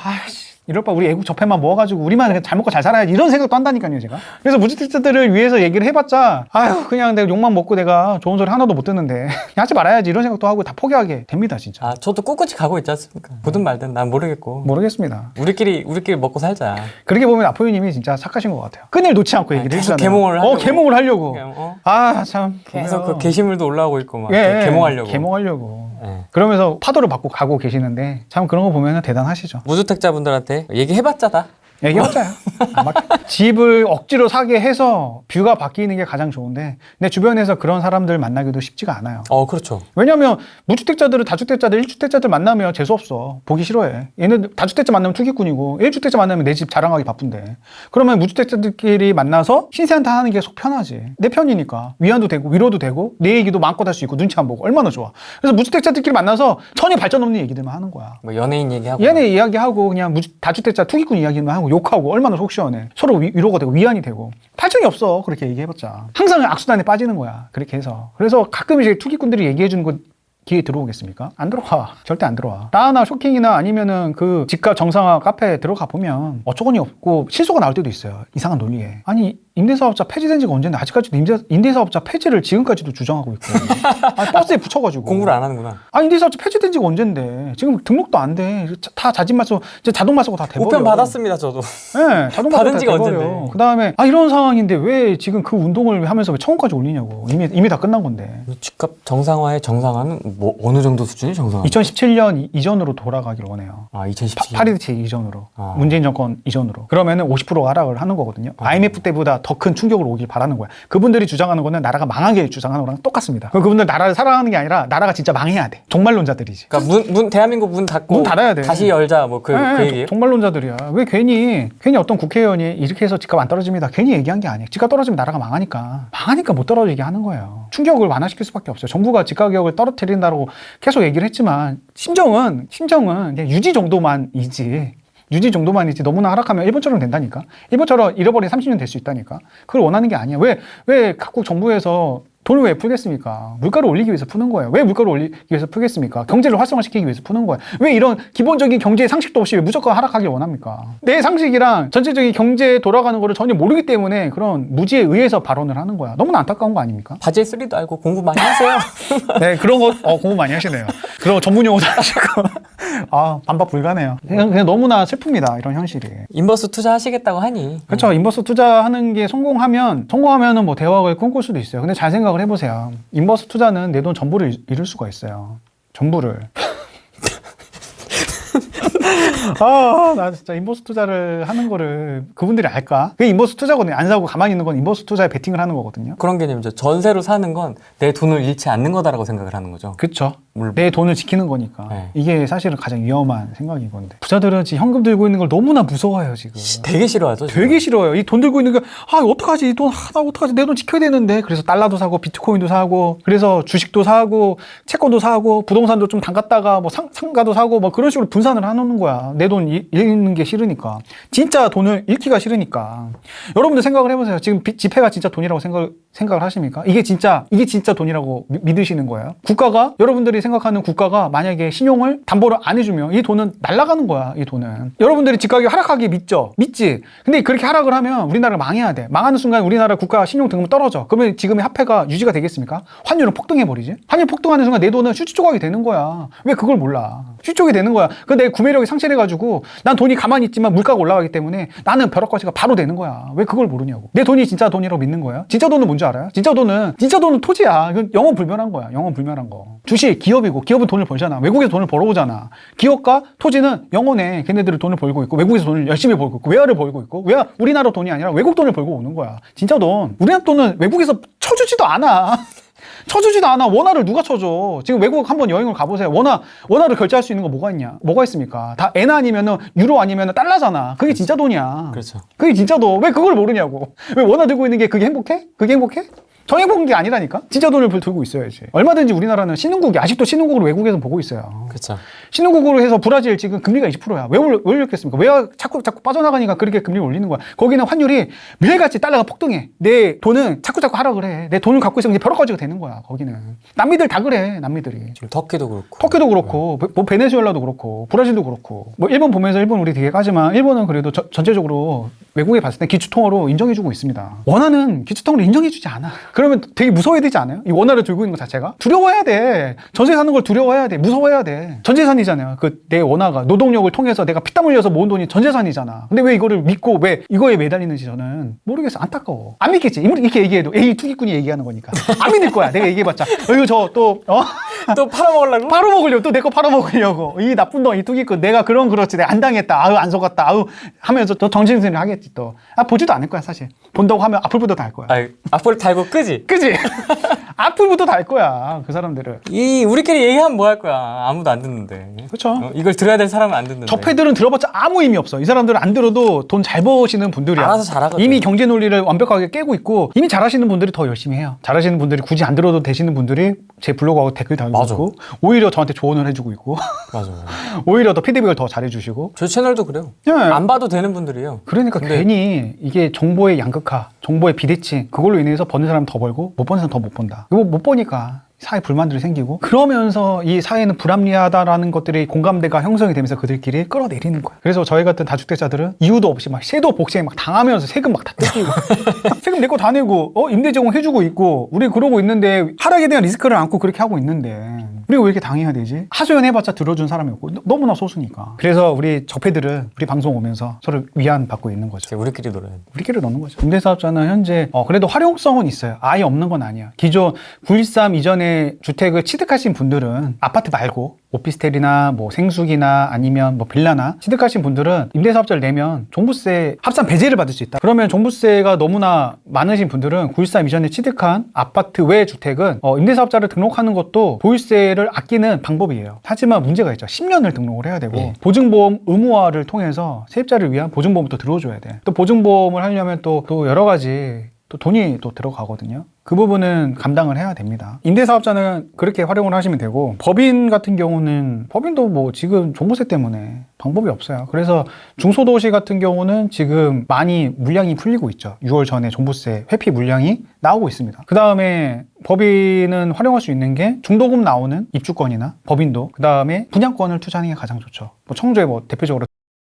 이럴 바 우리 애국 저패만 모아가지고 우리만 그냥 잘 먹고 잘 살아야지 이런 생각도 한다니까요 제가. 그래서 무주택자들을 위해서 얘기를 해봤자 그냥 내가 욕만 먹고 내가 좋은 소리 하나도 못 듣는데 하지 말아야지 이런 생각도 하고 다 포기하게 됩니다 진짜. 저도 꿋꿋이 가고 있지 않습니까? 보든 말든 난 모르겠고. 모르겠습니다. 우리끼리 먹고 살자. 그렇게 보면 아포유님이 진짜 착하신 것 같아요. 끈을 놓지 않고 얘기를 계속 해주잖아요. 계몽을 하려고. 계몽을 하려고. 참. 계속 보면. 그 게시물도 올라오고 있고 막 계몽하려고. 그러면서 파도를 받고 가고 계시는데 참 그런 거 보면 대단하시죠. 무주택자분들한테 얘기해봤자다. 얘기해봤자요. 집을 억지로 사게 해서 뷰가 바뀌는 게 가장 좋은데 내 주변에서 그런 사람들 만나기도 쉽지가 않아요. 그렇죠. 왜냐면 무주택자들은 다주택자들, 1주택자들 만나면 재수없어. 보기 싫어해. 얘는 다주택자 만나면 투기꾼이고 1주택자 만나면 내 집 자랑하기 바쁜데 그러면 무주택자들끼리 만나서 신세한타 하는 게 속 편하지. 내 편이니까 위안도 되고 위로도 되고 내 얘기도 마음껏 할 수 있고 눈치 안 보고 얼마나 좋아. 그래서 무주택자들끼리 만나서 전혀 발전 없는 얘기들만 하는 거야. 뭐 연예인 얘기하고. 얘네 이야기하고 그냥 다주택자 투기꾼 이야기만 하고 욕하고 얼마나 속 시원해. 서로 위로가 되고 위안이 되고 발전이 없어. 그렇게 얘기해봤자 항상 악순환에 빠지는 거야. 그렇게 해서 그래서 가끔 이제 투기꾼들이 얘기해주는 거 기회 들어오겠습니까? 안 들어와. 절대 안 들어와. 나나 쇼킹이나 아니면은 그 집값 정상화 카페에 들어가 보면 어처구니 없고 실소가 나올 때도 있어요. 이상한 논리에. 아니 임대사업자 폐지된 지가 언젠데 아직까지도 임대사업자 폐지를 지금까지도 주장하고 있고 아니, 버스에 붙여가지고 공부를 안 하는구나. 아니 임대사업자 폐지된 지가 언젠데 지금 등록도 안 돼. 다 자진말소 자동말소가 다 돼버려. 우편 받았습니다 저도. 네, 자동말소 받은 다 지가 돼버려. 언젠데. 그 다음에 이런 상황인데 왜 지금 그 운동을 하면서 왜 청원까지 올리냐고. 이미 다 끝난 건데. 집값 정상화의 정상화는 뭐 어느 정도 수준이 정상화? 2017년 이전으로 돌아가길 원해요. 2017년. 파리대책 이전으로. 문재인 정권 이전으로. 그러면은 50% 하락을 하는 거거든요. IMF 때보다 더 큰 충격을 오길 바라는 거야. 그분들이 주장하는 거는 나라가 망하게 주장하는 거랑 똑같습니다. 그분들 나라를 사랑하는 게 아니라 나라가 진짜 망해야 돼. 종말론자들이지. 그러니까 대한민국 문 닫고 문 닫아야 돼. 다시 열자 뭐 그 얘기예요? 종말론자들이야. 왜 괜히 어떤 국회의원이 이렇게 해서 집값 안 떨어집니다. 괜히 얘기한 게 아니에요. 집값 떨어지면 나라가 망하니까 못 떨어지게 하는 거예요. 충격을 완화시킬 수밖에 없어요. 정부가 집값 가격을 떨어뜨린다고 계속 얘기를 했지만 심정은 그냥 유지 정도만이지. 너무나 하락하면 일본처럼 된다니까. 일본처럼 잃어버린 30년 될 수 있다니까. 그걸 원하는 게 아니야. 왜 각국 정부에서 돈을 왜 풀겠습니까? 물가를 올리기 위해서 푸는 거예요. 왜 물가를 올리기 위해서 풀겠습니까? 경제를 활성화시키기 위해서 푸는 거예요. 왜 이런 기본적인 경제 상식도 없이 왜 무조건 하락하길 원합니까? 내 상식이랑 전체적인 경제에 돌아가는 거를 전혀 모르기 때문에 그런 무지에 의해서 발언을 하는 거야. 너무나 안타까운 거 아닙니까? 바지의 쓰리도 알고 공부 많이 하세요. 네, 그런 거 공부 많이 하시네요. 그런 거 전문 용어도 하시고. 반박 불가네요. 그냥 너무나 슬픕니다. 이런 현실이. 인버스 투자하시겠다고 하니. 그렇죠. 인버스 투자하는 게 성공하면은 뭐 대박을 꿈꿀 수도 있어요. 근데 잘 생각을 해보세요. 인버스 투자는 내 돈 전부를 잃을 수가 있어요. 전부를. 나 진짜 인버스 투자를 하는 거를 그분들이 알까? 그게 인버스 투자거든요. 안 사고 가만히 있는 건 인버스 투자에 베팅을 하는 거거든요. 그런 개념이죠. 전세로 사는 건 내 돈을 잃지 않는 거다라고 생각을 하는 거죠. 그렇죠. 내 돈을 지키는 거니까. 네. 이게 사실은 가장 위험한 생각인 건데. 부자들은 지금 현금 들고 있는 걸 너무나 무서워해요, 지금. 되게 싫어하죠. 지금. 되게 싫어요. 이 돈 들고 있는 거, 어떡하지? 이 돈, 나 어떡하지? 내 돈 지켜야 되는데. 그래서 달러도 사고, 비트코인도 사고, 그래서 주식도 사고, 채권도 사고, 부동산도 좀 담갔다가, 뭐 상가도 사고, 뭐 그런 식으로 분산을 해놓는 거야. 내 돈 잃는 게 싫으니까. 진짜 돈을 잃기가 싫으니까. 여러분들 생각을 해보세요. 지금 지폐가 진짜 돈이라고 생각을 하십니까? 이게 진짜 돈이라고 믿으시는 거예요? 여러분들이 생각하는 국가가 만약에 신용을 담보를 안 해주면 이 돈은 날아가는 거야, 이 돈은. 여러분들이 집가격이 하락하기 믿지? 근데 그렇게 하락을 하면 우리나라가 망해야 돼. 망하는 순간 우리나라 국가 신용 등급 떨어져. 그러면 지금의 화폐가 유지가 되겠습니까? 환율은 폭등해버리지? 환율 폭등하는 순간 내 돈은 휴지 조각이 되는 거야. 왜 그걸 몰라? 휴지 조각이 되는 거야. 내 구매력이 상실해가지고 난 돈이 가만히 있지만 물가가 올라가기 때문에 나는 벼락거지가 바로 되는 거야. 왜 그걸 모르냐고. 내 돈이 진짜 돈이라고 믿는 거예요? 진짜 돈은 뭔지 알아요? 진짜 돈은 토지야. 이건 영원 불멸한 거야. 영원 불멸한 거. 주식, 기업이고 기업은 돈을 벌잖아. 외국에서 돈을 벌어오잖아. 기업과 토지는 영원해. 걔네들은 돈을 벌고 있고 외국에서 돈을 열심히 벌고 있고 외화를 벌고 있고 우리나라 돈이 아니라 외국 돈을 벌고 오는 거야. 진짜 돈. 우리나라 돈은 외국에서 쳐주지도 않아. 원화를 누가 쳐줘? 지금 외국 한번 여행을 가보세요. 원화를 결제할 수 있는 거 뭐가 있습니까? 다 엔화 아니면은 유로 아니면은 달러잖아. 그게 진짜 돈이야. 그렇죠. 그게 진짜 돈. 왜 그걸 모르냐고. 왜 원화 들고 있는 게 그게 행복해? 전 행복한 게 아니라니까? 진짜 돈을 들고 있어야지. 얼마든지 우리나라는 아직도 신흥국으로 외국에서 보고 있어요. 그렇죠. 신흥국으로 해서 브라질 지금 금리가 20%야. 왜 올렸겠습니까? 왜 자꾸 빠져나가니까 그렇게 금리를 올리는 거야. 거기는 환율이 매일같이 달러가 폭등해. 내 돈은 자꾸 하락을 해. 내 돈을 갖고 있으면 이제 벼락가지가 되는 거야, 거기는. 남미들 다 그래, 남미들이. 지금 터키도 그렇고. 뭐 베네수엘라도 그렇고, 브라질도 그렇고. 뭐 일본 보면서 일본 우리 되게 까지만 일본은 그래도 전체적으로 외국에 봤을 때 기축통화로 인정해주고 있습니다. 원화는 기축통화로 인정해주지 않아. 그러면 되게 무서워야 되지 않아요? 이 원화를 들고 있는 것 자체가? 두려워해야 돼. 전세 사는 걸 두려워해야 돼. 무서워해야 돼. 전세 사는 재산이잖아요. 그 내 원화가 노동력을 통해서 내가 피땀 흘려서 모은 돈이 전 재산이잖아. 근데 왜 이거를 믿고 왜 이거에 매달리는지 저는 모르겠어. 안타까워. 안 믿겠지. 이렇게 얘기해도 에이 투기꾼이 얘기하는 거니까 안 믿을 거야. 내가 얘기해봤자 이거 저또 또 팔아먹으려고? 팔아먹으려고 또 내 거 팔아먹으려고 이 나쁜 놈 이 투기꾼 내가 그런 그렇지 내가 안 당했다 아우 안 속았다 아우 하면서 또 정신승리를 하겠지 또. 보지도 않을 거야 사실. 본다고 하면 악플부터 달 거야. 악플 달고 끄지? 그지? 악플부터 달 거야 그 사람들은. 우리끼리 얘기하면 뭐 할 거야. 아무도 안 듣는데. 그렇죠. 이걸 들어야 될 사람은 안 듣는데. 저 패들은 들어봤자 아무 의미 없어. 이 사람들은 안 들어도 돈 잘 버시는 분들이야. 알아서 잘하거든. 이미 경제 논리를 완벽하게 깨고 있고 이미 잘하시는 분들이 더 열심히 해요. 잘하시는 분들이 굳이 안 들어도 되시는 분들이 제 블로그하고 댓글 달고 맞아. 있고 오히려 저한테 조언을 해주고 있고 맞아. 오히려 더 피드백을 더 잘해주시고. 저희 채널도 그래요. 네. 안 봐도 되는 분들이에요. 그러니까 근데- 괜히 이게 정보의 양극화, 정보의 비대칭 그걸로 인해서 버는 사람 더 벌고 못 버는 사람 더 못 번다. 이거 못 버니까 사회 불만들이 생기고 그러면서 이 사회는 불합리하다라는 것들이 공감대가 형성이 되면서 그들끼리 끌어내리는 거야. 그래서 저희 같은 다주택자들은 이유도 없이 막 섀도우 복싱 막 당하면서 세금 막 다 뜯기고 세금 내 거 다 내고 임대 제공 해주고 있고 우리 그러고 있는데 하락에 대한 리스크를 안고 그렇게 하고 있는데 우리가 왜 이렇게 당해야 되지? 하소연 해봤자 들어준 사람이 없고 너무나 소수니까. 그래서 우리 적폐들은 우리 방송 오면서 서로 위안 받고 있는 거죠. 우리끼리 놀아야 돼. 우리끼리 넣는 거죠. 임대사업자는 현재 그래도 활용성은 있어요. 아예 없는 건 아니야. 기존 9.13 이전에 주택을 취득하신 분들은 아파트 말고 오피스텔이나 뭐 생수기나 아니면 뭐 빌라나 취득하신 분들은 임대사업자를 내면 종부세 합산 배제를 받을 수 있다. 그러면 종부세가 너무나 많으신 분들은 9.13 이전에 취득한 아파트 외 주택은 임대사업자를 등록하는 것도 보유세를 아끼는 방법이에요. 하지만 문제가 있죠. 10년을 등록을 해야 되고 보증보험 의무화를 통해서 세입자를 위한 보증보험부터 들어줘야 돼. 또 보증보험을 하려면 또 여러 가지 또 돈이 또 들어가거든요. 그 부분은 감당을 해야 됩니다. 임대사업자는 그렇게 활용을 하시면 되고 법인 같은 경우는 법인도 뭐 지금 종부세 때문에 방법이 없어요. 그래서 중소도시 같은 경우는 지금 많이 물량이 풀리고 있죠. 6월 전에 종부세 회피 물량이 나오고 있습니다. 그 다음에 법인은 활용할 수 있는 게 중도금 나오는 입주권이나 법인도 그 다음에 분양권을 투자하는 게 가장 좋죠. 뭐 청주에 뭐 대표적으로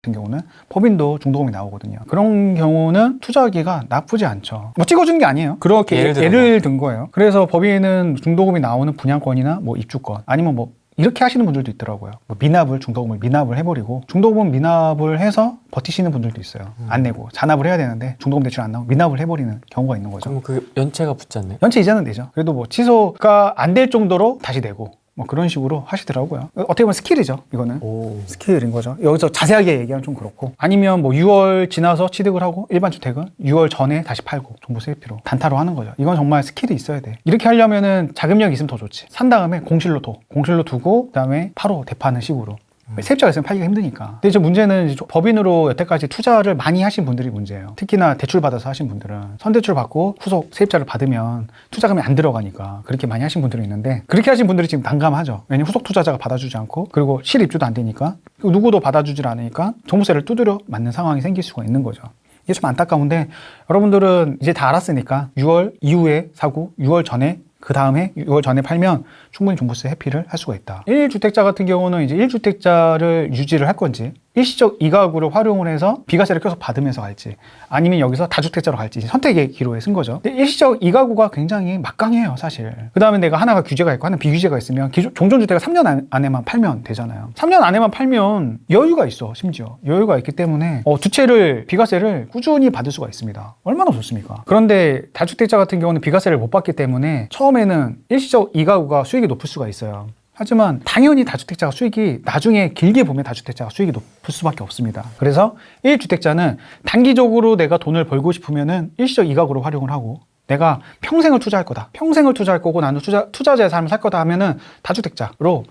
같은 경우는 법인도 중도금이 나오거든요. 그런 경우는 투자하기가 나쁘지 않죠. 뭐 찍어주는 게 아니에요. 그렇게 예를 든 거예요. 그래서 법인은 중도금이 나오는 분양권이나 뭐 입주권 아니면 뭐 이렇게 하시는 분들도 있더라고요. 뭐 미납을 중도금을 미납을 해버리고 중도금 미납을 해서 버티시는 분들도 있어요. 안 내고 잔압을 해야 되는데 중도금 대출 안 나오고 미납을 해버리는 경우가 있는 거죠. 그럼 그 연체가 붙지 않나요? 연체 이자는 되죠. 그래도 뭐 취소가 안 될 정도로 다시 내고 뭐 그런 식으로 하시더라고요. 어떻게 보면 스킬이죠, 이거는. 스킬인 거죠. 여기서 자세하게 얘기하면 좀 그렇고. 아니면 뭐 6월 지나서 취득을 하고 일반 주택은 6월 전에 다시 팔고 종부세 회피로 단타로 하는 거죠. 이건 정말 스킬이 있어야 돼. 이렇게 하려면은 자금력이 있으면 더 좋지. 산 다음에 공실로 두고 그다음에 바로 대파하는 식으로. 세입자가 있으면 팔기가 힘드니까. 근데 이제 문제는 이제 법인으로 여태까지 투자를 많이 하신 분들이 문제예요. 특히나 대출 받아서 하신 분들은 선대출 받고 후속 세입자를 받으면 투자금이 안 들어가니까 그렇게 많이 하신 분들이 있는데 그렇게 하신 분들이 지금 난감하죠. 왜냐면 후속 투자자가 받아주지 않고 그리고 실입주도 안 되니까 누구도 받아주질 않으니까 종부세를 두드려 맞는 상황이 생길 수가 있는 거죠. 이게 좀 안타까운데 여러분들은 이제 다 알았으니까 6월 이후에 사고 6월 전에 그 다음에 6월 전에 팔면 충분히 종부세 회피를 할 수가 있다. 1주택자 같은 경우는 이제 1주택자를 유지를 할 건지 일시적 이가구를 활용을 해서 비과세를 계속 받으면서 갈지 아니면 여기서 다주택자로 갈지 선택의 기로에 쓴 거죠. 근데 일시적 이가구가 굉장히 막강해요 사실. 그 다음에 내가 하나가 규제가 있고 하나는 비규제가 있으면 종전주택을 3년 안에만 팔면 되잖아요. 3년 안에만 팔면 여유가 있어. 심지어 여유가 있기 때문에 두 채를 비과세를 꾸준히 받을 수가 있습니다. 얼마나 좋습니까? 그런데 다주택자 같은 경우는 비과세를 못 받기 때문에 처음에는 일시적 이가구가 수익이 높을 수가 있어요. 하지만 당연히 다주택자가 수익이 나중에 길게 보면 다주택자가 수익이 높을 수밖에 없습니다. 그래서 1주택자는 단기적으로 내가 돈을 벌고 싶으면은 일시적 이가구로 활용을 하고 내가 평생을 투자할 거다. 평생을 투자할 거고 나는 투자자의 삶을 살 거다 하면은 다주택자로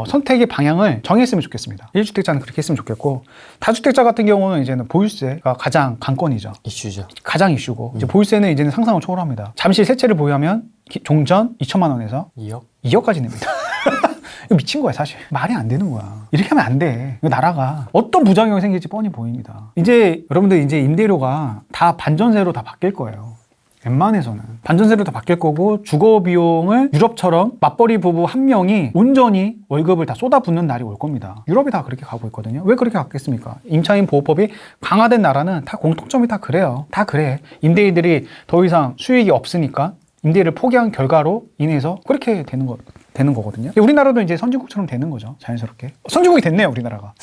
선택의 방향을 정했으면 좋겠습니다. 1주택자는 그렇게 했으면 좋겠고 다주택자 같은 경우는 이제는 보유세가 가장 관건이죠. 이슈죠. 가장 이슈고 이제 보유세는 이제는 상상을 초월합니다. 잠시 세 채를 보유하면 종전 2천만 원에서 2억까지 냅니다. 이거 미친 거야 사실. 말이 안 되는 거야. 이렇게 하면 안 돼. 이거 나라가 어떤 부작용이 생길지 뻔히 보입니다. 이제 여러분들 이제 임대료가 다 반전세로 다 바뀔 거예요. 웬만해서는 반전세로 다 바뀔 거고 주거 비용을 유럽처럼 맞벌이 부부 한 명이 온전히 월급을 다 쏟아붓는 날이 올 겁니다. 유럽이 다 그렇게 가고 있거든요. 왜 그렇게 갔겠습니까? 임차인 보호법이 강화된 나라는 다 공통점이 다 그래요. 다 그래. 임대인들이 더 이상 수익이 없으니까 임대를 포기한 결과로 인해서 그렇게 되는 되는 거거든요. 우리나라도 이제 선진국처럼 되는 거죠. 자연스럽게. 선진국이 됐네요, 우리나라가.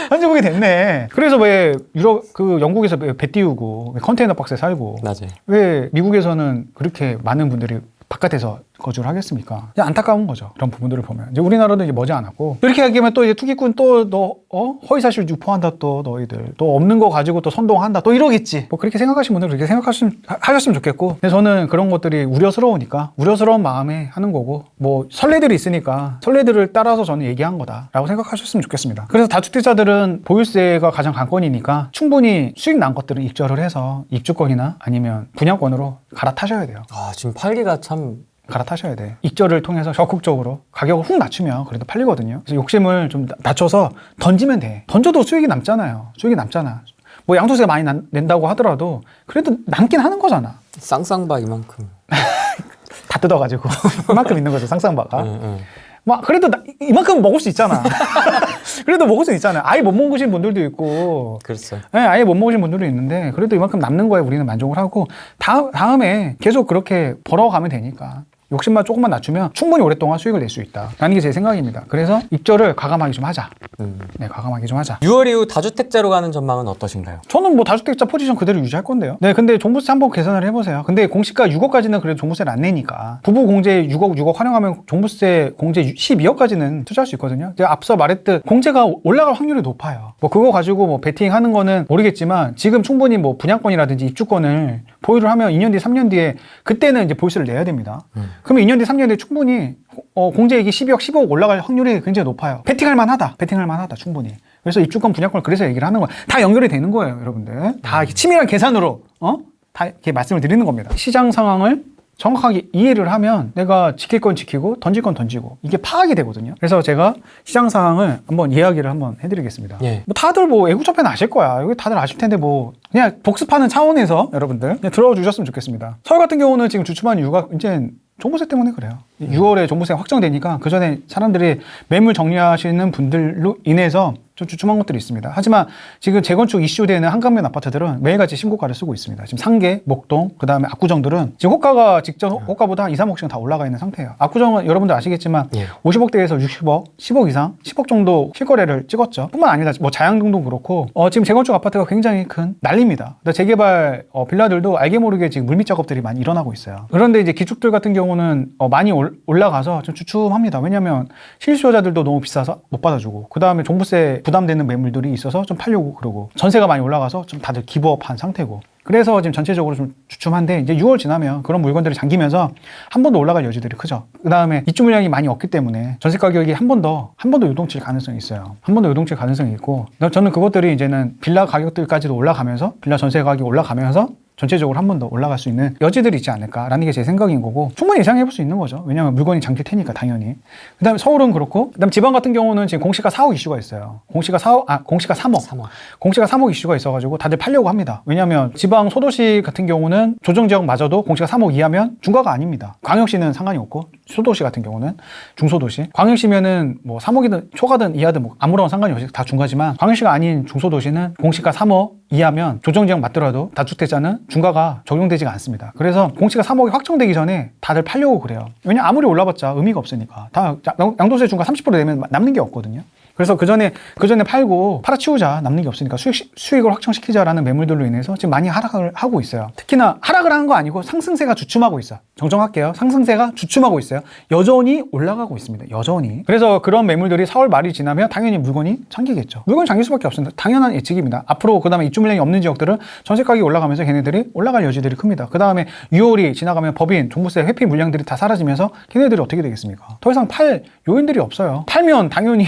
선진국이 됐네. 그래서 왜 유럽, 영국에서 배 띄우고, 왜 컨테이너 박스에 살고, 맞아요. 왜 미국에서는 그렇게 많은 분들이 바깥에서 거주를 하겠습니까? 그냥 안타까운 거죠. 그런 부분들을 보면. 이제 우리나라도 이제 머지않았고. 이렇게 얘기하면 또 이제 투기꾼 또 너, 허위사실 유포한다 또 너희들. 또 없는 거 가지고 또 선동한다 또 이러겠지. 뭐 그렇게 생각하시는 분들 그렇게 하셨으면 좋겠고. 근데 저는 그런 것들이 우려스러우니까 우려스러운 마음에 하는 거고. 뭐 선례들이 있으니까 선례들을 따라서 저는 얘기한 거다라고 생각하셨으면 좋겠습니다. 그래서 다주택자들은 보유세가 가장 관건이니까 충분히 수익 난 것들은 입절을 해서 입주권이나 아니면 분양권으로 갈아타셔야 돼요. 아, 지금 팔기가 참 갈아타셔야 돼. 입절을 통해서 적극적으로 가격을 훅 낮추면 그래도 팔리거든요. 그래서 욕심을 좀 낮춰서 던지면 돼. 던져도 수익이 남잖아요. 수익이 남잖아. 뭐 양도세 많이 낸다고 하더라도 그래도 남긴 하는 거잖아. 쌍쌍바 이만큼. 다 뜯어가지고 이만큼 있는 거죠. 쌍쌍바가. 응. 막 그래도 이만큼 먹을 수 있잖아. 그래도 먹을 수 있잖아요. 아예 못 먹으신 분들도 있고. 그렇죠. 네, 아예 못 먹으신 분들도 있는데 그래도 이만큼 남는 거에 우리는 만족을 하고 다음에 계속 그렇게 벌어가면 되니까. 욕심만 조금만 낮추면 충분히 오랫동안 수익을 낼 수 있다라는 게 제 생각입니다. 그래서 입절을 과감하게 좀 하자. 네, 과감하게 좀 하자. 6월 이후 다주택자로 가는 전망은 어떠신가요? 저는 뭐 다주택자 포지션 그대로 유지할 건데요. 네, 근데 종부세 한번 계산을 해보세요. 근데 공시가 6억까지는 그래도 종부세를 안 내니까 부부 공제 6억 활용하면 종부세 공제 12억까지는 투자할 수 있거든요. 제가 앞서 말했듯 공제가 올라갈 확률이 높아요. 뭐 그거 가지고 뭐 베팅하는 거는 모르겠지만 지금 충분히 뭐 분양권이라든지 입주권을 보유를 하면 2년 뒤, 3년 뒤에 그때는 이제 보유세를 내야 됩니다. 그러면 2년 뒤, 3년 뒤에 충분히 공제액이 12억, 15억 올라갈 확률이 굉장히 높아요. 베팅할 만하다, 충분히. 그래서 입주권, 분양권을 그래서 얘기를 하는 거예요. 다 연결이 되는 거예요, 여러분들. 다 치밀한 계산으로, 다 이렇게 말씀을 드리는 겁니다. 시장 상황을 정확하게 이해를 하면 내가 지킬 건 지키고 던질 건 던지고 이게 파악이 되거든요. 그래서 제가 시장 상황을 한번 이야기를 한번 해드리겠습니다. 예. 뭐 다들 뭐 애국자패는 아실 거야. 여기 다들 아실 텐데 뭐 그냥 복습하는 차원에서 여러분들 그냥 들어와 주셨으면 좋겠습니다. 서울 같은 경우는 지금 주춤한 이유가 이제 종부세 때문에 그래요. 6월에 종부세가 확정되니까 그 전에 사람들이 매물 정리하시는 분들로 인해서 좀 주춤한 것들이 있습니다. 하지만 지금 재건축 이슈되는 한강변 아파트들은 매일같이 신고가를 쓰고 있습니다. 지금 상계, 목동, 그 다음에 압구정들은 지금 호가가 직전 호가보다 한 2, 3억씩은 다 올라가 있는 상태예요. 압구정은 여러분들 아시겠지만 50억대에서 60억, 10억 이상, 10억 정도 실거래를 찍었죠. 뿐만 아니라 뭐 자양동도 그렇고 지금 재건축 아파트가 굉장히 큰 난리입니다. 재개발 빌라들도 알게 모르게 지금 물밑 작업들이 많이 일어나고 있어요. 그런데 이제 기축들 같은 경우는 많이 올라가서 좀 주춤합니다. 왜냐하면 실수요자들도 너무 비싸서 못 받아주고 그 다음에 종부세 부담되는 매물들이 있어서 좀 팔려고 그러고 전세가 많이 올라가서 좀 다들 기부업한 상태고 그래서 지금 전체적으로 좀 주춤한데 이제 6월 지나면 그런 물건들이 잠기면서 한 번 더 올라갈 여지들이 크죠. 그 다음에 입주 물량이 많이 없기 때문에 전세 가격이 한 번 더 요동칠 가능성이 있어요. 한 번 더 요동칠 가능성이 있고 저는 그것들이 이제는 빌라 가격들까지도 올라가면서 빌라 전세 가격이 올라가면서 전체적으로 한 번 더 올라갈 수 있는 여지들이 있지 않을까라는 게 제 생각인 거고 충분히 예상해 볼 수 있는 거죠. 왜냐하면 물건이 잠길 테니까 당연히. 그 다음에 서울은 그렇고 그 다음에 지방 같은 경우는 지금 공시가 4억 이슈가 있어요. 공시가 3억. 공시가 3억 이슈가 있어가지고 다들 팔려고 합니다. 왜냐하면 지방 소도시 같은 경우는 조정지역마저도 공시가 3억 이하면 중과가 아닙니다. 광역시는 상관이 없고 소도시 같은 경우는 중소도시. 광역시면은 뭐 3억이든 초과든 이하든 뭐 아무런 상관이 없이 다 중과지만 광역시가 아닌 중소도시는 공시가 3억 이하면 조정지역 맞더라도 다주택자는 중과가 적용되지가 않습니다. 그래서 공시가 3억이 확정되기 전에 다들 팔려고 그래요. 왜냐 아무리 올라봤자 의미가 없으니까. 다 양도세 중과 30% 내면 남는 게 없거든요. 그래서 그 전에 팔고 팔아치우자 남는 게 없으니까 수익을 확정시키자라는 매물들로 인해서 지금 많이 하락을 하고 있어요. 특히나 하락을 하는 거 아니고 상승세가 주춤하고 있어. 정정할게요. 상승세가 주춤하고 있어요. 여전히 올라가고 있습니다. 여전히. 그래서 그런 매물들이 4월 말이 지나면 당연히 물건이 잠기겠죠. 물건이 잠길 수밖에 없습니다. 당연한 예측입니다. 앞으로 그 다음에 입주 물량이 없는 지역들은 전세 가격이 올라가면서 걔네들이 올라갈 여지들이 큽니다. 그 다음에 6월이 지나가면 법인, 종부세, 회피 물량들이 다 사라지면서 걔네들이 어떻게 되겠습니까? 더 이상 팔 요인들이 없어요. 팔면 당연히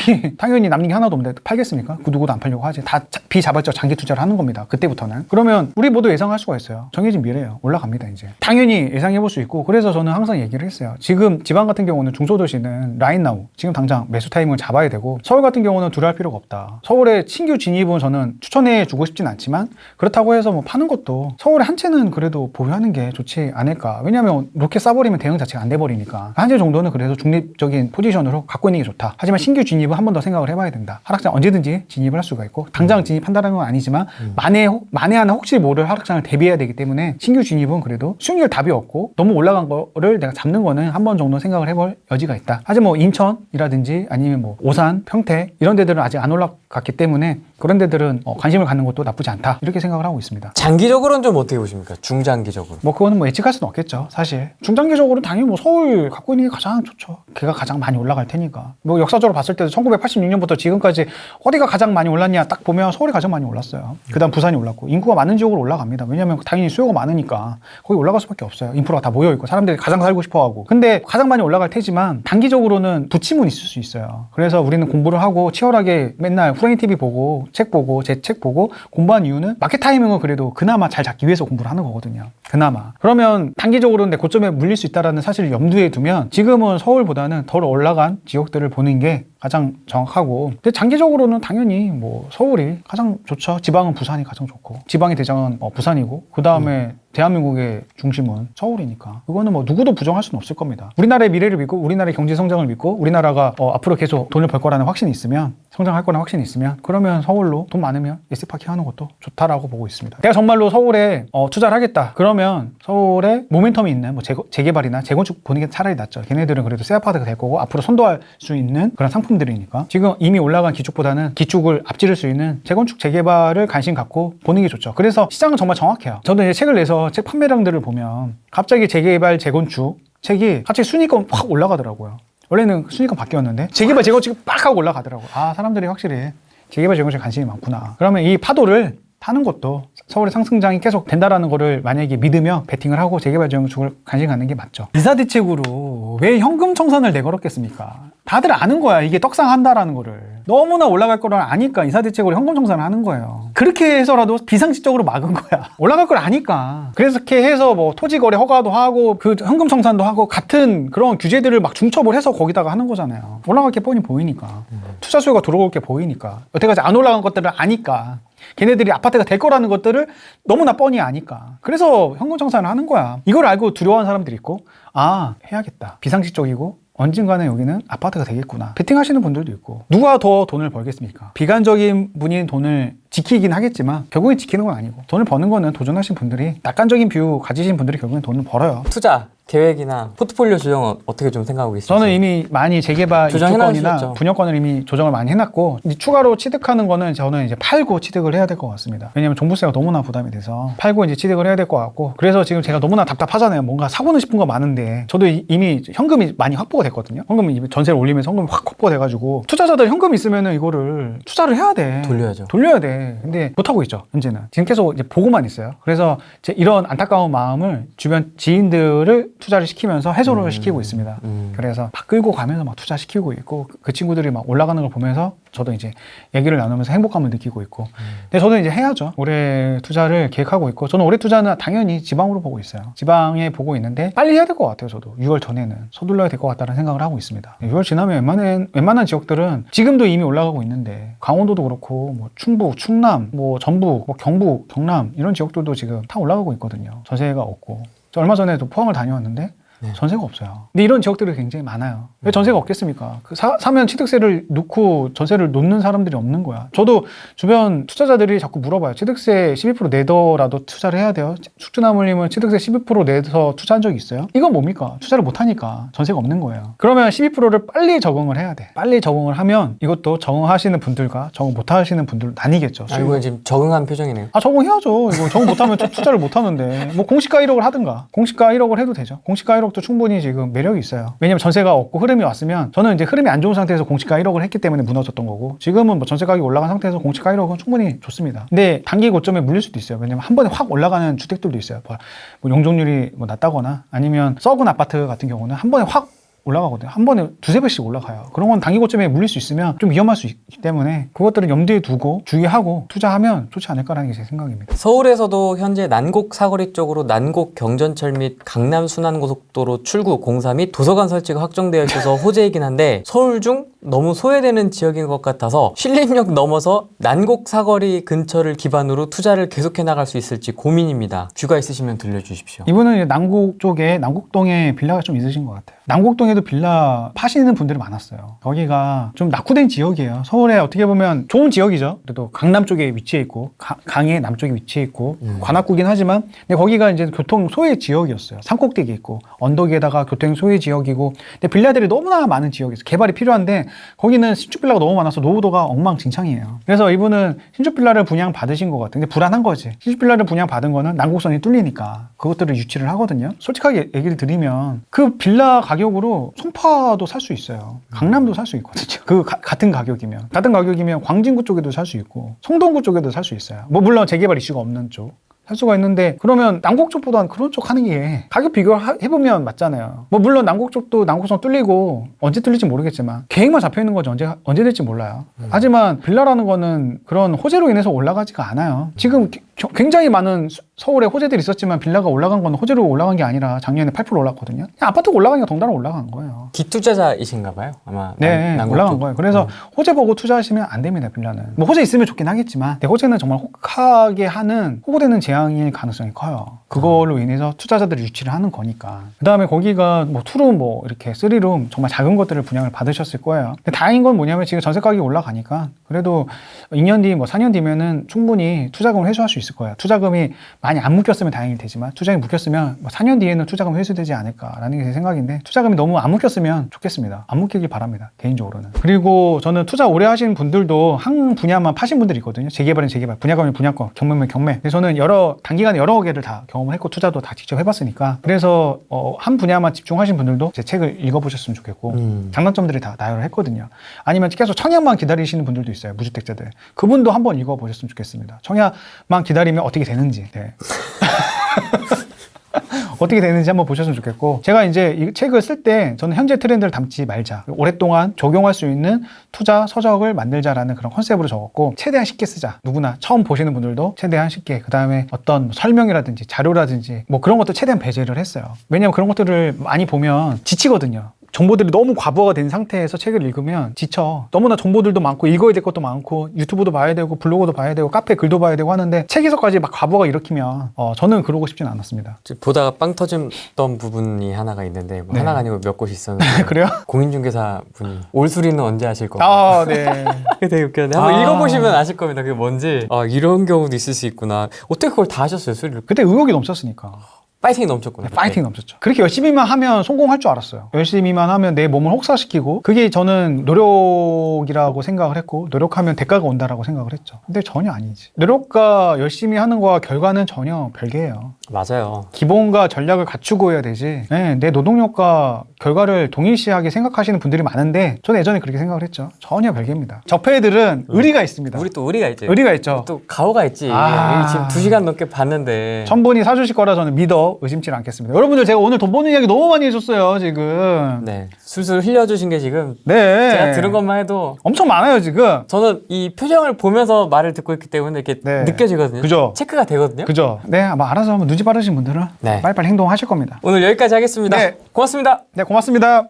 남는 게 하나도 없는데 팔겠습니까? 그 누구도 안 팔려고 하지. 다 비자발적 장기 투자를 하는 겁니다. 그때부터는. 그러면 우리 모두 예상할 수가 있어요. 정해진 미래예요. 올라갑니다 이제. 당연히 예상해 볼 수 있고 그래서 저는 항상 얘기를 했어요. 지금 지방 같은 경우는 중소도시는 라인나우 지금 당장 매수 타이밍을 잡아야 되고 서울 같은 경우는 두려할 필요가 없다. 서울에 신규 진입은 저는 추천해 주고 싶진 않지만 그렇다고 해서 뭐 파는 것도 서울에 한 채는 그래도 보유하는 게 좋지 않을까. 왜냐하면 로켓 쏴버리면 대응 자체가 안 돼버리니까 한 채 정도는 그래도 중립적인 포지션으로 갖고 있는 게 좋다. 하지만 신규 진입은 한 번 더 생각을 생각을 해봐야 된다. 하락장 언제든지 진입을 할 수가 있고 당장 진입한다는 건 아니지만 만에 하나 혹시 모를 하락장을 대비해야 되기 때문에 신규 진입은 그래도 수익률 답이 없고 너무 올라간 거를 내가 잡는 거는 한 번 정도 생각을 해볼 여지가 있다. 하지만 뭐 인천이라든지 아니면 뭐 오산, 평택 이런 데들은 아직 안 올라갔기 때문에 그런 데들은 관심을 갖는 것도 나쁘지 않다. 이렇게 생각을 하고 있습니다. 장기적으로는 좀 어떻게 보십니까? 중장기적으로. 뭐 그거는 뭐 예측할 수는 없겠죠. 사실 중장기적으로 당연히 뭐 서울 갖고 있는 게 가장 좋죠. 걔가 가장 많이 올라갈 테니까. 뭐 역사적으로 봤을 때도 1986년부터 지금까지 어디가 가장 많이 올랐냐 딱 보면 서울이 가장 많이 올랐어요. 그다음 부산이 올랐고 인구가 많은 지역으로 올라갑니다. 왜냐하면 당연히 수요가 많으니까 거기 올라갈 수밖에 없어요. 인프라가 다 모여 있고 사람들이 가장 살고 싶어하고. 근데 가장 많이 올라갈 테지만 단기적으로는 부침은 있을 수 있어요. 그래서 우리는 공부를 하고 치열하게 맨날 후라이 TV 보고 책 보고 제 책 보고 공부한 이유는 마켓 타이밍을 그래도 그나마 잘 잡기 위해서 공부를 하는 거거든요. 그나마. 그러면 단기적으로는 내 고점에 물릴 수 있다는 사실을 염두에 두면 지금은 서울보다는 덜 올라간 지역들을 보는 게 가장 정확하고 근데 장기적으로는 당연히 뭐 서울이 가장 좋죠. 지방은 부산이 가장 좋고 지방의 대장은 부산이고 그 다음에 대한민국의 중심은 서울이니까 그거는 뭐 누구도 부정할 수는 없을 겁니다. 우리나라의 미래를 믿고 우리나라의 경제 성장을 믿고 우리나라가 앞으로 계속 돈을 벌 거라는 확신이 있으면 성장할 거라는 확신이 있으면 그러면 서울로 돈 많으면 에스파키 하는 것도 좋다라고 보고 있습니다. 내가 정말로 서울에 투자를 하겠다 그러면 서울에 모멘텀이 있는 뭐 재개발이나 재건축 보는 게 차라리 낫죠. 걔네들은 그래도 새 아파트가 될 거고 앞으로 선도할 수 있는 그런 상품들이니까 지금 이미 올라간 기축보다는 기축을 앞지를 수 있는 재건축 재개발을 관심 갖고 보는 게 좋죠. 그래서 시장은 정말 정확해요. 저도 이제 책을 내서 책 판매량들을 보면 갑자기 재개발 재건축 책이 갑자기 순위권 확 올라가더라고요. 원래는 순위권 바뀌었는데 재개발 재건축이 빡 하고 올라가더라고요. 아 사람들이 확실히 재개발 재건축에 관심이 많구나. 그러면 이 파도를 타는 것도 서울의 상승장이 계속 된다라는 거를 만약에 믿으며 베팅을 하고 재개발 재건축을 관심 갖는 게 맞죠. 이사대책으로 왜 현금 청산을 내걸었겠습니까? 다들 아는 거야. 이게 떡상한다라는 거를. 너무나 올라갈 거를 아니까 이사대책으로 현금 청산을 하는 거예요. 그렇게 해서라도 비상식적으로 막은 거야. 올라갈 걸 아니까. 그래서 이렇게 해서 뭐 토지거래 허가도 하고 그 현금 청산도 하고 같은 그런 규제들을 막 중첩을 해서 거기다가 하는 거잖아요. 올라갈 게 뻔히 보이니까. 투자 수요가 들어올 게 보이니까. 여태까지 안 올라간 것들을 아니까. 걔네들이 아파트가 될 거라는 것들을 너무나 뻔히 아니까. 그래서 현금 청산을 하는 거야. 이걸 알고 두려워하는 사람들이 있고 아 해야겠다. 비상식적이고 언젠가는 여기는 아파트가 되겠구나. 베팅하시는 분들도 있고 누가 더 돈을 벌겠습니까? 비관적인 분이 돈을 지키긴 하겠지만 결국엔 지키는 건 아니고 돈을 버는 거는 도전하신 분들이 낙관적인 뷰 가지신 분들이 결국엔 돈을 벌어요. 투자 계획이나 포트폴리오 조정은 어떻게 좀 생각하고 계시죠? 저는 이미 많이 재개발 입주권이나 분여권을 이미 조정을 많이 해놨고 이제 추가로 취득하는 거는 저는 이제 팔고 취득을 해야 될 것 같습니다. 왜냐면 종부세가 너무나 부담이 돼서 팔고 이제 취득을 해야 될 것 같고 그래서 지금 제가 너무나 답답하잖아요. 뭔가 사고는 싶은 거 많은데 저도 이미 현금이 많이 확보가 됐거든요. 현금이 전세를 올리면서 현금이 확 확보가 돼가지고 투자자들 현금 있으면은 이거를 투자를 해야 돼. 돌려야 돼. 근데 못하고 있죠. 현재는. 지금 계속 이제 보고만 있어요. 그래서 이런 안타까운 마음을 주변 지인들을 투자를 시키면서 해소를 시키고 있습니다. 그래서 막 끌고 가면서 막 투자시키고 있고 그 친구들이 막 올라가는 걸 보면서 저도 이제 얘기를 나누면서 행복감을 느끼고 있고 근데 저도 이제 해야죠. 올해 투자를 계획하고 있고 저는 올해 투자는 당연히 지방으로 보고 있어요. 지방에 보고 있는데 빨리 해야 될 것 같아요. 저도 6월 전에는 서둘러야 될 것 같다는 생각을 하고 있습니다. 6월 지나면 웬만한 지역들은 지금도 이미 올라가고 있는데 강원도도 그렇고 뭐 충북, 충남, 뭐 전북, 뭐 경북, 경남 이런 지역들도 지금 다 올라가고 있거든요. 전세가 없고 저 얼마 전에도 포항을 다녀왔는데 전세가 없어요. 근데 이런 지역들이 굉장히 많아요. 왜 전세가 없겠습니까? 사면 취득세를 넣고 전세를 놓는 사람들이 없는 거야. 저도 주변 투자자들이 자꾸 물어봐요. 취득세 12% 내더라도 투자를 해야 돼요? 숙주나물님은 취득세 12% 내서 투자한 적이 있어요? 이건 뭡니까? 투자를 못하니까 전세가 없는 거예요. 그러면 12%를 빨리 적응을 해야 돼. 빨리 적응을 하면 이것도 적응하시는 분들과 적응 못하시는 분들 나뉘겠죠. 이거 지금 적응한 표정이네요. 적응해야죠. 이거 적응 못하면 투자를 못하는데 뭐 공시가 1억을 하든가 공시가 1억을 해도 되죠. 공시가 1억도 충분히 지금 매력이 있어요. 왜냐면 전세가 없고 흐름이 왔으면 저는 이제 흐름이 안 좋은 상태에서 공시가 1억을 했기 때문에 무너졌던 거고 지금은 뭐 전세 가격이 올라간 상태에서 공시가 1억은 충분히 좋습니다. 근데 단기 고점에 물릴 수도 있어요. 왜냐면 한 번에 확 올라가는 주택들도 있어요. 뭐 용적률이 뭐 낮다거나 아니면 썩은 아파트 같은 경우는 한 번에 확 올라가거든요. 한 번에 두세 배씩 올라가요. 그런 건 단기 고점에 물릴 수 있으면 좀 위험할 수 있기 때문에 그것들은 염두에 두고 주의하고 투자하면 좋지 않을까라는 게 제 생각입니다. 서울에서도 현재 난곡 사거리 쪽으로 난곡 경전철 및 강남 순환고속도로 출구 공사 및 도서관 설치가 확정되어 있어서 호재이긴 한데 서울 중 너무 소외되는 지역인 것 같아서 신림역 넘어서 난곡 사거리 근처를 기반으로 투자를 계속해 나갈 수 있을지 고민입니다. 뷰가 있으시면 들려주십시오. 이분은 이제 남곡 쪽에 남곡동에 빌라가 좀 있으신 것 같아요. 남곡동에도 빌라 파시는 분들이 많았어요. 거기가 좀 낙후된 지역이에요. 서울에 어떻게 보면 좋은 지역이죠. 그래도 강남 쪽에 위치해 있고 강의 남쪽에 위치해 있고 관악구긴 하지만 근데 거기가 이제 교통 소외 지역이었어요. 산꼭대기 있고 언덕에다가 교통 소외 지역이고 근데 빌라들이 너무나 많은 지역이었어요. 개발이 필요한데 거기는 신축 빌라가 너무 많아서 노후도가 엉망진창이에요. 그래서 이분은 신축 빌라를 분양 받으신 것 같은데 불안한 거지. 신축 빌라를 분양 받은 거는 난곡선이 뚫리니까 그것들을 유치를 하거든요. 솔직하게 얘기를 드리면 그 빌라 가격으로 송파도 살 수 있어요. 강남도 살 수 있거든요. 같은 가격이면 광진구 쪽에도 살 수 있고 송동구 쪽에도 살 수 있어요. 뭐 물론 재개발 이슈가 없는 쪽 할 수가 있는데 그러면 남곡 쪽보다는 그런 쪽 하는 게 가격 비교해보면 맞잖아요. 뭐 물론 남곡 쪽도 난곡선 뚫리고 언제 뚫릴지 모르겠지만 계획만 잡혀있는 거지 언제 될지 몰라요. 하지만 빌라라는 거는 그런 호재로 인해서 올라가지가 않아요. 지금 굉장히 많은 서울에 호재들이 있었지만 빌라가 올라간 건 호재로 올라간 게 아니라 작년에 8% 올랐거든요. 그냥 아파트가 올라가니까 덩달아 올라간 거예요. 기투자자이신가 봐요. 아마 네, 올라간 거예요. 그래서 호재 보고 투자하시면 안 됩니다. 빌라는. 뭐 호재 있으면 좋긴 하겠지만 근데 호재는 정말 혹하게 하는 호구되는 재앙일 가능성이 커요. 그걸로 인해서 투자자들이 유치를 하는 거니까. 그 다음에 거기가 뭐 투룸 뭐 이렇게 쓰리룸 정말 작은 것들을 분양을 받으셨을 거예요. 근데 다행인 건 뭐냐면 지금 전세 가격이 올라가니까 그래도 2년 뒤 뭐 4년 뒤면은 충분히 투자금을 회수할 수 있을 거예요. 투자금이 많이 안 묶였으면 다행일 테지만 투자금이 묶였으면 뭐 4년 뒤에는 투자금 회수되지 않을까라는 게 제 생각인데 투자금이 너무 안 묶였으면 좋겠습니다. 안 묶이길 바랍니다. 개인적으로는. 그리고 저는 투자 오래 하시는 분들도 한 분야만 파신 분들이 있거든요. 재개발은 재개발, 분야가면 분야권, 경매면 경매. 그래서 저는 단기간에 여러 개를 다 경험을 했고 투자도 다 직접 해봤으니까 그래서 한 분야만 집중하신 분들도 제 책을 읽어보셨으면 좋겠고 장단점들이 다 나열을 했거든요. 아니면 계속 청약만 기다리시는 분들도 있어요. 무주택자들. 그분도 한번 읽어보셨으면 좋겠습니다. 청약만 기다리면 어떻게 되는지. 네. 어떻게 되는지 한번 보셨으면 좋겠고 제가 이제 이 책을 쓸 때 저는 현재 트렌드를 담지 말자 오랫동안 적용할 수 있는 투자 서적을 만들자라는 그런 컨셉으로 적었고 최대한 쉽게 쓰자 누구나 처음 보시는 분들도 최대한 쉽게 그 다음에 어떤 설명이라든지 자료라든지 뭐 그런 것도 최대한 배제를 했어요. 왜냐하면 그런 것들을 많이 보면 지치거든요. 정보들이 너무 과부하가 된 상태에서 책을 읽으면 지쳐. 너무나 정보들도 많고 읽어야 될 것도 많고 유튜브도 봐야 되고 블로그도 봐야 되고 카페 글도 봐야 되고 하는데 책에서까지 막 과부하가 일으키면 저는 그러고 싶진 않았습니다. 보다가 빵 터졌던 부분이 하나가 있는데 뭐 네. 하나가 아니고 몇 곳이 있었는데 그래요? 공인중개사 분이 올수리는 언제 하실 건가? 아, 네. 그게 되게 웃겼는데 한번 읽어보시면 아실 겁니다. 그게 뭔지. 이런 경우도 있을 수 있구나. 어떻게 그걸 다 하셨어요, 수리를? 그때 의욕이 넘쳤으니까. 파이팅이 넘쳤구나. 네, 파이팅이 넘쳤죠. 그렇게 열심히만 하면 성공할 줄 알았어요. 열심히만 하면 내 몸을 혹사시키고 그게 저는 노력이라고 생각을 했고 노력하면 대가가 온다라고 생각을 했죠. 근데 전혀 아니지. 노력과 열심히 하는 거와 결과는 전혀 별개예요. 맞아요. 기본과 전략을 갖추고 해야 되지. 네, 내 노동력과 결과를 동일시하게 생각하시는 분들이 많은데 저는 예전에 그렇게 생각을 했죠. 전혀 별개입니다. 적폐들은 의리가 있습니다. 우리 또 의리가 있지. 의리가 있죠. 또 가오가 있지. 지금 2시간 넘게 봤는데. 천분이 사주실 거라 저는 믿어 의심치 않겠습니다. 여러분들 제가 오늘 돈 버는 이야기 너무 많이 해줬어요 지금. 네, 술술 흘려주신 게 지금 네. 제가 들은 것만 해도 엄청 많아요 지금. 저는 이 표정을 보면서 말을 듣고 있기 때문에 이렇게 네. 느껴지거든요. 그죠? 체크가 되거든요. 그죠? 네, 아마 알아서 한번 눈치 빠르신 분들은 네. 빨리빨리 행동하실 겁니다. 오늘 여기까지 하겠습니다. 네. 고맙습니다. 네, 고맙습니다.